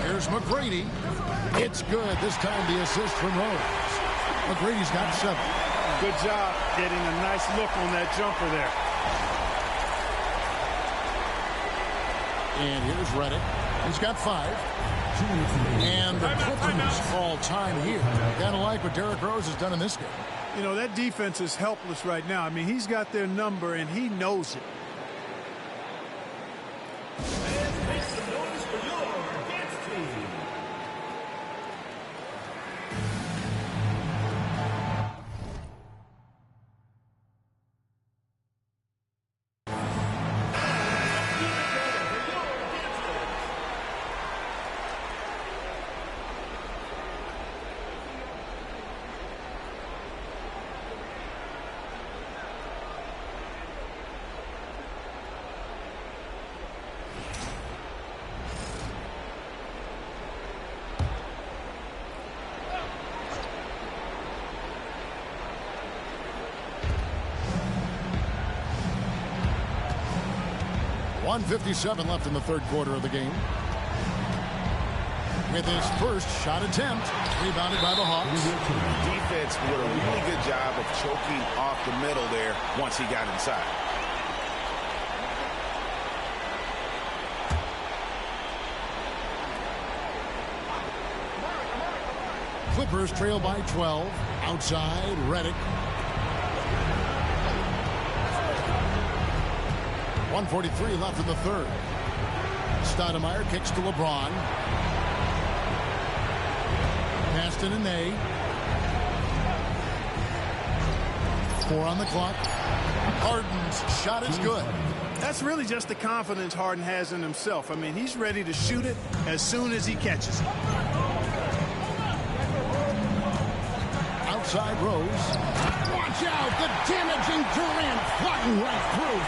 Here's McGrady. It's good. This time the assist from Rose. McGrady's got 7. Good job getting a nice look on that jumper there. And here's Redick. He's got 5. And the Clippers call time here. Kind of like what Derrick Rose has done in this game. You know, that defense is helpless right now. I mean, he's got their number, and he knows it. Make some noise for your dance team. .157 left in the third quarter of the game. With his first shot attempt, rebounded by the Hawks. Defense did a really good job of choking off the middle there once he got inside. Clippers trail by 12. Outside, Redick. 1:43 left in the third. Stoudemire kicks to LeBron. Pass to Nene. 4 on the clock. Harden's shot is good. That's really just the confidence Harden has in himself. I mean, he's ready to shoot it as soon as he catches it. Outside Rose. Watch out, the damaging Durant flying right through.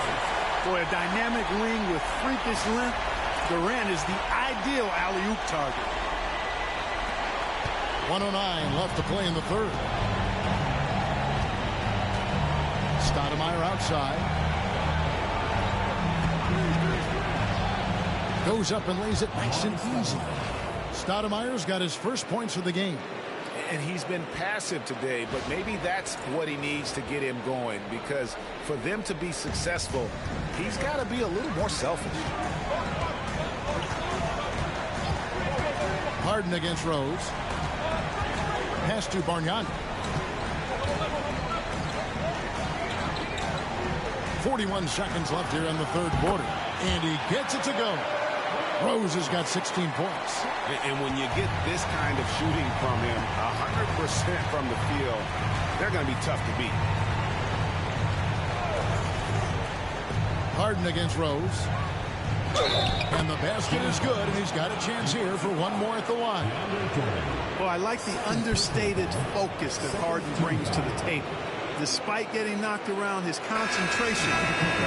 Boy, a dynamic wing with freakish length. Durant is the ideal alley-oop target. 1:09 left to play in the third. Stoudemire outside. Goes up and lays it nice and easy. Stoudemire's got his first points of the game. And he's been passive today, but maybe that's what he needs to get him going, because for them to be successful, he's got to be a little more selfish. Harden against Rose. Pass to Bargnani. 41 seconds left here in the third quarter. And he gets it to go. Rose has got 16 points. And when you get this kind of shooting from him, 100% from the field, they're going to be tough to beat. Harden against Rose. And the basket is good, and he's got a chance here for one more at the line. Well, I like the understated focus that Harden brings to the table. Despite getting knocked around, his concentration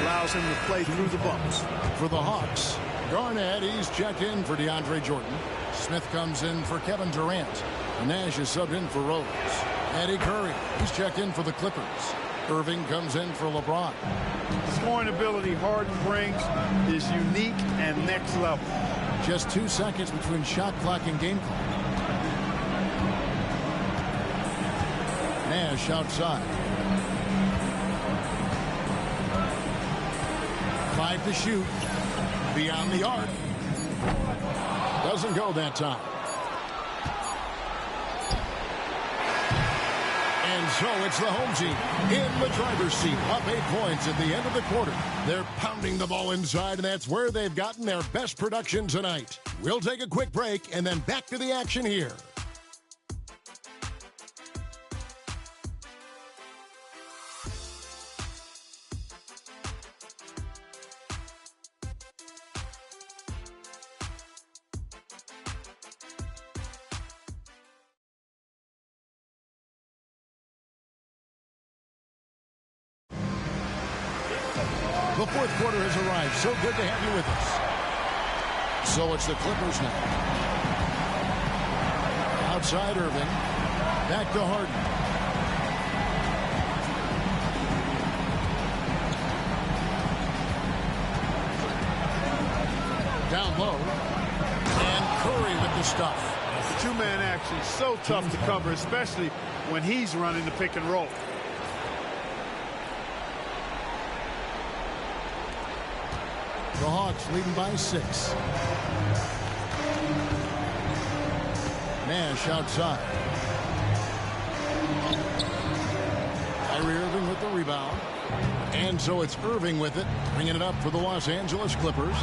allows him to play through the bumps. For the Hawks, Garnett, he's checked in for DeAndre Jordan. Smith comes in for Kevin Durant. Nash is subbed in for Rose. Eddie Curry, he's checked in for the Clippers. Irving comes in for LeBron. The scoring ability Harden brings is unique and next level. Just 2 seconds between shot clock and game clock. Nash outside. 5 to shoot. Beyond the arc. Doesn't go that time. And so it's the home team in the driver's seat, up 8 points at the end of the quarter. They're pounding the ball inside, and that's where they've gotten their best production tonight. We'll take a quick break and then back to the action here. The fourth quarter has arrived. So good to have you with us. So it's the Clippers now. Outside Irving. Back to Harden. Down low. And Curry with the stuff. The two-man action is so tough to cover, especially when he's running the pick and roll. The Hawks leading by 6. Nash outside. Kyrie Irving with the rebound. And so it's Irving with it, bringing it up for the Los Angeles Clippers.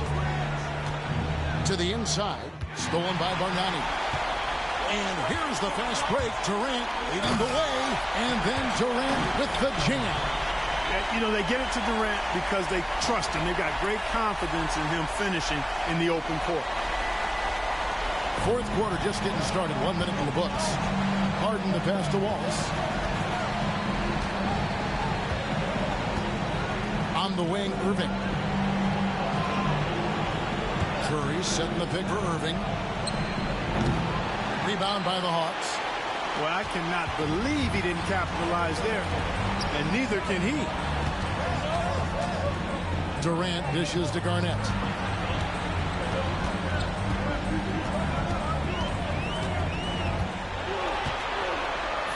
To the inside, stolen by Bargnani. And here's the fast break. Durant leading the way. And then Durant with the jam. You know, they get it to Durant because they trust him. They've got great confidence in him finishing in the open court. Fourth quarter just getting started. 1 minute in the books. Harden to pass to Wallace. On the wing, Irving. Curry setting the pick for Irving. Rebound by the Hawks. Well, I cannot believe he didn't capitalize there. And neither can he. Durant dishes to Garnett.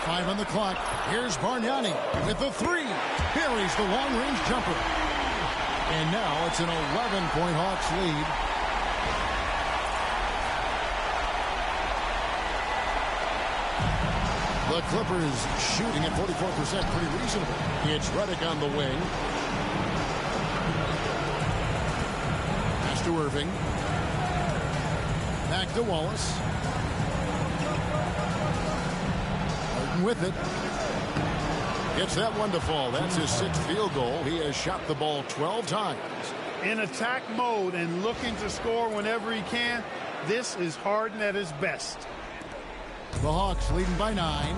Five on the clock. Here's Bargnani with the 3. Buries the long-range jumper. And now it's an 11-point Hawks lead. The Clippers shooting at 44%, pretty reasonable. It's Redick on the wing. Pass to Irving. Back to Wallace. Harden with it. Gets that one to fall. That's his 6th field goal. He has shot the ball 12 times. In attack mode and looking to score whenever he can, this is Harden at his best. The Hawks leading by 9.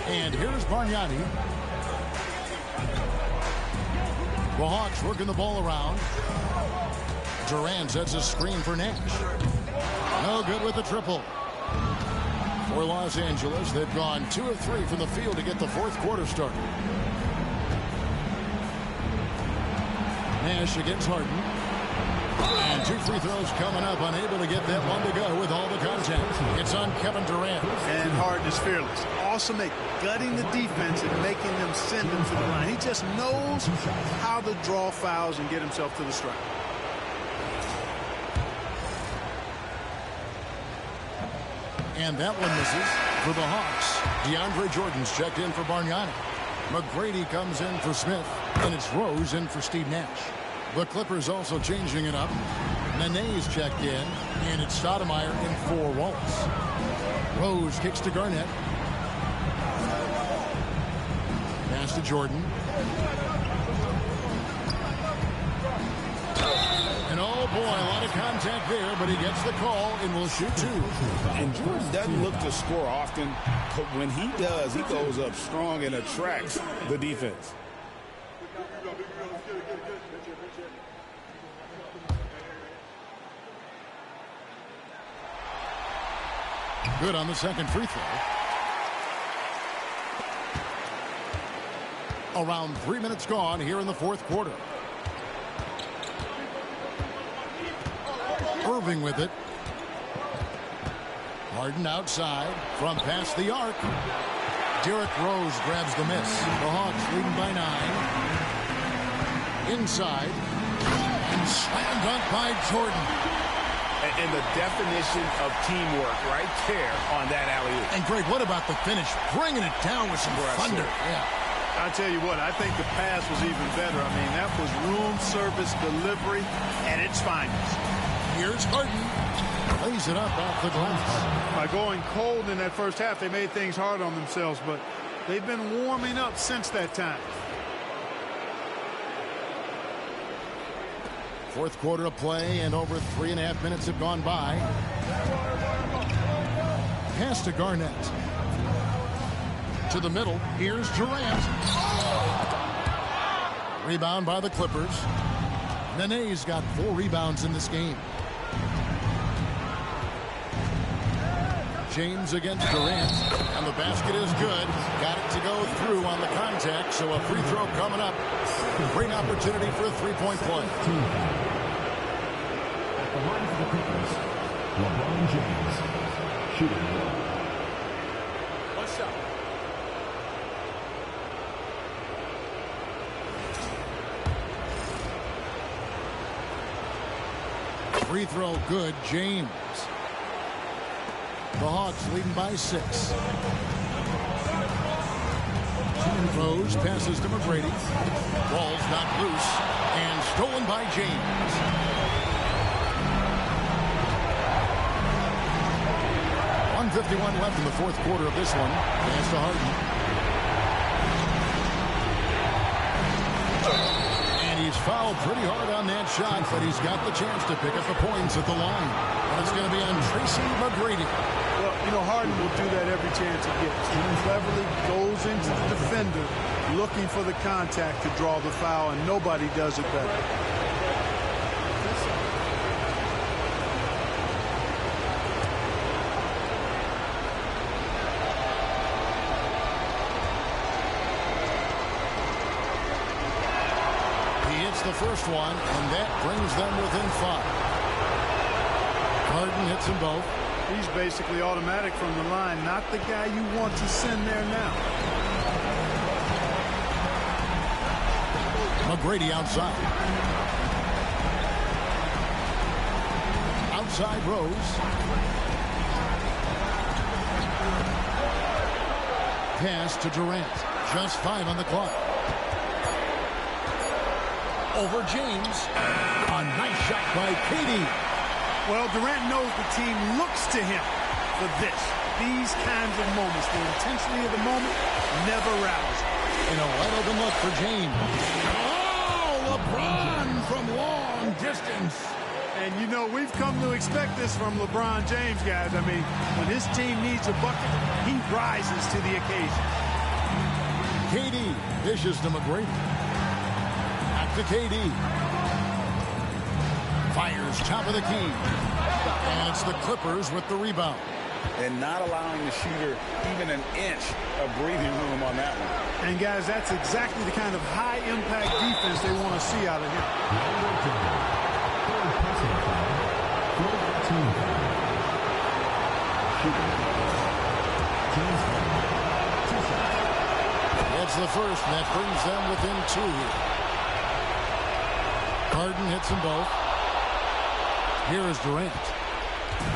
And here's Bargnani. The Hawks working the ball around. Durant sets a screen for Nash. No no good with the triple. For Los Angeles, they've gone 2 of 3 from the field to get the fourth quarter started. Nash against Harden. And 2 free throws coming up, unable to get that one to go with all the contact. It's on Kevin Durant. And Harden is fearless. Awesome at gutting the defense and making them send him to the line. He just knows how to draw fouls and get himself to the strike. And that one misses for the Hawks. DeAndre Jordan's checked in for Bargnani. McGrady comes in for Smith. And it's Rose in for Steve Nash. The Clippers also changing it up. Nene's checked in. And it's Stoudemire in for Wallace. Rose kicks to Garnett. Pass to Jordan. And oh boy, a lot of contact there, but he gets the call and will shoot 2. And Jordan doesn't look to score often, but when he does, he goes up strong and attracts the defense. Good on the second free throw. Around 3 minutes gone here in the fourth quarter. Irving with it. Harden outside from past the arc. Derrick Rose grabs the miss. The Hawks leading by 9. Inside. And slam dunk by Jordan. And the definition of teamwork right there on that alley-oop. And Greg, what about the finish? Bringing it down with some thunder. Yeah. I tell you what, I think the pass was even better. I mean, that was room service delivery at its finest. Here's Harden. Lays it up off the glass. By going cold in that first half, they made things hard on themselves, but they've been warming up since that time. Fourth quarter of play, and over 3.5 minutes have gone by. Pass to Garnett. To the middle. Here's Durant. Rebound by the Clippers. Nene's got 4 rebounds in this game. James against Durant. And the basket is good. Got it to go through on the contact, so a free throw coming up. Great opportunity for a three-point play. At the line for the Clippers, LeBron James, shooting one. What's up? Free throw good, James. The Hawks leading by 6. Rose passes to McGrady. Ball's knocked loose and stolen by James. .151 left in the fourth quarter of this one. Pass to Harden. And he's fouled pretty hard on that shot, but he's got the chance to pick up the points at the line. And it's going to be on Tracy McGrady. Well, you know, Harden will do that every chance he gets. He cleverly goes into the defender looking for the contact to draw the foul, and nobody does it better. He hits the first one, and that brings them within 5. Harden hits them both. He's basically automatic from the line, not the guy you want to send there now. McGrady outside. Outside Rose. Pass to Durant. Just 5 on the clock. Over James. A nice shot by Katie. Well, Durant knows the team looks to him for this. These kinds of moments, the intensity of the moment never rattles. And a wide open look for James. Oh, LeBron from long distance. And, you know, we've come to expect this from LeBron James, guys. I mean, when his team needs a bucket, he rises to the occasion. KD dishes to McGrady. Back to KD. Fires top of the key. And it's the Clippers with the rebound. And not allowing the shooter even an inch of breathing room on that one. And, guys, that's exactly the kind of high-impact defense they want to see out of him. That's the first, and that brings them within 2 here. Harden hits them both. Here is Durant.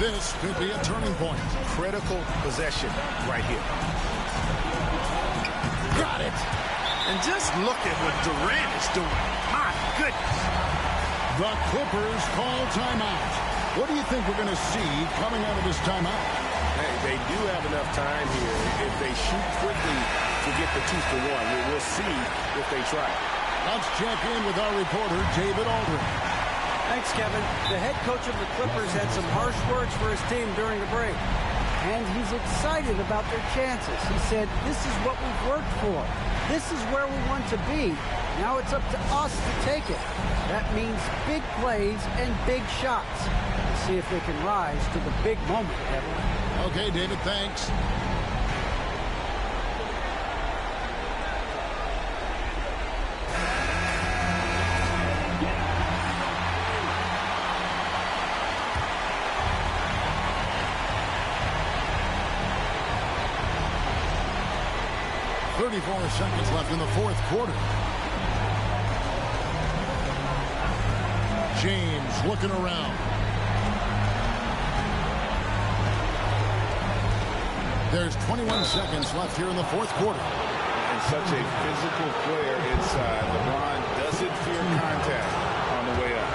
This could be a turning point. Critical possession right here. Got it. And just look at what Durant is doing. My goodness. The Clippers call timeout. What do you think we're going to see coming out of this timeout? Hey, they do have enough time here. If they shoot quickly to get the 2 for 1, we'll see if they try. Let's check in with our reporter, David Aldridge. Thanks, Kevin. The head coach of the Clippers had some harsh words for his team during the break. And he's excited about their chances. He said, this is what we've worked for. This is where we want to be. Now it's up to us to take it. That means big plays and big shots. Let's see if they can rise to the big moment, Kevin. Okay, David, thanks. Seconds left in the fourth quarter. James looking around. There's 21 seconds left here in the fourth quarter. And such a physical player inside. LeBron doesn't fear contact on the way up.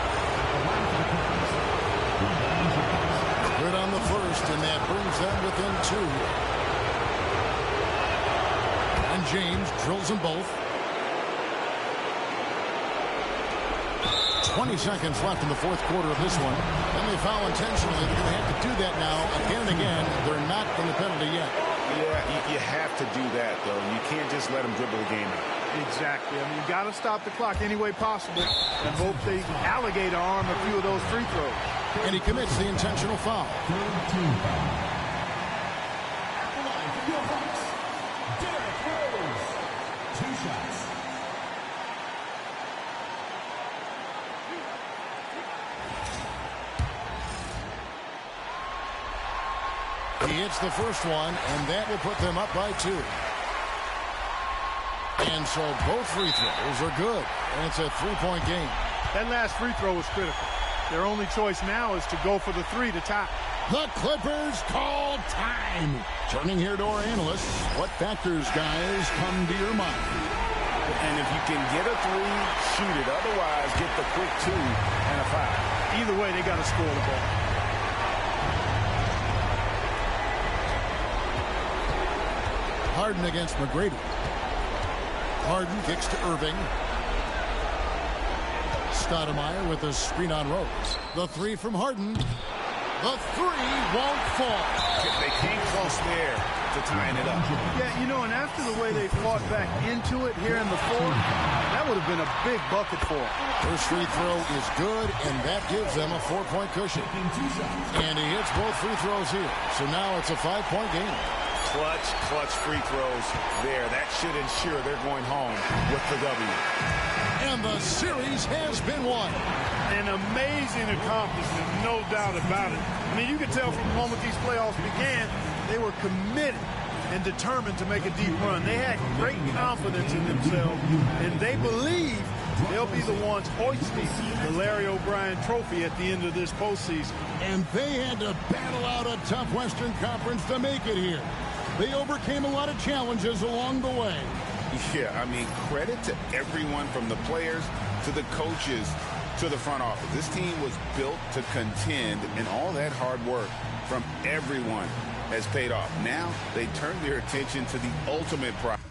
Good on the first, and that brings them within 2. And James drills them both. 20 seconds left in the fourth quarter of this one. And they foul intentionally. They're going to have to do that now again and again. They're not in the penalty yet. Yeah, you have to do that, though. You can't just let them dribble the game out. Exactly. I mean, you got to stop the clock any way possible and hope they alligator arm a few of those free throws. And he commits the intentional foul. He hits the first one, and that will put them up by 2. And so both free throws are good, and it's a 3-point game. That last free throw was critical. Their only choice now is to go for the 3 to tie. The Clippers call time. Turning here to our analysts, what factors, guys, come to your mind? And if you can get a 3, shoot it. Otherwise, get the quick 2 and a foul. Either way, they got to score the ball. Harden against McGrady. Harden kicks to Irving. Stoudemire with a screen on Rose. The 3 from Harden. The 3 won't fall. They came close there to tying it up. Yeah, you know, and after the way they fought back into it here in the fourth, that would have been a big bucket for them. First free throw is good, and that gives them a 4-point cushion. And he hits both free throws here. So now it's a 5-point game. Clutch free throws there. That should ensure they're going home with the W. And the series has been won. An amazing accomplishment, no doubt about it. I mean, you could tell from the moment these playoffs began, they were committed and determined to make a deep run. They had great confidence in themselves, and they believe they'll be the ones hoisting the Larry O'Brien trophy at the end of this postseason. And they had to battle out a tough Western Conference to make it here. They overcame a lot of challenges along the way. Yeah, I mean, credit to everyone from the players to the coaches to the front office. This team was built to contend, and all that hard work from everyone has paid off. Now they turn their attention to the ultimate prize.